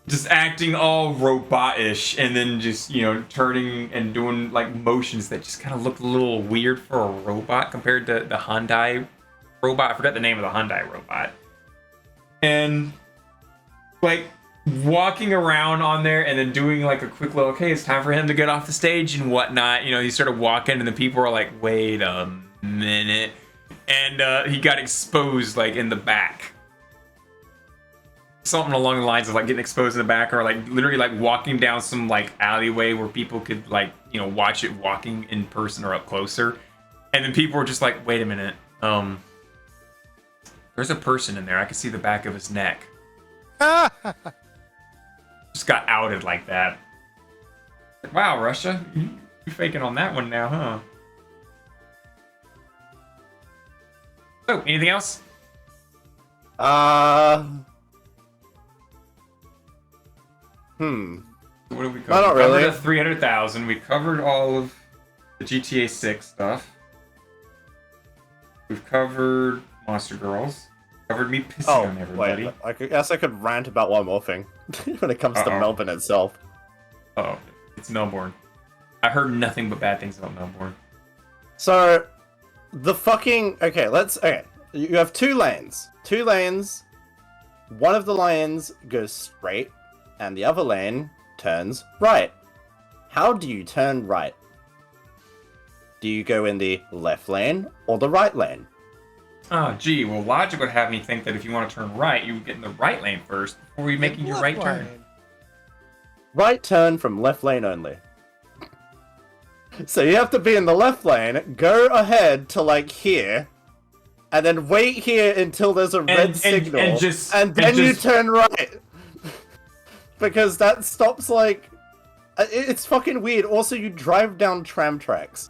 just acting all robot-ish, and then just turning and doing like motions that just kind of looked a little weird for a robot compared to the Hyundai robot. I forgot the name of the Hyundai robot. And like walking around on there and then doing like a quick little, okay, it's time for him to get off the stage and whatnot. You know, he started walking and the people were like, wait a minute. And he got exposed like in the back. Something along the lines of like getting exposed in the back, or like literally like walking down some like alleyway where people could like, you know, watch it walking in person or up closer. And then people were just like, wait a minute. There's a person in there. I can see the back of his neck. Just got outed like that. Wow, Russia, you faking on that one now, huh? So, anything else? What do we cover? Not We really. covered the 300,000. We covered all of the GTA6 stuff. We've covered Monster Girls. Covered me pissing on everybody. Wait, I guess I could rant about one more thing when it comes to Melbourne itself. Oh, it's Melbourne. I heard nothing but bad things about Melbourne. So, the fucking... Okay. You have 2 lanes. 2 lanes. One of the lanes goes straight, and the other lane turns right. How do you turn right? Do you go in the left lane or the right lane? Oh, gee. Well, logic would have me think that if you want to turn right, you would get in the right lane first before you're making your right turn. Right turn from left lane only. So you have to be in the left lane, go ahead to like here, and then wait here until there's a red signal, and then you turn right. Because that stops like... It's fucking weird. Also, you drive down tram tracks.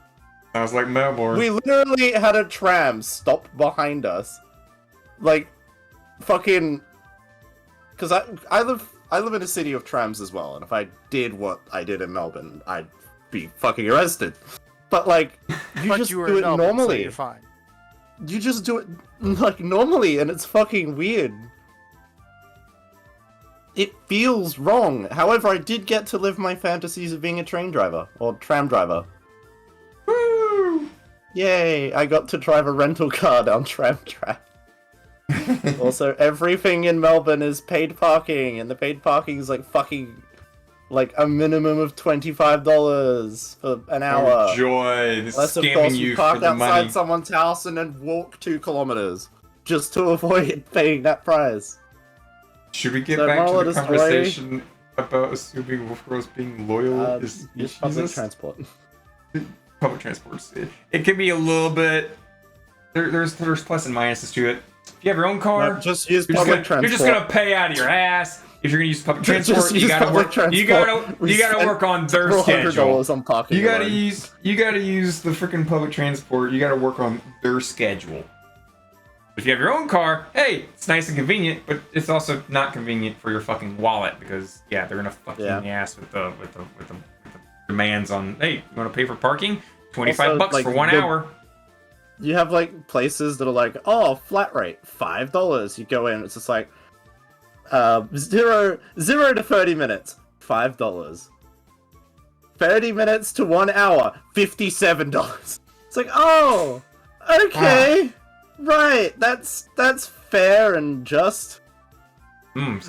Sounds like Melbourne. We literally had a tram stop behind us. Like, fucking... Because I live in a city of trams as well, and if I did what I did in Melbourne, I'd be fucking arrested. But like, you just do it Melbourne, normally. so you're fine. You just do it like normally, and it's fucking weird. It feels wrong. However, I did get to live my fantasies of being a train driver or tram driver. Woo! Yay! I got to drive a rental car down tram track. Also, everything in Melbourne is paid parking, and the paid parking is like fucking like a minimum of $25 for an hour. Oh, joy! This Unless, is of course, scamming you you park for the outside money. someone's house and then walk 2 kilometers just to avoid paying that price. Should we get So, back moral to of the the story- conversation about assuming wolf girls being loyal is Use public Jesus? transport. Public transport. It can be a little bit. There's plus and minuses to it. If you have your own car, No, just use you're public transport. You're just gonna pay out of your ass. If you're gonna use public Just transport, you use gotta public work. transport. You gotta work on their schedule. $400 on parking. You gotta alone. use the freaking public transport. You gotta work on their schedule. If you have your own car, hey, it's nice and convenient, but it's also not convenient for your fucking wallet because yeah, they're gonna fuck you in the ass with the demands on. Hey, you want to pay for parking? $25 Also, like, for 1 hour. You have like places that are like, oh, flat rate, $5. You go in, it's just like, zero to 30 minutes, $5. 30 minutes to 1 hour, $57. It's like, oh, okay, right, that's fair and just. I'm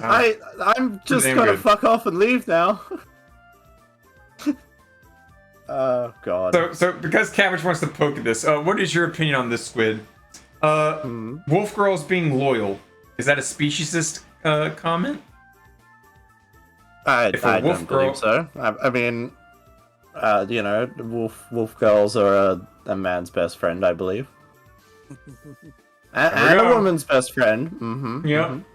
just damn gonna good. fuck off and leave now. Oh god. So because Cabbage wants to poke at this, what is your opinion on this, Squid? Wolf girls being loyal, is that a speciesist comment? I wolf don't girl- believe so. I mean, you know, wolf girls are a man's best friend, I believe. and a woman's best friend. Mm-hmm.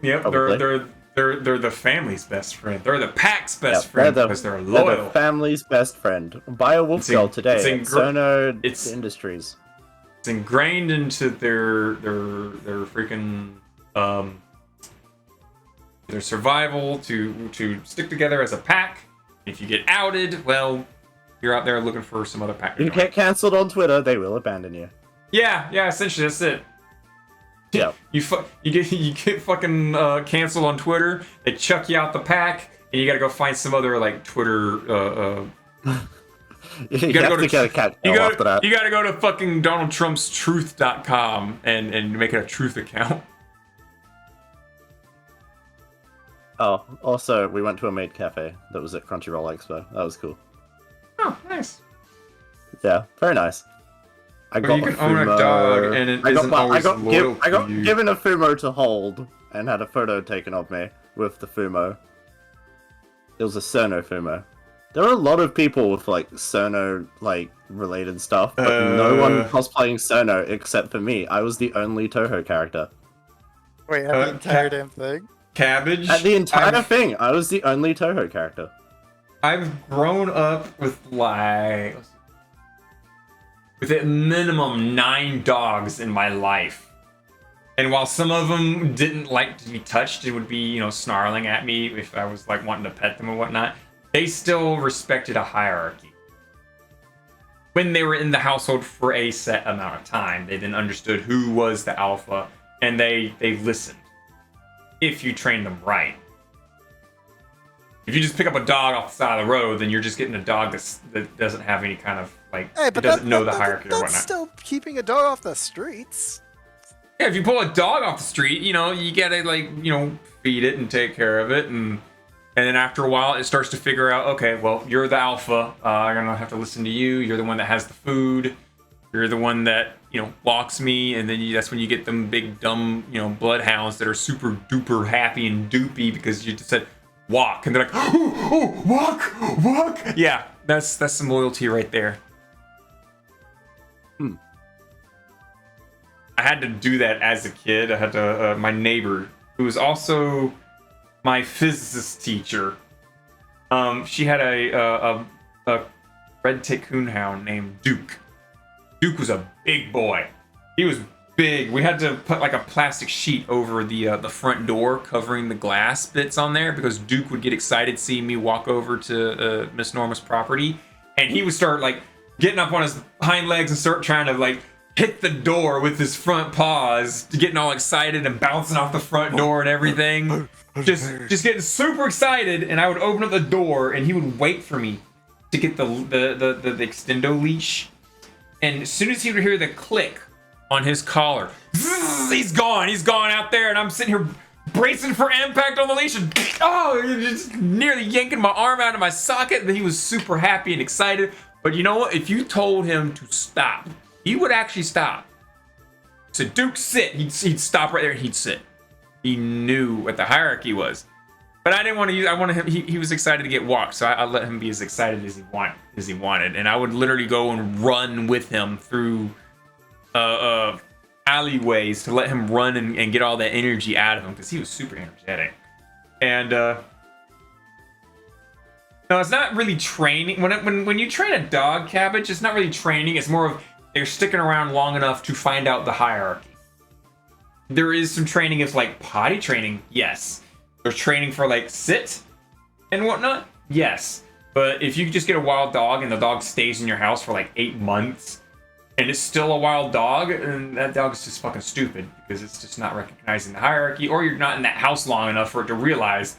Yep. Probably. They're the family's best friend. They're the pack's best friend because they're They're loyal. the family's best friend. Buy a wolf girl today. It's Sono Industries. It's ingrained into their freaking their survival to stick together as a pack. If you get outed, well, you're out there looking for some other pack. You get cancelled on Twitter, they will abandon you. Yeah, essentially that's it. Yeah. You get fucking canceled on Twitter. They chuck you out the pack, and you gotta go find some other like Twitter. You gotta go get a cat after that. You gotta go to fucking Donald Trump's truth.com and make it a truth account. Oh, also, we went to a maid cafe that was at Crunchyroll Expo. That was cool. Oh, nice. Yeah, very nice. I Well, you can own a dog, and it isn't always loyal I got to you. given a Fumo to hold, and had a photo taken of me with the Fumo. It was a Sono Fumo. There are a lot of people with, like, Sono, like, related stuff, but no one cosplaying Sono except for me. I was the only Touhou character. Wait, at the entire damn thing? Cabbage. At the entire thing, I was the only Touhou character. I've grown up with like with at minimum 9 dogs in my life. And while some of them didn't like to be touched, it would be, you know, snarling at me if I was like wanting to pet them or whatnot, they still respected a hierarchy. When they were in the household for a set amount of time, they then understood who was the alpha, and they listened. If you train them right. If you just pick up a dog off the side of the road, then you're just getting a dog that doesn't have any kind of, like, Hey, it but doesn't know the hierarchy or that's whatnot. still keeping a dog off the streets. Yeah, if you pull a dog off the street, you know, you gotta, like, you know, feed it and take care of it, and then after a while, it starts to figure out, okay, well, you're the alpha, I'm gonna have to listen to you, you're the one that has the food, you're the one that, you know, walks me, and then that's when you get them big, dumb, you know, bloodhounds that are super duper happy and doopy because you just said, walk, and they're like, oh, walk. Yeah, that's some loyalty right there. I had to do that as a kid. I had to, my neighbor, who was also my physicist teacher, she had a red Ticoon hound named Duke. Duke was a big boy. He was big. We had to put like a plastic sheet over the front door covering the glass bits on there because Duke would get excited seeing me walk over to Miss Norma's property, and he would start like getting up on his hind legs and start trying to like hit the door with his front paws, getting all excited and bouncing off the front door and everything. Just getting super excited, and I would open up the door and he would wait for me to get the extendo leash. And as soon as he would hear the click on his collar, he's gone out there, and I'm sitting here bracing for impact on the leash, and just nearly yanking my arm out of my socket. And he was super happy and excited. But you know what? If you told him to stop, he would actually stop. So Duke, sit. He'd stop right there and he'd sit. He knew what the hierarchy was. But I didn't want to use. I wanted him. He was excited to get walked, so I let him be as excited as he wanted, and I would literally go and run with him through alleyways to let him run and get all that energy out of him because he was super energetic. And no, it's not really training. When you train a dog, Cabbage, it's not really training. It's more of they're sticking around long enough to find out the hierarchy. There is some training. It's like potty training, yes. There's training for like sit and whatnot, yes. But if you just get a wild dog and the dog stays in your house for like 8 months and it's still a wild dog, and that dog is just fucking stupid because it's just not recognizing the hierarchy, or you're not in that house long enough for it to realize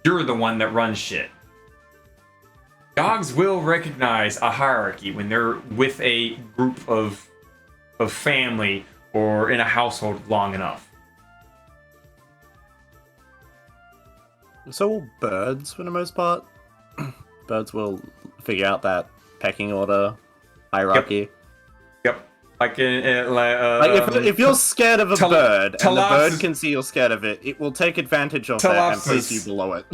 you're the one that runs shit. Dogs will recognize a hierarchy when they're with a group of family or in a household long enough. So will birds, for the most part. Birds will figure out that pecking order hierarchy. Yep. Like if you're scared of a bird and the bird Talopsis- can see you're scared of it, it will take advantage of that and place you below it.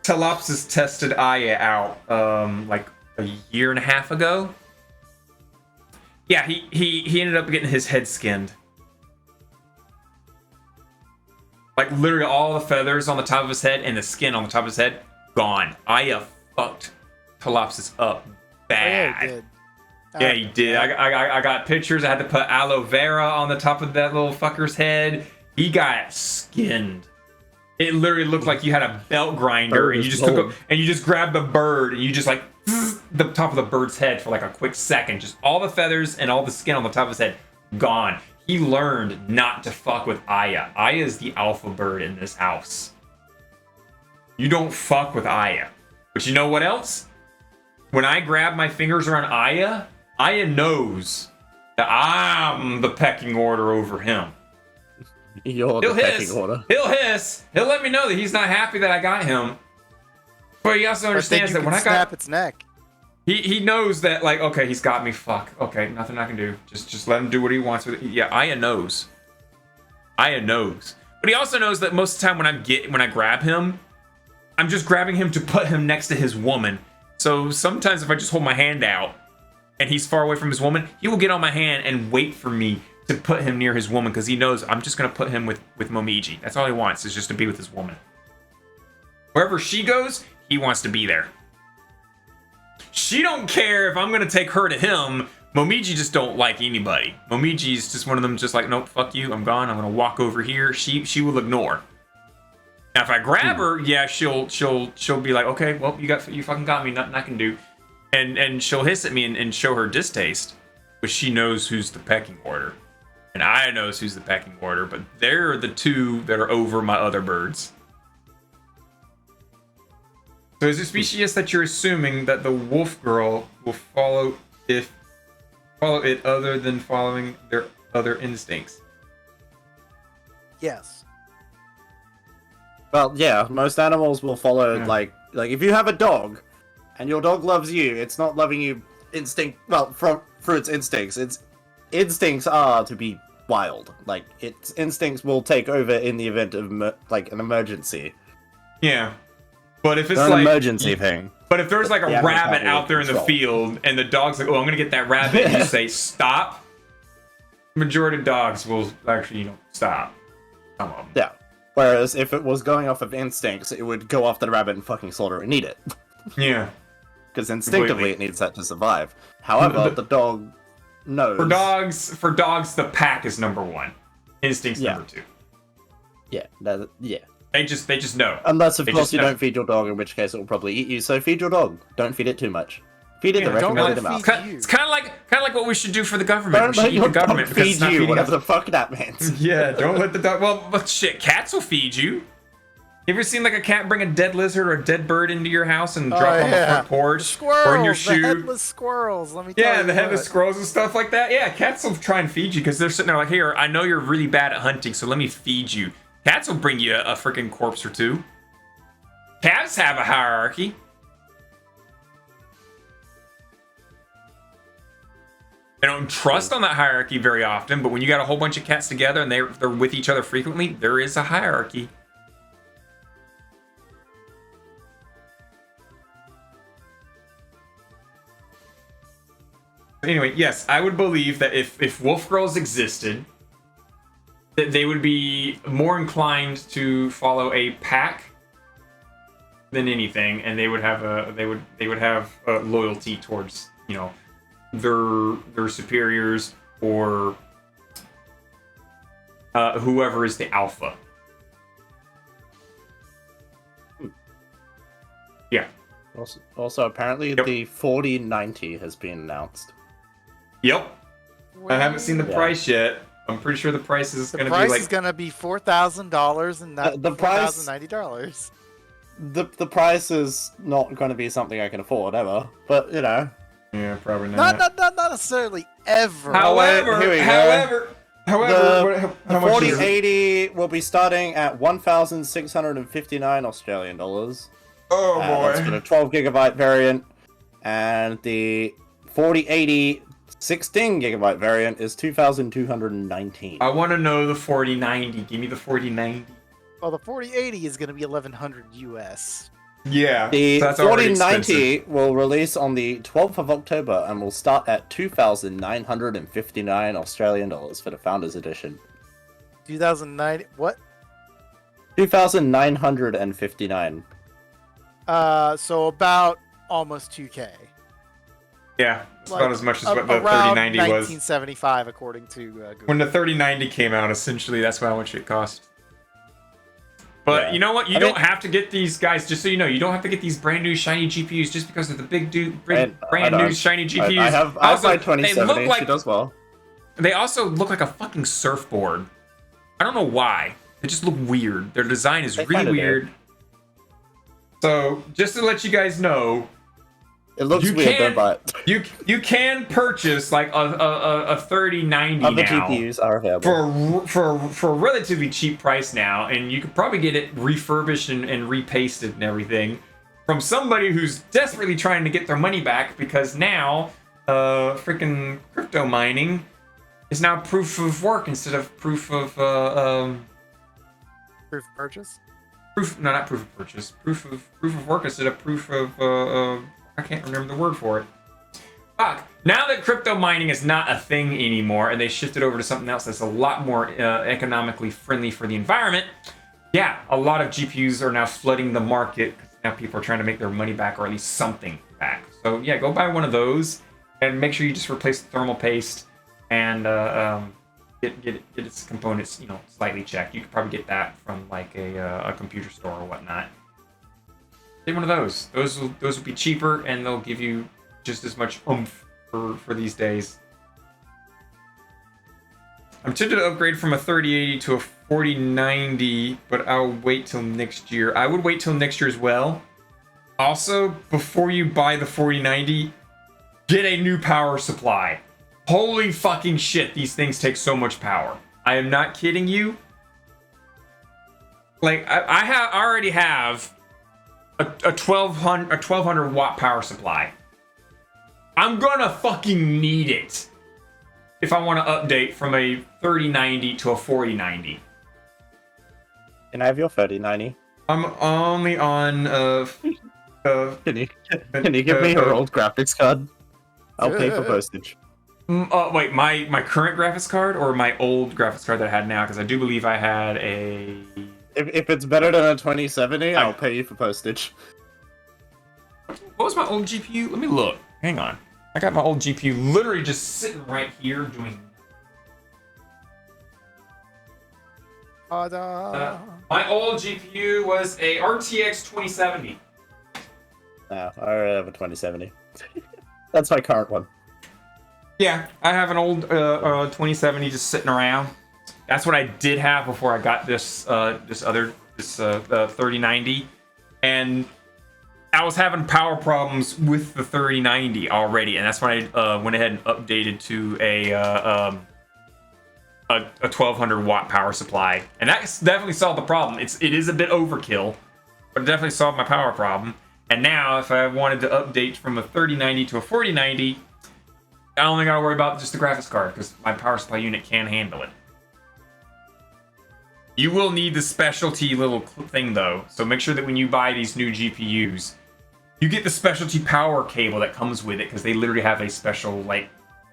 Talopsis tested Aya out like a year and a half ago. Yeah, he ended up getting his head skinned. Like literally all the feathers on the top of his head and the skin on the top of his head gone. Aya fucked Talopsis up bad. Yeah, he did. I got pictures. I had to put aloe vera on the top of that little fucker's head. He got skinned. It literally looked like you had a belt grinder and you just you just grabbed the bird and you just like the top of the bird's head for like a quick second. Just all the feathers and all the skin on the top of his head gone. He learned not to fuck with Aya. Aya is the alpha bird in this house. You don't fuck with Aya. But you know what else? When I grab my fingers around Aya, Aya knows that I'm the pecking order over him. You're He'll the pecking hiss. order. He'll hiss. He'll let me know that he's not happy that I got him. But he also understands that when I snap got its neck. he knows that like okay, he's got me. Fuck. Okay, nothing I can do. Just let him do what he wants with it. Yeah, Aya knows. Aya knows. But he also knows that most of the time when I grab him, I'm just grabbing him to put him next to his woman. So sometimes if I just hold my hand out and he's far away from his woman, he will get on my hand and wait for me to put him near his woman because he knows I'm just gonna put him with Momiji. That's all he wants is just to be with his woman. Wherever she goes, he wants to be there. She don't care if I'm gonna take her to him. Momiji just don't like anybody. Momiji's just one of them, just like, nope, fuck you, I'm gone. I'm gonna walk over here. She will ignore. Now if I grab her, yeah, she'll be like, okay, well, you fucking got me, nothing I can do. And she'll hiss at me and show her distaste, but she knows who's the pecking order. And I knows who's the pecking order, but they're the two that are over my other birds. So is it specious that you're assuming that the wolf girl will follow it other than following their other instincts? Yes. Well, yeah, most animals will follow like if you have a dog and your dog loves you, it's not loving you through its instincts. Its instincts are to be wild. Like its instincts will take over in the event of an emergency. Yeah. But if it's an like emergency thing. But if there's like a rabbit out there in the control. field and the dog's like, oh, I'm gonna get that rabbit, and you say stop, majority of dogs will actually, stop. Some of them. Yeah. Whereas if it was going off of instincts, it would go after the rabbit and fucking slaughter it and eat it. Yeah. Because instinctively it needs that to survive. However, the dog knows. For dogs, the pack is number one. Instincts number two. Yeah. Yeah. They just know. Unless, of course, you know. don't feed your dog, in which case it will probably eat you. So feed your dog. Don't feed it too much. Feed it the recommended amount. It's kind of like what we should do for the government. We should eat the government because it's not feed you, feeding whatever us. the fuck that means. Yeah, don't let the dog. Well, but shit, cats will feed you. You ever seen like a cat bring a dead lizard or a dead bird into your house and drop it on the front porch Squirrels, or in your the shoe? headless squirrels. Let me tell you. Yeah, the headless squirrels and stuff like that. Yeah, cats will try and feed you because they're sitting there like, here, I know you're really bad at hunting, so let me feed you. Cats will bring you a freaking corpse or two. Cats have a hierarchy. They don't trust on that hierarchy very often, but when you got a whole bunch of cats together and they're with each other frequently, there is a hierarchy. Anyway, yes, I would believe that if wolf girls existed, that they would be more inclined to follow a pack than anything, and they would have loyalty towards their superiors or whoever is the alpha. Yeah. Also apparently the 4090 has been announced. Yep. I haven't seen the price yet. I'm pretty sure the price is going to be like... The price is going to be $4,000 and not $4,090. The price is not going to be something I can afford ever, but Yeah, probably not. Not necessarily ever. However, how much 4080 will be starting at 1,659 Australian dollars. Oh boy. That's for the 12 gigabyte variant, and the 4080 16 gigabyte variant is 2,219. I want to know the 4090. Give me the 4090. Well, the 4080 is going to be 1,100 US. Yeah. The so that's 4090 will release on the 12th of October and will start at 2,959 Australian dollars for the Founders Edition. 2090. What? 2,959. So about almost 2K. Yeah, it's Like, about as much as what the around 3090 was. 1975, according to Google. When the 3090 came out, essentially, that's how much it cost. But you know what? You don't have to get these guys, just so you know, you don't have to get these brand new shiny GPUs just because of the brand new shiny GPUs. I have my 2070, she does well. They also look like a fucking surfboard. I don't know why. They just look weird. Their design is really weird. So, just to let you guys know, It looks weird, don't buy it. You can purchase like a 3090 Other now GPUs are available for a relatively cheap price now, and you could probably get it refurbished and repasted and everything from somebody who's desperately trying to get their money back, because now freaking crypto mining is now proof of work instead of proof of Proof of purchase? Not proof of purchase. Proof of work instead of proof of I can't remember the word for it. Fuck. Now that crypto mining is not a thing anymore, and they shifted over to something else that's a lot more economically friendly for the environment, yeah, a lot of GPUs are now flooding the market because now people are trying to make their money back, or at least something back. So yeah, go buy one of those and make sure you just replace the thermal paste and get its components, slightly checked. You could probably get that from like a computer store or whatnot. Get one of those. Those will be cheaper, and they'll give you just as much oomph for these days. I'm tempted to upgrade from a 3080 to a 4090, but I'll wait till next year. I would wait till next year as well. Also, before you buy the 4090, get a new power supply. Holy fucking shit, these things take so much power. I am not kidding you. Like, I already have a 1200 watt power supply. I'm gonna fucking need it if I want to update from a 3090 to a 4090. Can I have your 3090? I'm only on Can you give me your old graphics card? I'll pay for postage. Wait, my current graphics card or my old graphics card that I had now? Because I do believe I had a... If it's better than a 2070, I'll pay you for postage. What was my old GPU? Let me look. Hang on. I got my old GPU literally just sitting right here doing... my old GPU was a RTX 2070. No, I already have a 2070. That's my current one. Yeah, I have an old 2070 just sitting around. That's what I did have before I got this 3090, and I was having power problems with the 3090 already, and that's when I went ahead and updated to a 1200 watt power supply, and that definitely solved the problem. It is a bit overkill, but it definitely solved my power problem. And now, if I wanted to update from a 3090 to a 4090, I only gotta worry about just the graphics card, because my power supply unit can handle it. You will need the specialty little thing though, so make sure that when you buy these new GPUs, you get the specialty power cable that comes with it, because they literally have a special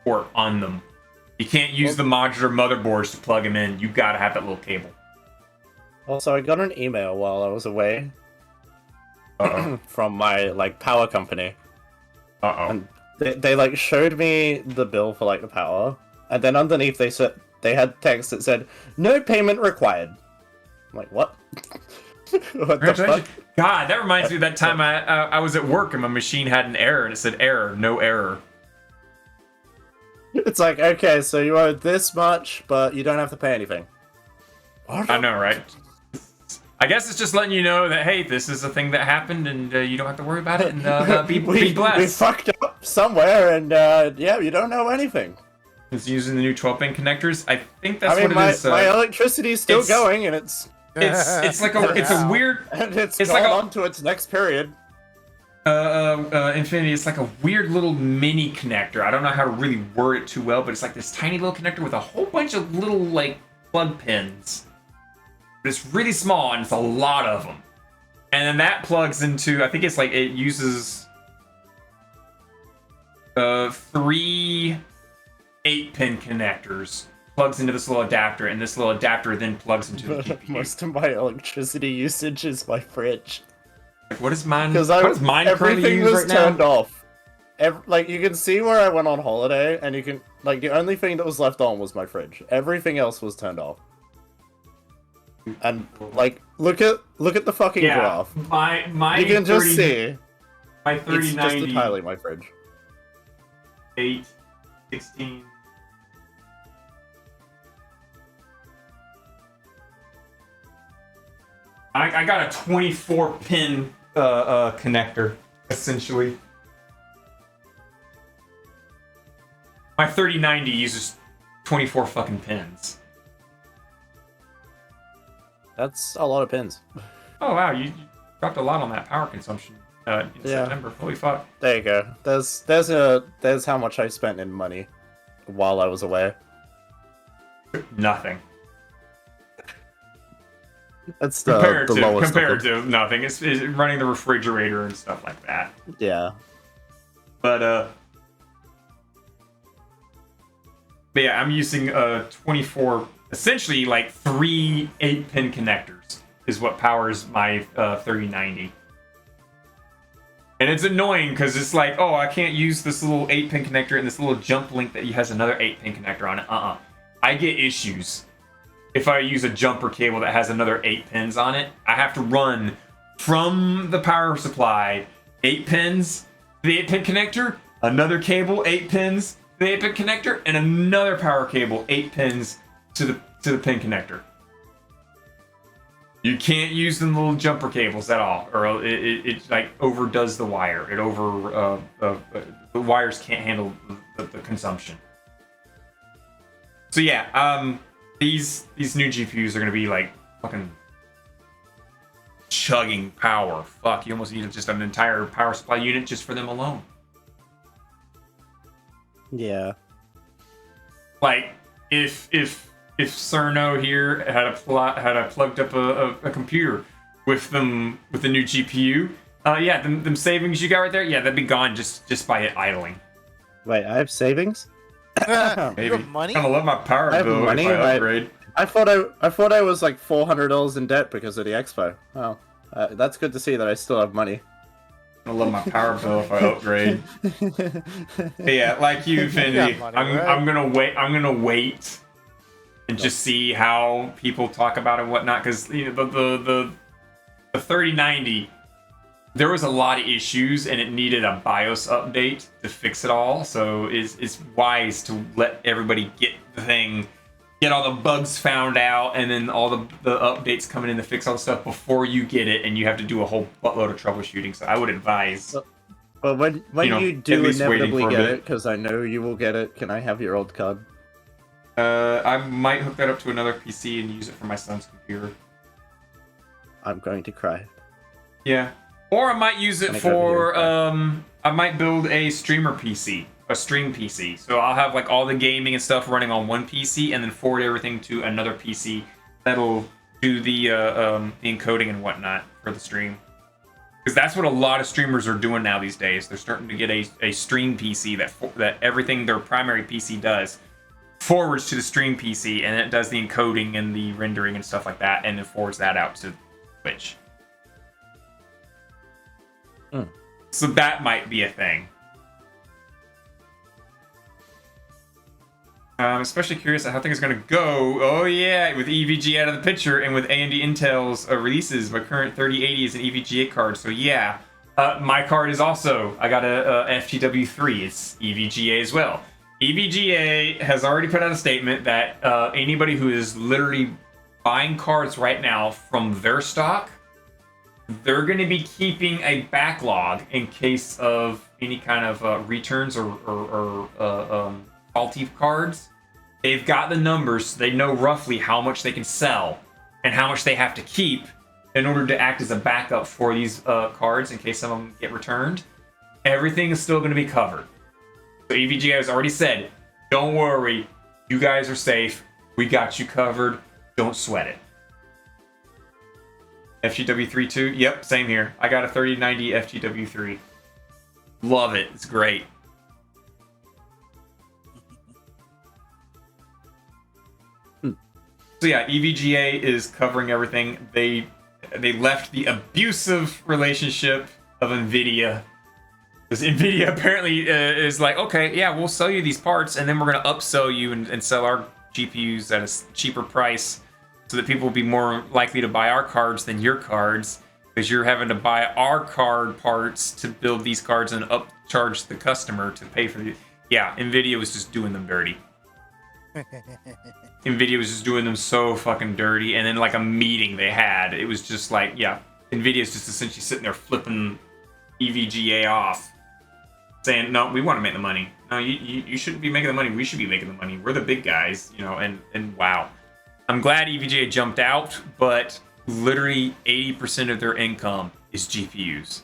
port on them. You can't use the modular motherboards to plug them in. You gotta have that little cable. Also, I got an email while I was away from my power company. And they showed me the bill for the power, and then underneath they said they had text that said no payment required. I'm like, what? What the fuck? God, that reminds me of that time I was at work and my machine had an error and it said error, no error. It's like, okay, so you owe this much, but you don't have to pay anything. What? I know, right? I guess it's just letting you know that, hey, this is a thing that happened, and you don't have to worry about it, and be blessed. We fucked up somewhere, and yeah, you don't know anything. It's using the new 12-pin connectors. I think that's what it is. My electricity is still going, and it's like a weird. And it's gone on to its next period. Infinity. It's like a weird little mini connector. I don't know how to really word it too well, but it's like this tiny little connector with a whole bunch of little plug pins. But it's really small, and it's a lot of them. And then that plugs into, I think it's it uses 3 8-pin connectors, plugs into this little adapter, and this little adapter then plugs into the GPU. Most of my electricity usage is my fridge. What is mine? Because everything was turned off. You can see where I went on holiday, and you can the only thing that was left on was my fridge. Everything else was turned off. And look at the fucking graph. My you can just see. My 3090. It's just entirely my fridge. 8, 16. I got a 24-pin connector, essentially. My 3090 uses 24 fucking pins. That's a lot of pins. Oh wow, you dropped a lot on that power consumption in September. Holy fuck. There you go. There's how much I spent in money while I was away. Nothing. That's the lowest. Compared to nothing. It's running the refrigerator and stuff like that. Yeah. But yeah, I'm using 24, essentially like 3 8-pin connectors is what powers my 3090. And it's annoying because it's like, oh, I can't use this little 8-pin connector and this little jump link that has another 8-pin connector on it. I get issues if I use a jumper cable that has another 8 pins on it. I have to run from the power supply 8 pins to the 8-pin connector, another cable 8 pins to the 8-pin connector, and another power cable 8 pins to the pin connector. You can't use the little jumper cables at all, or it like overdoes the wire. The wires can't handle the consumption. So yeah, these new GPUs are gonna be like fucking chugging power. Fuck, you almost need just an entire power supply unit just for them alone. Yeah. Like if Cerno here had plugged up a computer with the new GPU, yeah, them savings you got right there, yeah, that'd be gone just by it idling. Wait, I have savings? Maybe. You have money? I'm gonna love my power I have bill money? if I upgrade. I thought I was like $400 in debt because of the expo. Oh, that's good to see that I still have money. I love my power bill if I upgrade. Yeah, like you, Findy. money, I'm gonna wait and just see how people talk about it and whatnot. Because you know the 3090, there was a lot of issues and it needed a BIOS update to fix it all. So it's wise to let everybody get the thing, get all the bugs found out, and then all the updates coming in to fix all the stuff before you get it, and you have to do a whole buttload of troubleshooting. So I would advise. But when you at do least waiting inevitably for a get bit. it, because I know you will get it, can I have your old card? I might hook that up to another PC and use it for my son's computer. I'm going to cry. Yeah. Or I might use it Can I for, grab it I might build a streamer PC, a stream PC. So I'll have like all the gaming and stuff running on one PC and then forward everything to another PC that'll do the encoding and whatnot for the stream. Because that's what a lot of streamers are doing now these days. They're starting to get a stream PC that everything their primary PC does forwards to the stream PC, and it does the encoding and the rendering and stuff like that, and then forwards that out to Twitch. So that might be a thing. I'm especially curious at how things are going to go. Oh yeah, with EVGA out of the picture and with AMD Intel's releases, my current 3080 is an EVGA card. So yeah, my card is also, I got a FTW3. It's EVGA as well. EVGA has already put out a statement that anybody who is literally buying cards right now from their stock, they're going to be keeping a backlog in case of any kind of returns or faulty cards. They've got the numbers, so they know roughly how much they can sell and how much they have to keep in order to act as a backup for these cards in case some of them get returned. Everything is still going to be covered. So EVGA has already said, don't worry, you guys are safe. We got you covered. Don't sweat it. FGW3 too? Yep, same here. I got a 3090 FGW3. Love it. It's great. So yeah, EVGA is covering everything. They left the abusive relationship of NVIDIA. Because NVIDIA apparently is like, okay, yeah, we'll sell you these parts, and then we're going to upsell you and sell our GPUs at a cheaper price so that people will be more likely to buy our cards than your cards, because you're having to buy our card parts to build these cards and upcharge the customer to pay for the... Yeah, NVIDIA was just doing them dirty. NVIDIA was just doing them so fucking dirty, and then like a meeting they had, it was just like, yeah, NVIDIA's just essentially sitting there flipping EVGA off, saying, no, we want to make the money. No, you shouldn't be making the money. We should be making the money. We're the big guys, you know. And wow, I'm glad EVGA jumped out, but literally 80% of their income is GPUs.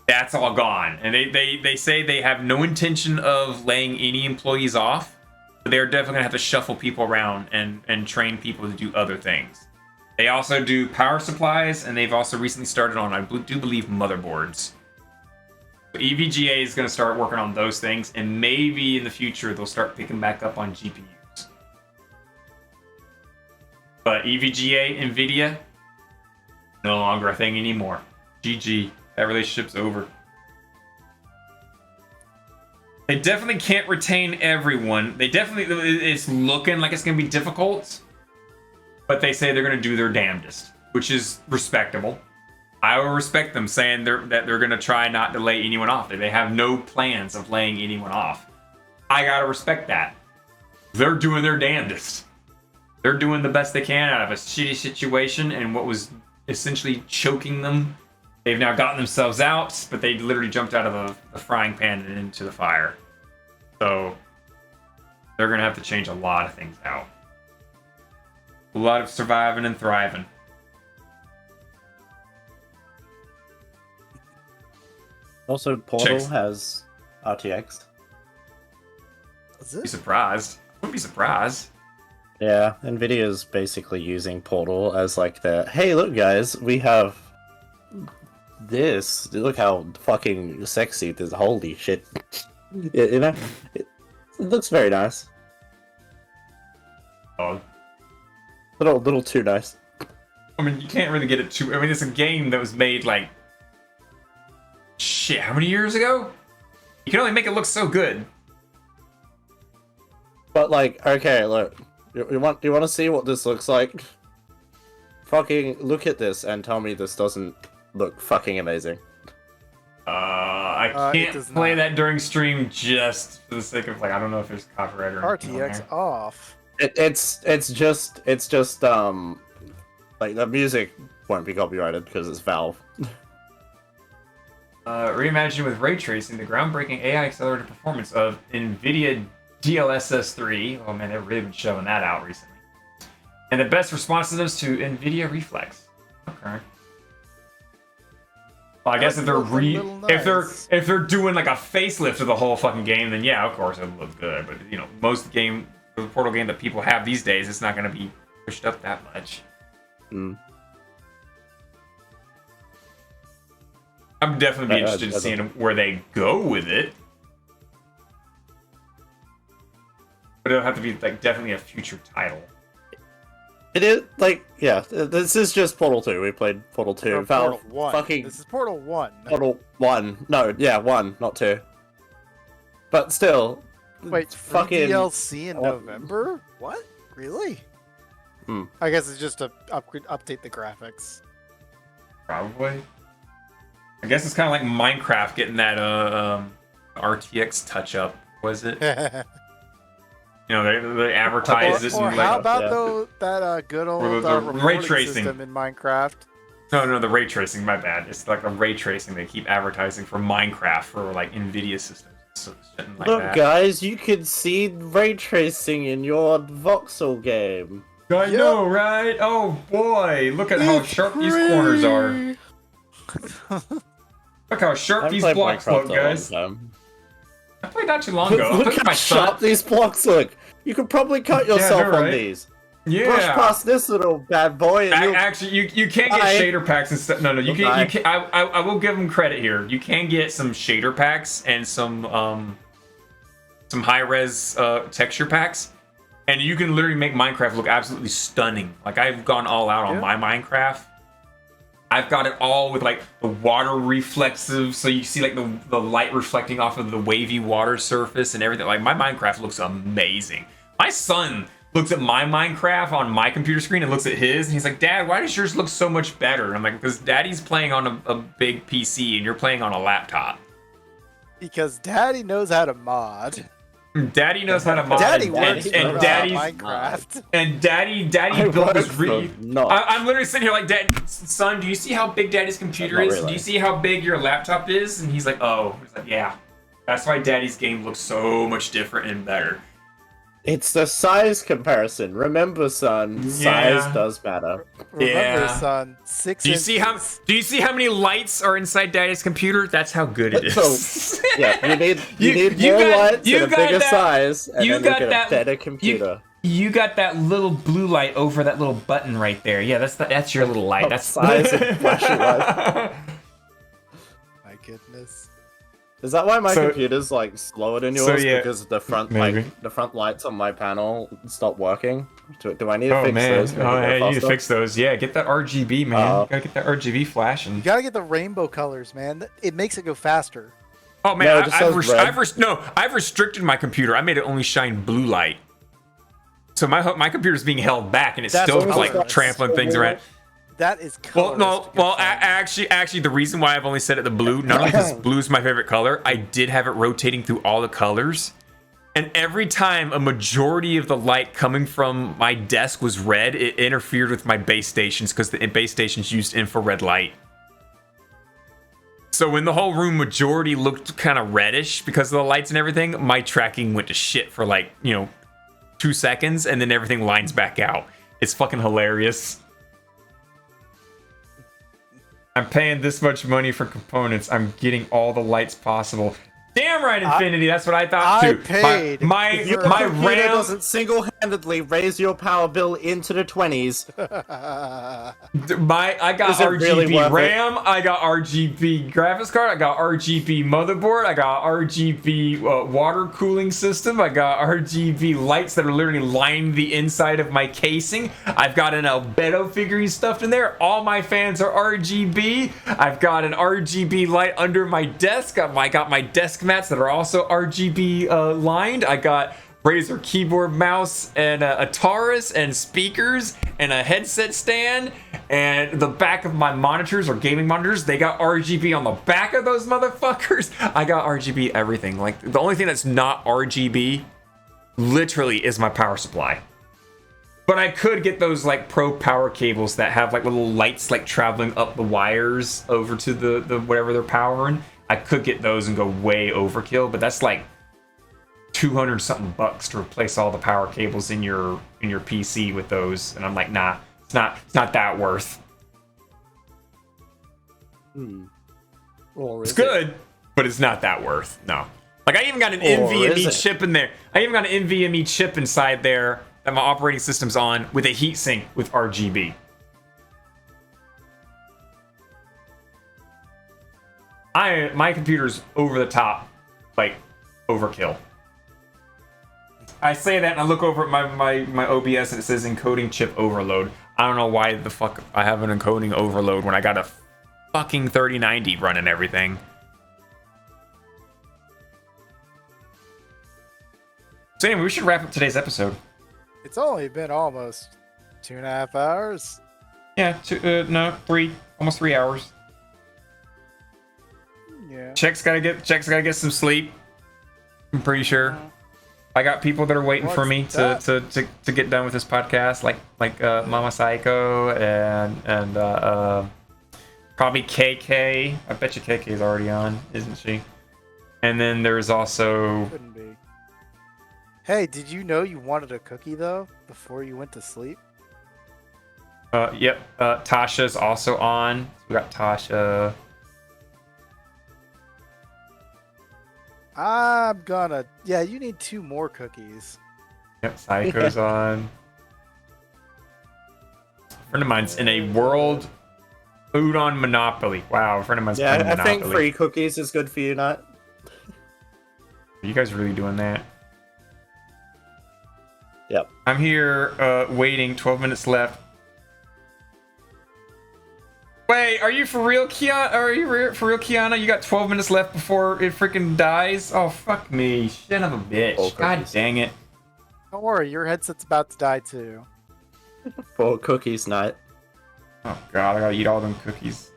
That's all gone, and they say they have no intention of laying any employees off. But they're definitely gonna have to shuffle people around and train people to do other things. They also do power supplies, and they've also recently started on, I do believe, motherboards. So EVGA is going to start working on those things, and maybe in the future they'll start picking back up on GPUs. But EVGA, NVIDIA, no longer a thing anymore. GG. That relationship's over. They definitely can't retain everyone. It's looking like it's going to be difficult. But they say they're going to do their damnedest, which is respectable. I will respect them saying that they're going to try not to lay anyone off. They have no plans of laying anyone off. I got to respect that. They're doing their damnedest. They're doing the best they can out of a shitty situation, and what was essentially choking them, they've now gotten themselves out, but they literally jumped out of the frying pan and into the fire. So they're going to have to change a lot of things out. A lot of surviving and thriving. Also, Portal has RTX. Be surprised. Wouldn't be surprised. Yeah, Nvidia's basically using Portal as like the, hey, look, guys, we have this. Look how fucking sexy this. Holy shit! You know, it looks very nice. Oh, Little too nice. I mean, you can't really get it too. I mean, it's a game that was made like shit. How many years ago? You can only make it look so good. But like, okay, look, you want to see what this looks like? Fucking look at this and tell me this doesn't look fucking amazing. I can't play that during stream just for the sake of like, I don't know if there's copyright or anything RTX off. It's just like the music won't be copyrighted because it's Valve. Reimagined with ray tracing, the groundbreaking AI accelerated performance of NVIDIA DLSS 3. Oh man, they've really been shoving that out recently. And the best responsiveness to NVIDIA Reflex. Okay. Well, I guess if they're doing like a facelift of the whole fucking game, then yeah, of course it'll look good. But you know, most the Portal game that people have these days, it's not going to be pushed up that much. Mm. I'm definitely interested in seeing where they go with it. But it'll have to be like definitely a future title. It is like, yeah, this is just Portal 2. We played Portal 2. Portal 1. Fucking This is Portal 1. Portal 1. No, yeah, 1, not 2. But still, Wait, fucking DLC in November? What? Really? Hmm. I guess it's just to update the graphics. Probably. I guess it's kind of like Minecraft getting that RTX touch up. Was it? You know, they advertise this. Or and how like, about that good old the ray reporting tracing system in Minecraft? No, the ray tracing. My bad. It's like a ray tracing. They keep advertising for Minecraft for like NVIDIA systems. So like look, that. guys, you could see ray tracing in your voxel game. I know, right? Oh boy, look at how sharp these corners are. Look how sharp these blocks look, guys. I played not too long ago. Look how sharp these blocks look. You could probably cut yourself on these. Yeah. Brush past this little bad boy. And actually, you can't get shader packs and stuff. No, you can. You can. I will give them credit here. You can get some shader packs and some high res texture packs, and you can literally make Minecraft look absolutely stunning. Like I've gone all out on my Minecraft. I've got it all with like the water reflexive, so you see like the light reflecting off of the wavy water surface and everything. Like my Minecraft looks amazing. My son looks at my Minecraft on my computer screen and looks at his, and he's like, "Dad, why does yours look so much better?" And I'm like, "Because Daddy's playing on a big PC and you're playing on a laptop." Because Daddy knows how to mod. Daddy knows how to mod. Daddy and Daddy's Minecraft. And Daddy built this I'm literally sitting here like, "Dad, son, do you see how big Daddy's computer is? Really. Do you see how big your laptop is?" And he's like, "Oh." He's like, "Yeah." That's why Daddy's game looks so much different and better. It's the size comparison. Remember, son, size does matter. Remember, son, 6 Do you see how many lights are inside Daddy's computer? That's how good it is. So, yeah, you need more lights and a bigger size, and then you get a better computer. You got that little blue light over that little button right there. Yeah, that's your little light. That's size and flashing light. My goodness. Is that why my computer's like slower than yours? Because the front the front lights on my panel stopped working? Do I need to fix those? You need to fix those. Yeah, get that RGB, man. You gotta get that RGB flashing. You gotta get the rainbow colors, man. It makes it go faster. Oh man, I've restricted my computer. I made it only shine blue light. So my computer's being held back, and it's still like trampling things around. That is color. Actually, the reason why I've only set it to blue, not only because blue's my favorite color, I did have it rotating through all the colors. And every time a majority of the light coming from my desk was red, it interfered with my base stations because the base stations used infrared light. So when the whole room majority looked kind of reddish because of the lights and everything, my tracking went to shit for like, 2 seconds, and then everything lines back out. It's fucking hilarious. I'm paying this much money for components. I'm getting all the lights possible. Damn right, Infinity. That's what I thought too. I paid. My RAM doesn't single-handedly raise your power bill into the 20s. I got RGB RAM. I got RGB graphics card. I got RGB motherboard. I got RGB water cooling system. I got RGB lights that are literally lining the inside of my casing. I've got an Albedo figurine stuffed in there. All my fans are RGB. I've got an RGB light under my desk. I got my desk mats that are also RGB lined. I got Razer keyboard, mouse, and a Taurus, and speakers, and a headset stand, and the back of my monitors or gaming monitors, they got RGB on the back of those motherfuckers. I got RGB everything. Like, the only thing that's not RGB literally is my power supply. But I could get those like pro power cables that have like little lights like traveling up the wires over to the whatever they're powering. I could get those and go way overkill, but that's like 200 something bucks to replace all the power cables in your PC with those, and I'm like, nah, it's not that worth. It's good, but it's not that worth. No, like I even got an NVMe chip in there. I even got an NVMe chip inside there that my operating system's on with a heatsink with RGB. My computer's over the top, like overkill. I say that and I look over at my OBS and it says encoding chip overload. I don't know why the fuck I have an encoding overload when I got a fucking 3090 running everything. So anyway, we should wrap up today's episode. It's only been almost 2.5 hours. Yeah, almost 3 hours. Yeah. Check's gotta get some sleep. I'm pretty sure. I got people that are waiting for me to get done with this podcast, like Mama Psycho and probably KK. I bet you KK's already on, isn't she? And then there's also. Couldn't be. Hey, did you know you wanted a cookie though before you went to sleep? Yep. Tasha's also on. We got Tasha. Yeah, you need 2 more cookies. Yep, Psycho's on. A friend of mine's in a world udon monopoly. Wow, a friend of mine's playing Monopoly. I think 3 cookies is good for you, Nat. Are you guys really doing that? Yep. I'm here waiting, 12 minutes left. Wait, are you for real, Kiana? Are you for real, Kiana? You got 12 minutes left before it freaking dies? Oh, fuck me. Son of a bitch. God dang it. Don't worry, your headset's about to die too. 4 cookies, Nat. Oh, God, I gotta eat all them cookies.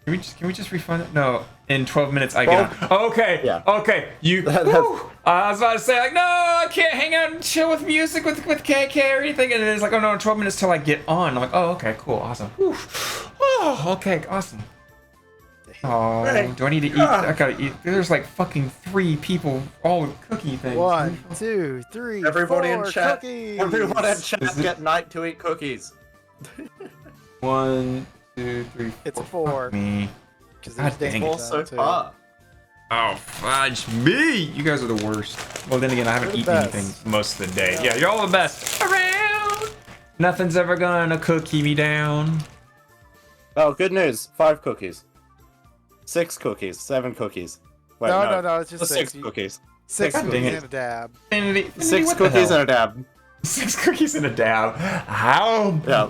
Can we just refund it? No, in 12 minutes I get on. Oh, okay, yeah. Okay, I was about to say, like, no, I can't hang out and chill with music with KK or anything. And then it's like, oh no, 12 minutes till I get on. I'm like, oh, okay, cool, awesome. Whew. Oh, okay, awesome. Oh, do I need to eat? I gotta eat. There's like fucking 3 people all with cookie things. 1, 2, 3, Everybody 4 in chat. cookies. Everyone in chat get night to eat cookies. 1, 2, 3, 4. It's 4. Fuck me. 'Cause God there's dang days it. So too. far. Oh, fudge me! You guys are the worst. Well, then again, I haven't You're the eaten best. anything most of the day. Yeah, you're all the best. Around! Nothing's ever gonna cookie me down. Oh, good news. 5 cookies. 6 cookies. 7 cookies. Wait, No, it's just 6 6. cookies. 6 God dang cookies it. and a dab. Infinity, 6 what the cookies hell? and a dab. 6 cookies and a dab. How? Yeah.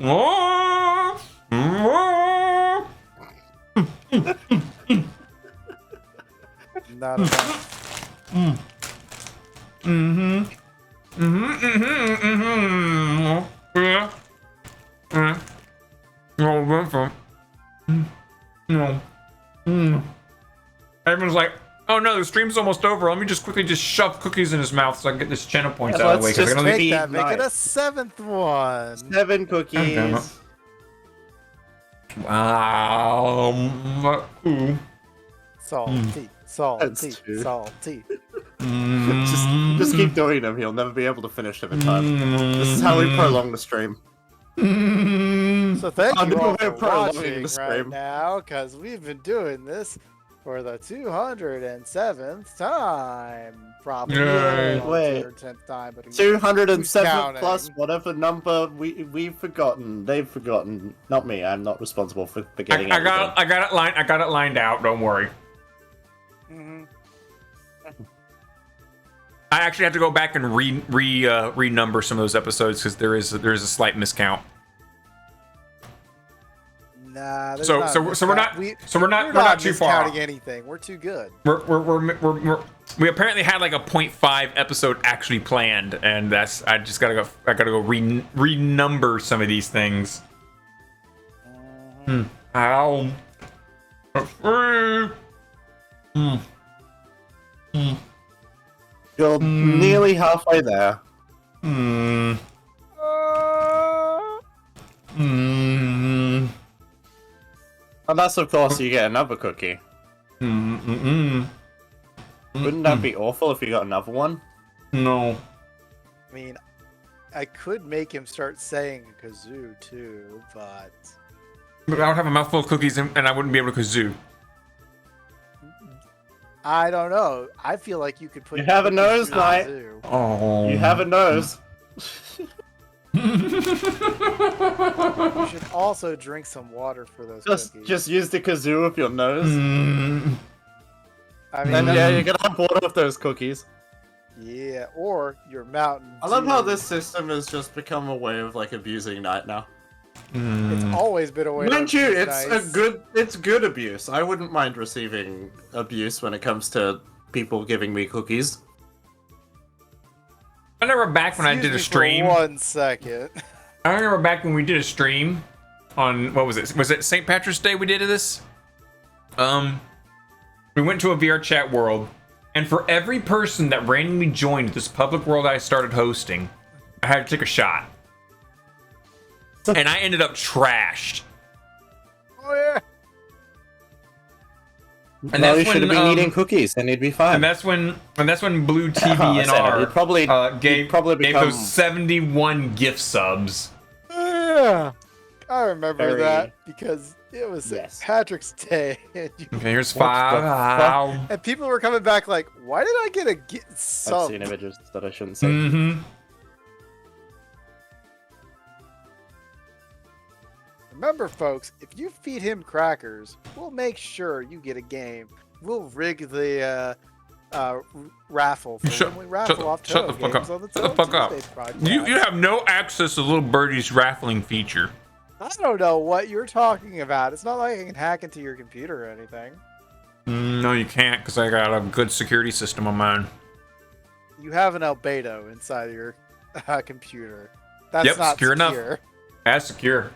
Not enough. Everyone's like, oh no, the stream's almost over. Let me just quickly shove cookies in his mouth so I can get this channel points Yeah, out of the way. let's 'cause I just can only make eat- that- Make it a nice. 7th one. 7 cookies. Wow. Ooh. Salty, That's salty, true. salty. Just keep doing them. He'll never be able to finish them in time. This is how we prolong the stream. So thank I'm you all doing for prolonging watching the right stream. now, because we've been doing this for the 207th time. Probably Yay. the Wait. 210th time, but 207 counting? plus whatever number we've forgotten. They've forgotten. Not me. I'm not responsible for forgetting. I got it lined out. Don't worry. Mhm. I actually have to go back and renumber some of those episodes because there is a slight miscount. Nah, there's So- not so- enough so we're count. not- we're not too far miscounting off. anything. We're too good. We apparently had like a 0.5 episode actually planned, and I gotta go renumber some of these things. Ow. You're nearly halfway there. Unless, of course, you get another cookie. Wouldn't that be awful if you got another one? No. I mean, I could make him start saying kazoo too, but But I would have a mouthful of cookies and I wouldn't be able to kazoo. I don't know. I feel like you could put. You have a cookies nose, through the Knight. zoo. Oh. You have a nose. You should also drink some water for those cookies. Just use the kazoo with your nose. I mean, Then yeah, you're gonna have water with those cookies. yeah, or your Mountain I love how Dew. this system has just become a way of like abusing Knight now. It's always been a way. Mind to you, be it's nice. it's good abuse. I wouldn't mind receiving abuse when it comes to people giving me cookies. I remember back when I Excuse did a me stream. For 1 second. I remember back when we did a stream on what was it? Was it St. Patrick's Day we did this? We went to a VR chat world, and for every person that randomly joined this public world I started hosting, I had to take a shot. And I ended up trashed. Oh yeah. And No, that's you should have when, been eating cookies, and he'd be fine. And that's when Blue TV I and said it. R You'd probably- gave you'd probably gave become- those 71 gift subs. Yeah. I remember Very- that because it was St. Yes. Patrick's Day. And, Okay, here's What the 5. Wow. and people were coming back like, why did I get a I've sub? seen images that I shouldn't say. Mm-hmm. Remember, folks, if you feed him crackers, we'll make sure you get a game. We'll rig the raffle for Shut- when we raffle shut- off shut Touhou the fuck games up. on the Shut the Touhou fuck up. Tuesday podcast. You have no access to Little Birdie's raffling feature. I don't know what you're talking about. It's not like I can hack into your computer or anything. No, you can't, because I got a good security system on mine. You have an albedo inside of your computer. That's Yep, not secure enough. secure. That's secure.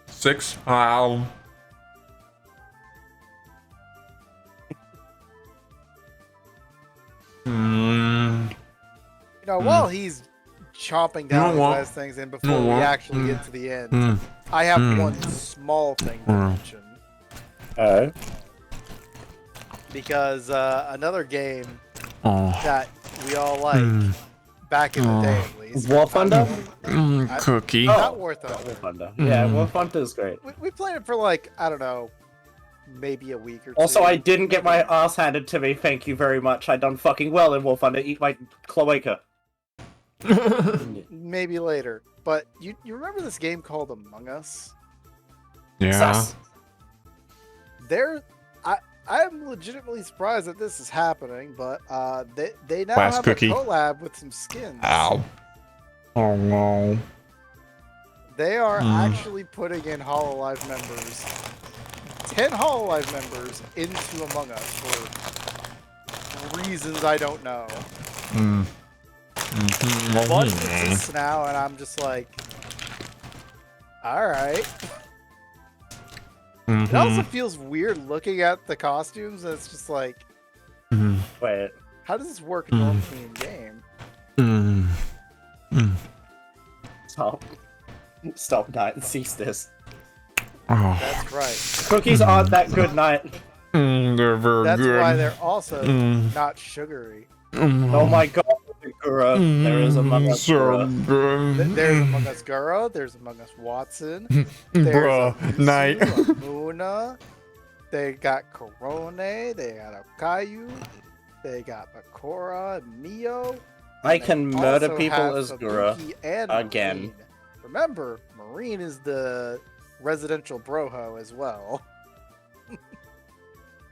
6. Wow. You know, while he's chomping down You know what? these last things and before You know we what? actually get to the end, I have one small thing to mention. Because another game that we all like back in the day, at least. War Thunder? Cookie. Not War Thunder. War Thunder. Yeah, War Thunder is great. We played it for like, I don't know, maybe a week or two. Also, I didn't get my ass handed to me. Thank you very much. I done fucking well in War Thunder. Eat my cloaca. Maybe later. But you remember this game called Among Us? Yeah. Sus. I'm legitimately surprised that this is happening, but they now Last have cookie. a collab with some skins. Ow. Oh no. They are actually putting in Hololive members, 10 Hololive members into Among Us for reasons I don't know. But it exists now, and I'm just like, all right. It also feels weird looking at the costumes, and it's just like, Wait. how does this work normally in game? Stop. Stop, Knight, and cease this. Oh. That's right. Cookies aren't that good, Knight. They're very That's good. why they're also not sugary. Oh my god, Gura. There is Among Us So Gura. good. There's Among Us Guro, there's Among Us Watson, there's Bruh, Abusu, Night. Muna, they got Corone, they got Okayu, they got Bakura, Mio. I and they can murder also people have as Gura. Sabuki and again. Marine. Remember, Marine is the residential broho as well.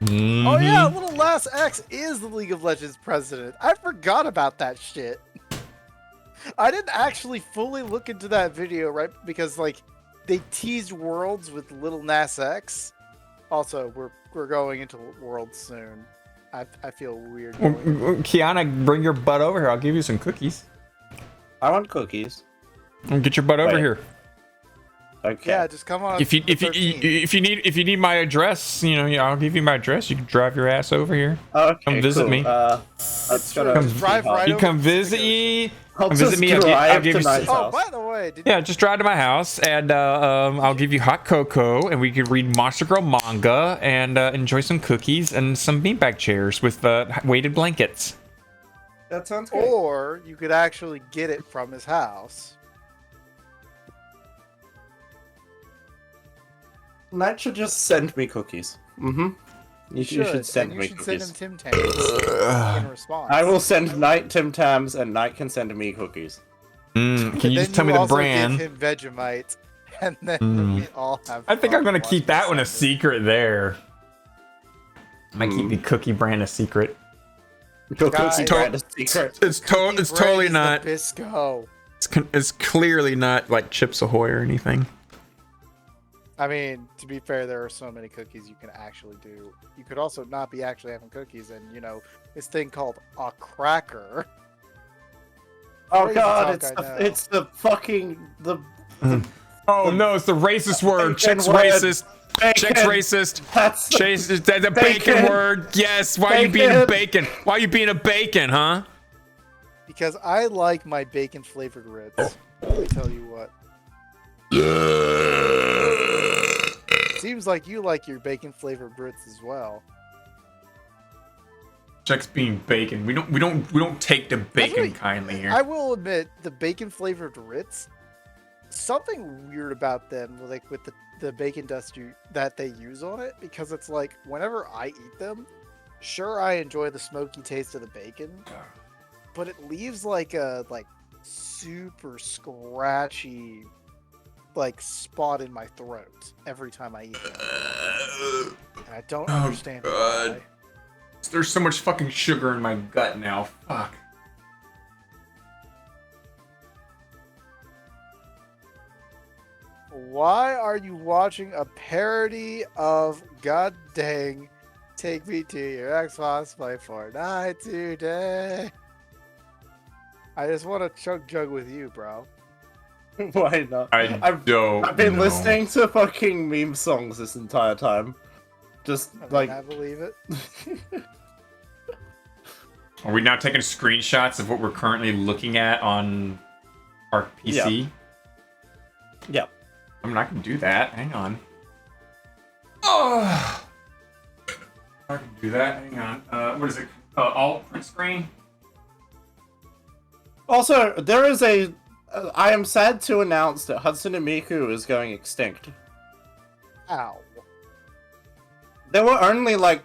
Oh yeah, little Last X is the League of Legends president. I forgot about that shit. I didn't actually fully look into that video, right? Because like they teased Worlds with little Nas X. Also, we're going into Worlds soon. I feel weird. Well, going. Kiana, bring your butt over here. I'll give you some cookies. I want cookies. Get your butt over Wait. here. Okay. Yeah, just come on. If you need my address, I'll give you my address. You can drive your ass over here. Okay, Come visit cool. me. Let's go Just drive right You over come to visit the- me. I'll Come visit just me. I'll drive give to you. Knight's Oh, house. by the way, Yeah, just drive to my house, and I'll give you hot cocoa, and we could read Monster Girl manga, and enjoy some cookies and some beanbag chairs with weighted blankets. That sounds good. Or you could actually get it from his house. Knight should just send me cookies. Mm-hmm. You should send and me you should send cookies. him Tim Tams in response. I will send Knight Tim Tams, and Knight can send me cookies. Can you And just then tell me the also brand? Give him Vegemite, and then we all have. I think I'm gonna keep that one a secret. secret there. I might keep the cookie brand a secret. Cookies Guys. brand is secret. It's totally not. Bisco. It's clearly not like Chips Ahoy or anything. I mean, to be fair, there are so many cookies you can actually do. You could also not be actually having cookies, and this thing called a cracker. Oh Crazy god, talk, I know. it's the fucking Oh no, it's the racist word. bacon Chick's word. racist. Bacon. Chick's racist. That's The bacon Bacon. word. Yes. Why are you being a Bacon. bacon? Why are you being a bacon, huh? Because I like my bacon flavored Ritz. Let me tell you what. Seems like you like your bacon flavored Ritz as well. Chick's being bacon. We don't take the bacon Actually, kindly here. I will admit, the bacon flavored Ritz, something weird about them, like with the bacon dust that they use on it, because it's like whenever I eat them, sure I enjoy the smoky taste of the bacon, but it leaves like a super scratchy spot in my throat every time I eat them. And I don't understand God. why. There's so much fucking sugar in my gut now. Fuck. Why are you watching a parody of God dang Take Me to Your Xbox Play Fortnite today? I just want to chug jug with you, bro. why not? I've been listening to fucking meme songs this entire time. Just I believe it. Are we now taking screenshots of what we're currently looking at on our PC? Yeah. I mean, I can do that. Hang on. Oh, I can do that. Hang on. What is it? Alt print screen. Also, there is a. I am sad to announce that Hudson and Miku is going extinct. Ow. There were only like,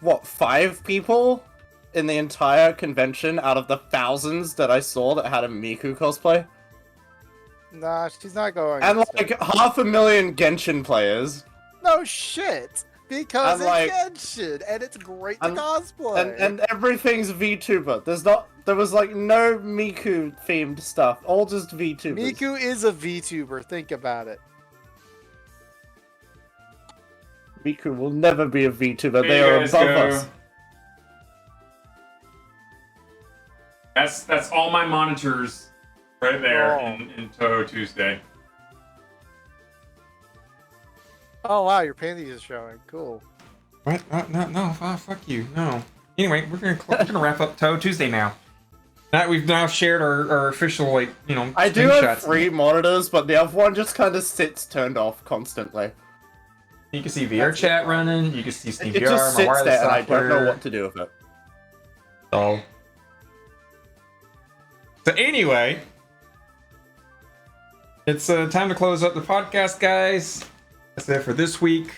what, 5 people in the entire convention out of the thousands that I saw that had a Miku cosplay? Nah, she's not going. And extinct. like 500,000 Genshin players. No shit! Because And, it's like- Genshin, and it's great to And- cosplay. And everything's VTuber. There was like no Miku themed stuff. All just VTubers. Miku is a VTuber, think about it. Miku will never be a VTuber. There They you are guys above go. us. That's all my monitors right there Oh. in Touhou Tuesday. Oh wow, your panties is showing. Cool. What? No, fuck you. No. Anyway, we're gonna wrap up Touhou Tuesday now. We've now shared our official, like, you know, I do have screenshots. 3 monitors, but the other one just kind of sits turned off constantly. You can see VR chat running. You can see Steam It VR, just my sits wireless there, and I software. don't know what to do with it. So anyway, it's time to close up the podcast, guys. That's it for this week.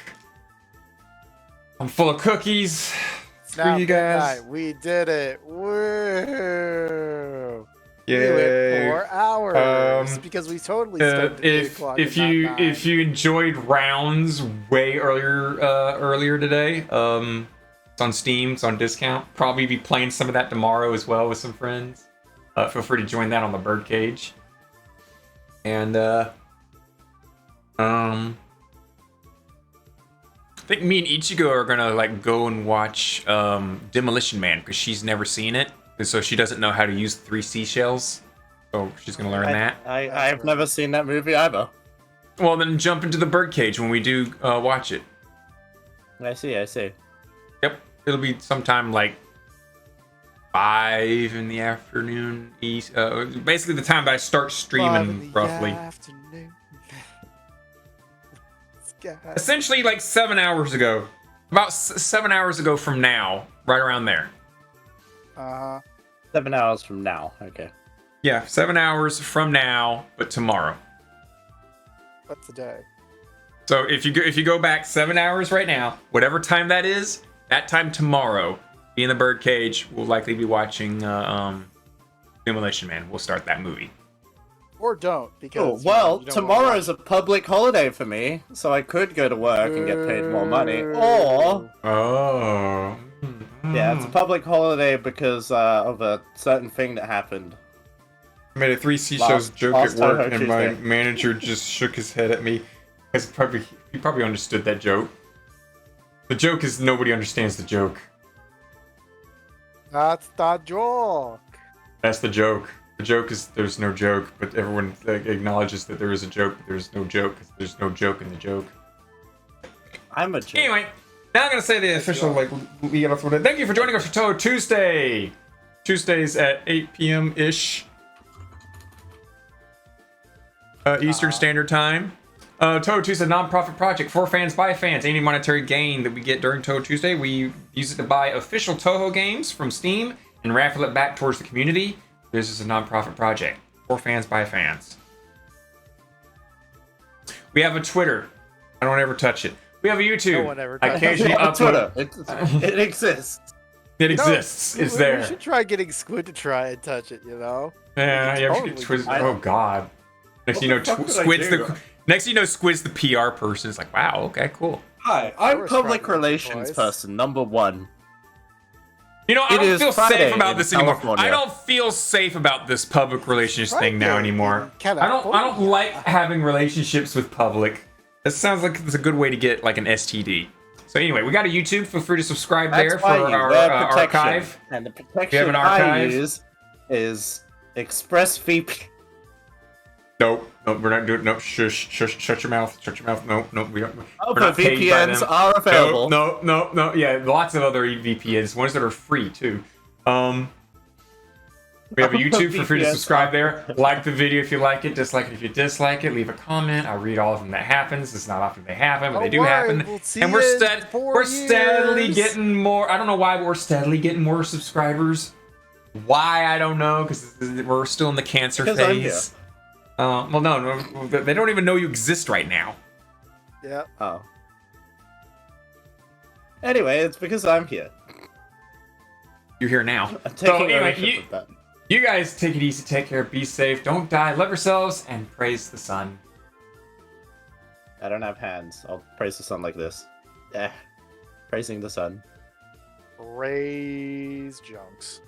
I'm full of cookies. Now you guys. midnight, we did it. Woo! We Yay. went 4 hours because we totally started at 8 if o'clock. if and you not 9. if you enjoyed rounds way earlier today, it's on Steam, it's on discount. Probably be playing some of that tomorrow as well with some friends. Feel free to join that on the Birdcage. And I think me and Ichigo are gonna like go and watch Demolition Man because she's never seen it, and so she doesn't know how to use 3 seashells. So she's gonna learn that. I've never seen that movie either. Well, then jump into the Birdcage when we do watch it. I see. Yep, it'll be sometime like 5 in the afternoon east. Basically, the time that I start 5 in streaming, the roughly. afternoon. Sky. Essentially, like 7 hours ago. About 7 hours ago from now, right around there. 7 hours from now. Okay. Yeah, 7 hours from now, but tomorrow. What's the day? So if you go back 7 hours right now, whatever time that is, that time tomorrow, be in the Birdcage. We'll likely be watching Demolition Man. We'll start that movie. Or don't, Oh, because well, you don't tomorrow's a public holiday for me, so I could go to work and get paid more money. Or, Oh. yeah, it's a public holiday because of a certain thing that happened. I made a 3 seashells joke at last work, Touhou and my Tuesday. manager just shook his head at me. He probably understood that joke. The joke is nobody understands the joke. That's the joke. That's the joke. The joke is there's no joke, but everyone acknowledges that there is a joke, but there's no joke because there's no joke in the joke. I'm a jerk. Anyway, now I'm gonna say the official lead off with it. Thank you for joining us for Touhou Tuesday. Tuesdays at 8 p.m. ish. Eastern Standard Time. Touhou Tuesday, a non-profit project for fans by fans. Any monetary gain that we get during Touhou Tuesday, we use it to buy official Touhou games from Steam and raffle it back towards the community. This is a non-profit project for fans by fans. We have a Twitter. I don't ever touch it. We have a YouTube. No one ever I touches occasionally On upload. Twitter. It exists. It You know, exists. It's we there. should try getting Squid to try and touch it, you know? Yeah, yeah. Totally Twiz- I- oh God. Next, What you know, the fuck would I Squid's do? the. Next, you know, Squid's the PR person. It's like, wow, okay, cool. Hi, I'm was public trying to relations voice. person number 1. You know, I It don't is feel Friday safe about in this anymore. California. I don't feel safe about this public relations thing now Friday anymore. in I don't like having relationships with public. That sounds like it's a good way to get like an STD. So anyway, we got a YouTube. Feel free to subscribe there That's for why you our wear protection. archive. And the We have protection an I archive. use is ExpressVPN. Nope, nope, we're not doing. Nope, shush, shush, shut your mouth, shut your mouth. Nope, nope, we don't. Other we're not paid by VPNs them. are available. No. Yeah, lots of other VPNs, ones that are free too. We have a YouTube. Feel free to subscribe there. Like the video if you like it. Dislike it if you dislike it. Leave a comment. I read all of them that happens. It's not often they happen, but they do happen. And we're steadily getting more. I don't know why, but we're steadily getting more subscribers. Why, I don't know, because we're still in the cancer phase. Well, no, they don't even know you exist right now. Yeah. Oh. Anyway, it's because I'm here. You're here now. So anyway, you guys take it easy, take care, be safe, don't die, love yourselves, and praise the sun. I don't have hands. I'll praise the sun like this. Praising the sun. Praise junks.